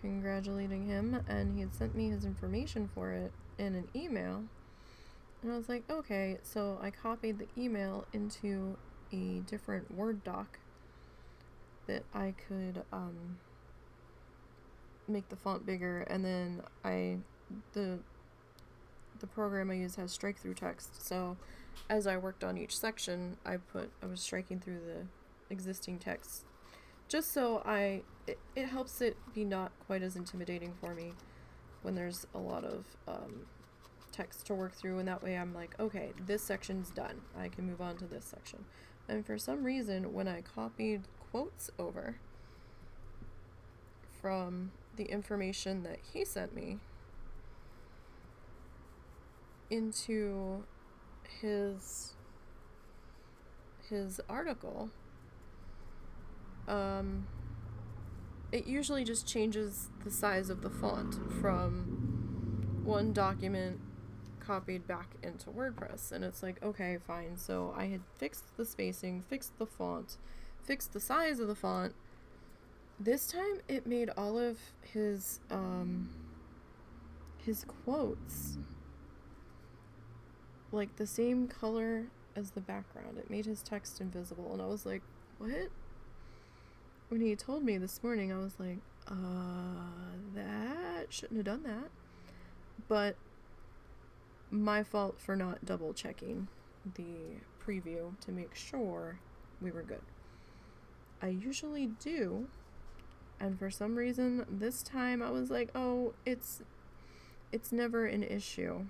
Speaker 1: congratulating him, and he had sent me his information for it in an email, and I was like, okay. So I copied the email into a different Word doc that I could make the font bigger, and then the program I use has strike through text, so as I worked on each section, I was striking through the existing text, just so it helps it be not quite as intimidating for me when there's a lot of text to work through, and that way I'm like, okay, this section's done, I can move on to this section. And for some reason, when I copied quotes over from the information that he sent me into his article, it usually just changes the size of the font from one document copied back into WordPress, and it's like, okay, fine. So I had fixed the spacing, fixed the font, fixed the size of the font. This time it made all of his quotes like the same color as the background. It made his text invisible, and I was like, what? When he told me this morning, I was like, that shouldn't have done that. But my fault for not double checking the preview to make sure we were good. I usually do, and for some reason this time I was like, oh, it's never an issue.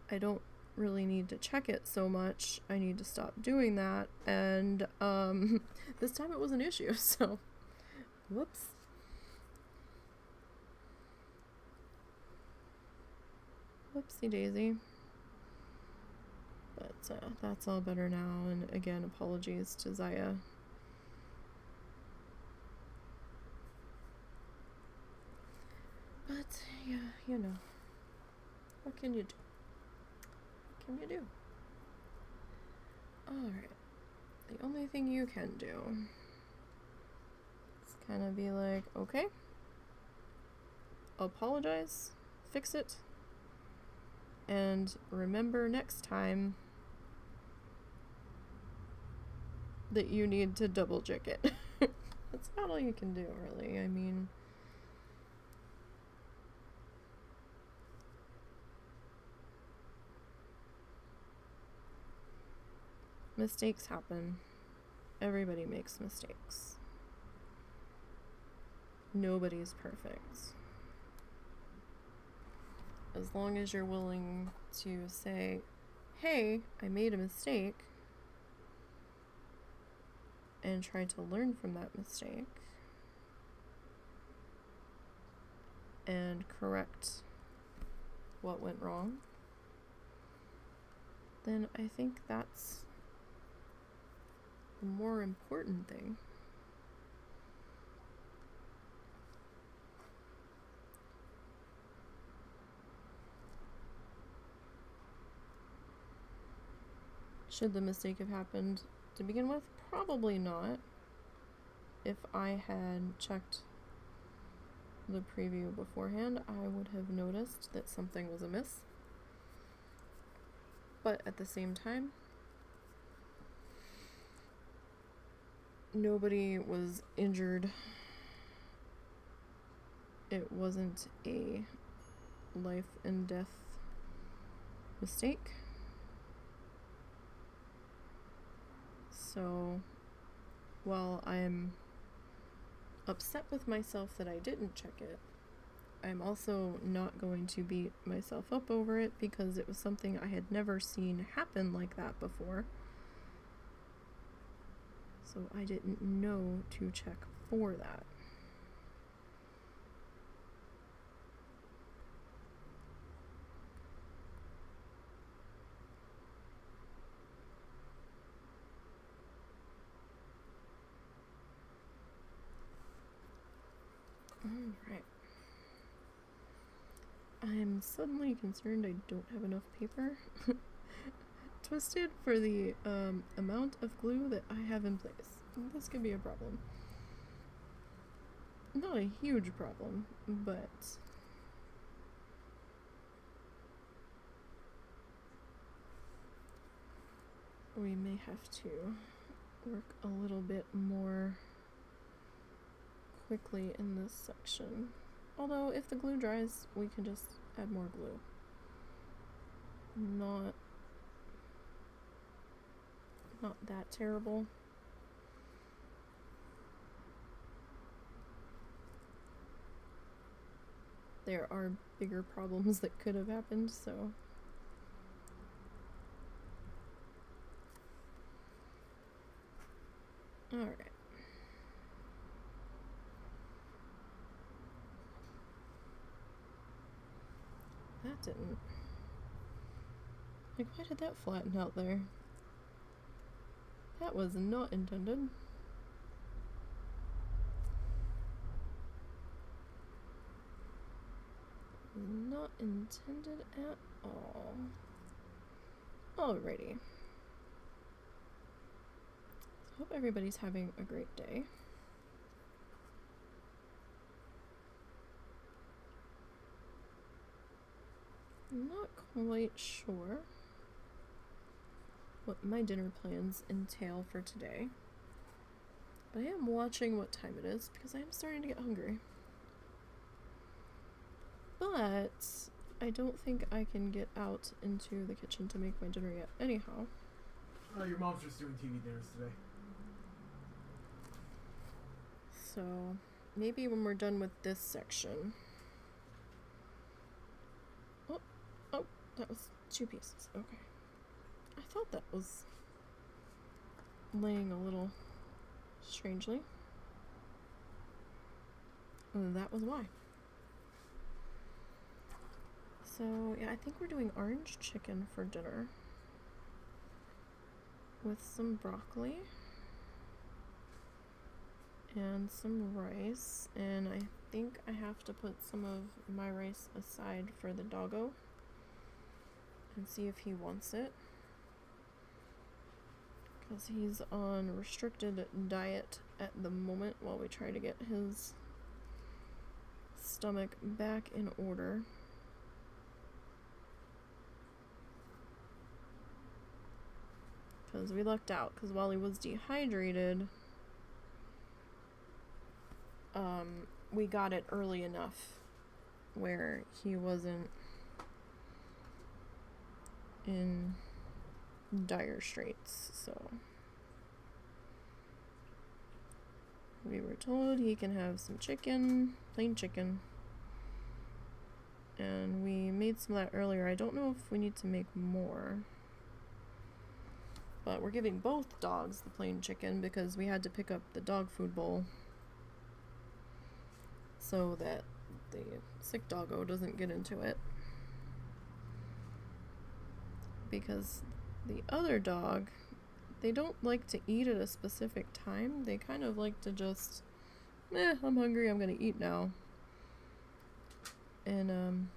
Speaker 1: I don't really need to check it so much. I need to stop doing that, and this time it was an issue, so whoops. Whoopsie daisy. But that's all better now, and again, apologies to Zaya. But yeah, you know, what can you do? What can you do? Alright. The only thing you can do is kind of be like, okay, apologize, fix it, and remember next time that you need to double check it. That's about all you can do, really. I mean, mistakes happen. Everybody makes mistakes. Nobody's perfect. As long as you're willing to say, hey, I made a mistake, and try to learn from that mistake and correct what went wrong, then I think that's the more important thing. Should the mistake have happened to begin with? Probably not. If I had checked the preview beforehand, I would have noticed that something was amiss. But at the same time, nobody was injured. It wasn't a life and death mistake. So, while I'm upset with myself that I didn't check it, I'm also not going to beat myself up over it, because it was something I had never seen happen like that before. So I didn't know to check for that. I'm suddenly concerned I don't have enough paper twisted for the amount of glue that I have in place. This could be a problem. Not a huge problem, but we may have to work a little bit more quickly in this section. Although if the glue dries, we can just add more glue. Not that terrible. There are bigger problems that could have happened, so alright. That didn't. Like, why did that flatten out there? That was not intended. Not intended at all. Alrighty. Hope everybody's having a great day. I'm not quite sure what my dinner plans entail for today, but I am watching what time it is because I am starting to get hungry. But I don't think I can get out into the kitchen to make my dinner yet anyhow.
Speaker 2: Your mom's just doing TV dinners today.
Speaker 1: So maybe when we're done with this section. Oh, that was 2 pieces. Okay. I thought that was laying a little strangely. And that was why. So, yeah, I think we're doing orange chicken for dinner with some broccoli and some rice, and I think I have to put some of my rice aside for the doggo and see if he wants it, because he's on restricted diet at the moment while we try to get his stomach back in order. Because we lucked out, because while he was dehydrated, we got it early enough where he wasn't in dire straits, so we were told he can have some chicken, plain chicken, and we made some of that earlier. I don't know if we need to make more, but we're giving both dogs the plain chicken because we had to pick up the dog food bowl so that the sick doggo doesn't get into it. Because the other dog, they don't like to eat at a specific time. They kind of like to just, I'm hungry, I'm gonna eat now. And,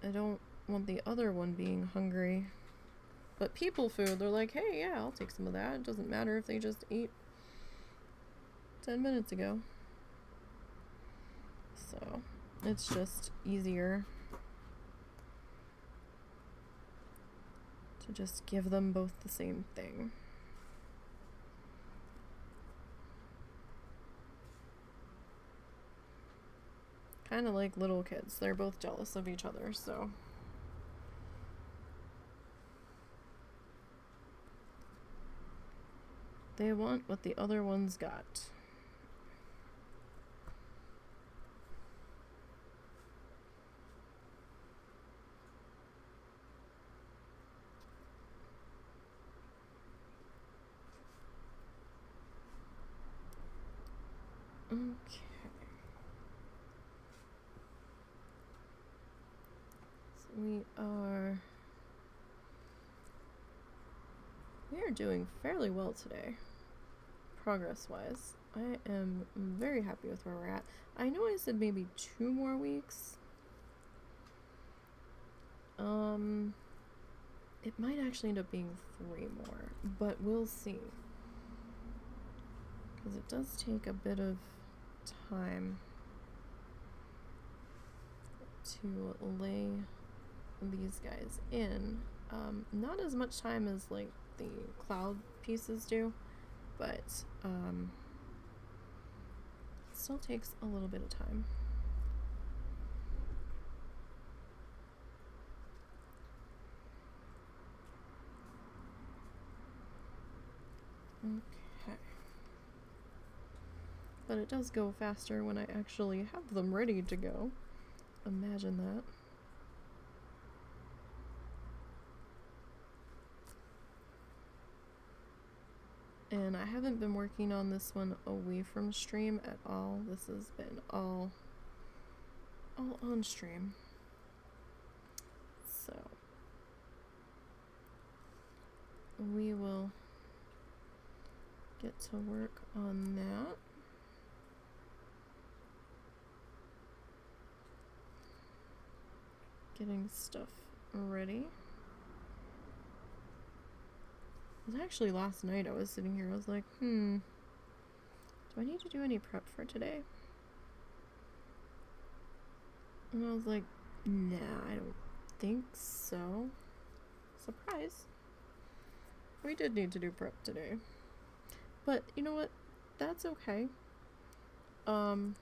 Speaker 1: I don't want the other one being hungry. But people food, they're like, hey, yeah, I'll take some of that. It doesn't matter if they just ate 10 minutes ago. So, it's just easier to just give them both the same thing. Kind of like little kids. They're both jealous of each other, so. They want what the other one's got. Okay. So we are doing fairly well today, progress-wise. I am very happy with where we're at. I know I said maybe 2 more weeks. It might actually end up being 3 more, but we'll see. Because it does take a bit of time to lay these guys in. Not as much time as like the cloud pieces do, but it still takes a little bit of time. Okay. But it does go faster when I actually have them ready to go. Imagine that. And I haven't been working on this one away from stream at all. This has been all on stream. So we will get to work on that. Getting stuff ready. It was actually last night I was sitting here, I was like, do I need to do any prep for today? And I was like, nah, I don't think so. Surprise. We did need to do prep today. But you know what? That's okay. In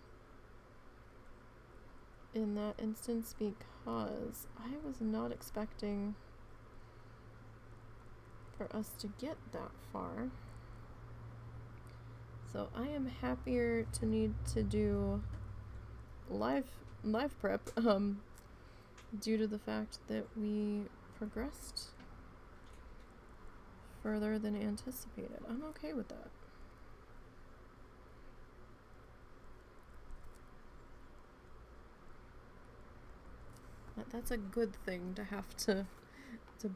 Speaker 1: that instance, because I was not expecting for us to get that far. So I am happier to need to do live prep due to the fact that we progressed further than anticipated. I'm okay with that. That's a good thing to have to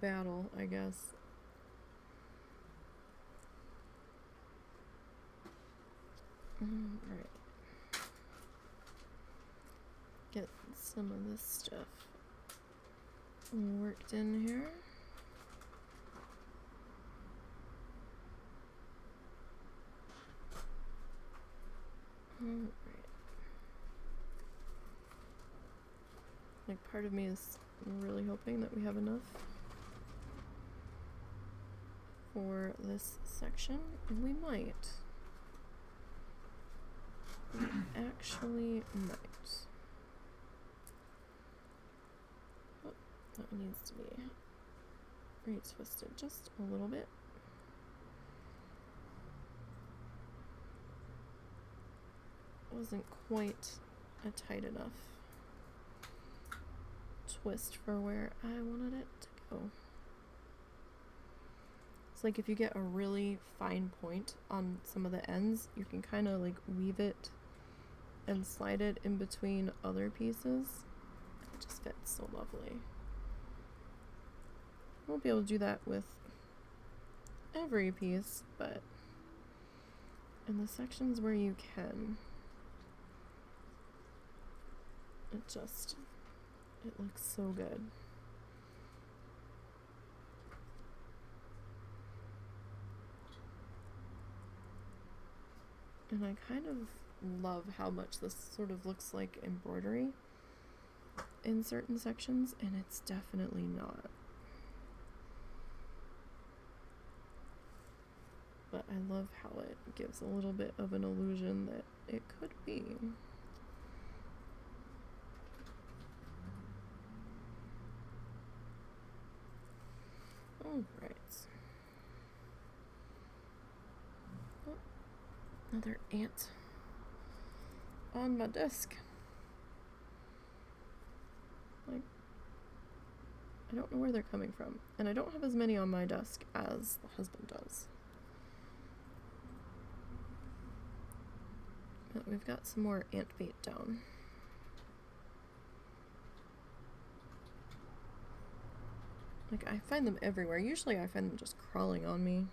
Speaker 1: battle, I guess. Alright. Get some of this stuff worked in here. Alright. Like, part of me is really hoping that we have enough for this section. And we might. We actually might. Oh, that one needs to be retwisted just a little bit. Wasn't quite a tight enough twist for where I wanted it to go. It's like if you get a really fine point on some of the ends, you can kind of like weave it and slide it in between other pieces. It just fits so lovely. Won't be able to do that with every piece, but in the sections where you can, it looks so good. And I kind of love how much this sort of looks like embroidery in certain sections, and it's definitely not. But I love how it gives a little bit of an illusion that it could be. Alright. Oh, another ant on my desk. Like, I don't know where they're coming from. And I don't have as many on my desk as the husband does. But we've got some more ant bait down. Like, I find them everywhere. Usually I find them just crawling on me.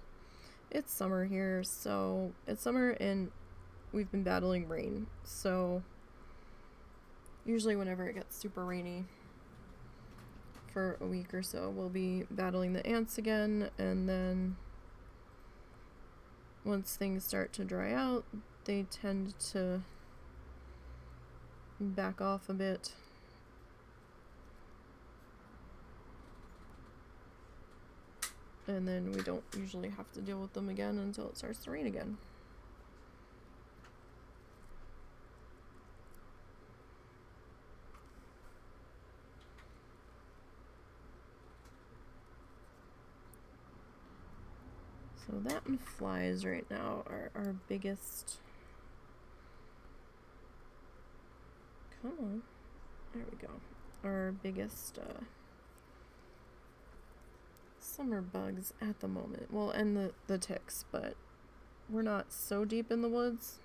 Speaker 1: It's summer here, so it's summer in we've been battling rain. So usually whenever it gets super rainy for a week or so, we'll be battling the ants again, and then once things start to dry out, they tend to back off a bit. And then we don't usually have to deal with them again until it starts to rain again. So that and flies right now are our biggest... Come on. There we go. Our biggest summer bugs at the moment. Well, and the ticks, but we're not so deep in the woods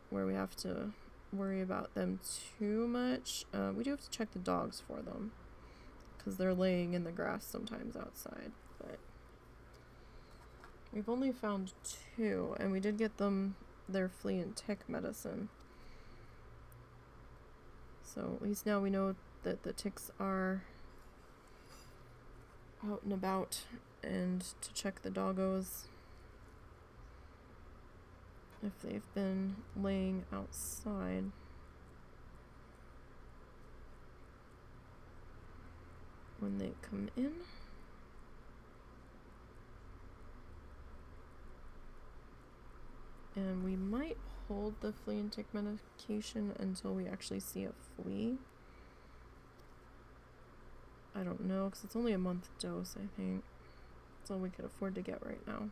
Speaker 1: where we have to worry about them too much. We do have to check the dogs for them because they're laying in the grass sometimes outside, but we've only found 2, and we did get them their flea and tick medicine. So at least now we know that the ticks are out and about, and to check the doggos if they've been laying outside. When they come in. And we might hold the flea and tick medication until we actually see a flea. I don't know, because it's only a month dose, I think. That's all we could afford to get right now.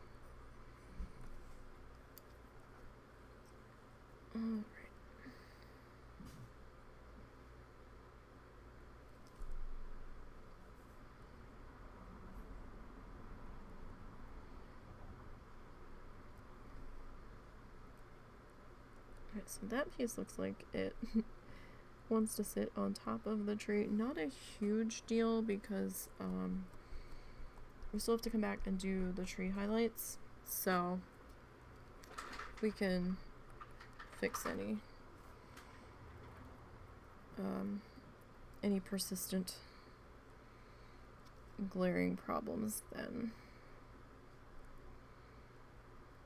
Speaker 1: Alright. Alright, so that piece looks like it wants to sit on top of the tree. Not a huge deal because we still have to come back and do the tree highlights, so we can fix any persistent glaring problems then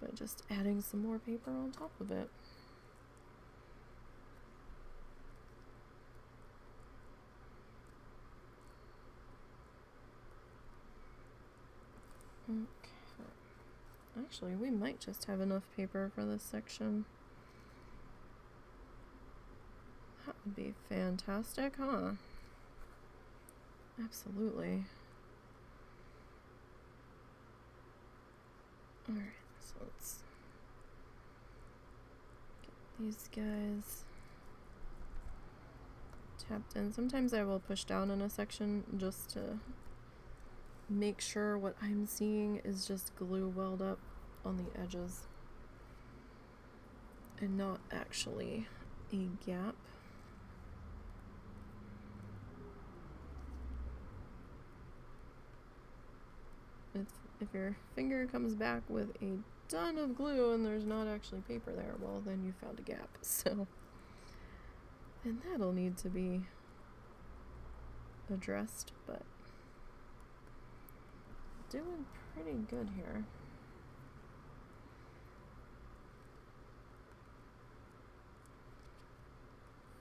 Speaker 1: by just adding some more paper on top of it. Okay. Actually, we might just have enough paper for this section. That would be fantastic, huh? Absolutely. Alright, so let's get these guys tapped in. Sometimes I will push down in a section just to make sure what I'm seeing is just glue welled up on the edges and not actually a gap. If your finger comes back with a ton of glue and there's not actually paper there, well, then you found a gap. So, and that'll need to be addressed, but doing pretty good here.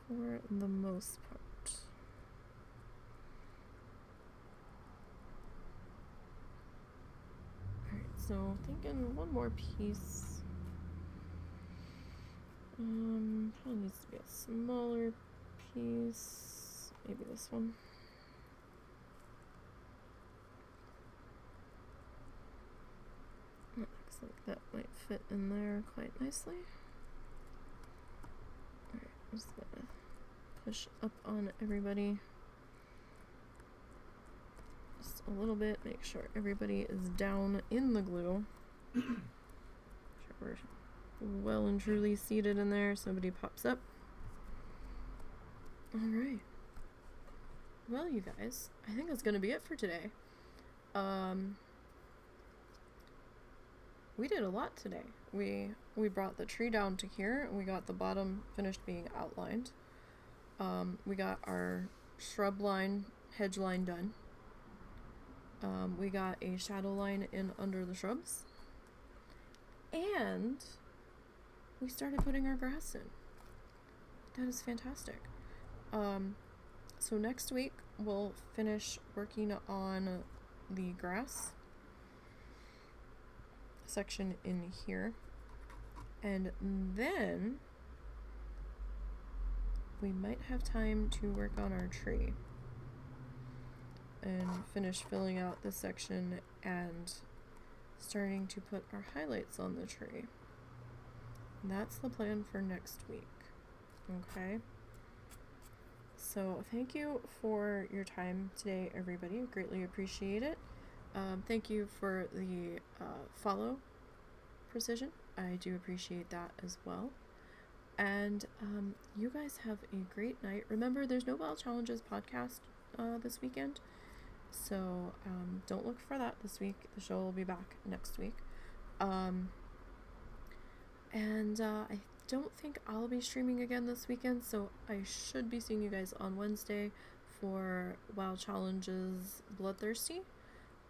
Speaker 1: For the most part. Alright, so thinking one more piece. Probably needs to be a smaller piece. Maybe this one. That looks like that might fit in there quite nicely. Alright, I'm just gonna push up on everybody just a little bit, make sure everybody is down in the glue. Make sure we're well and truly seated in there, somebody pops up. Alright. Well, you guys, I think that's gonna be it for today. We did a lot today. we brought the tree down to here, and we got the bottom finished being outlined. We got our shrub line, hedge line done. We got a shadow line in under the shrubs. And we started putting our grass in. That is fantastic. So next week we'll finish working on the grass section in here. And then we might have time to work on our tree and finish filling out this section and starting to put our highlights on the tree. That's the plan for next week. Okay? So thank you for your time today, everybody. Greatly appreciate it. Thank you for the follow, Precision. I do appreciate that as well. And you guys have a great night. Remember, there's no Wild Challenges podcast this weekend. So don't look for that this week. The show will be back next week. And I don't think I'll be streaming again this weekend, so I should be seeing you guys on Wednesday for Wild Challenges Bloodthirsty.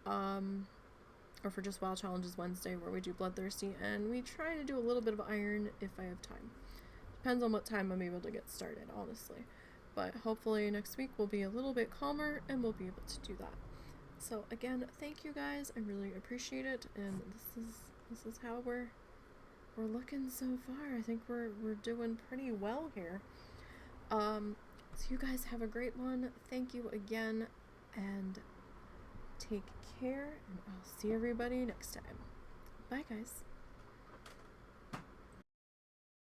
Speaker 1: Or for just Wild Challenges Wednesday, where we do Bloodthirsty, and we try to do a little bit of Iron if I have time. Depends on what time I'm able to get started, honestly. But hopefully next week will be a little bit calmer, and we'll be able to do that. So again, thank you guys. I really appreciate it, and this is how we're looking so far. I think we're doing pretty well here. So you guys have a great one. Thank you again, and take care, and I'll see everybody next time. Bye, guys.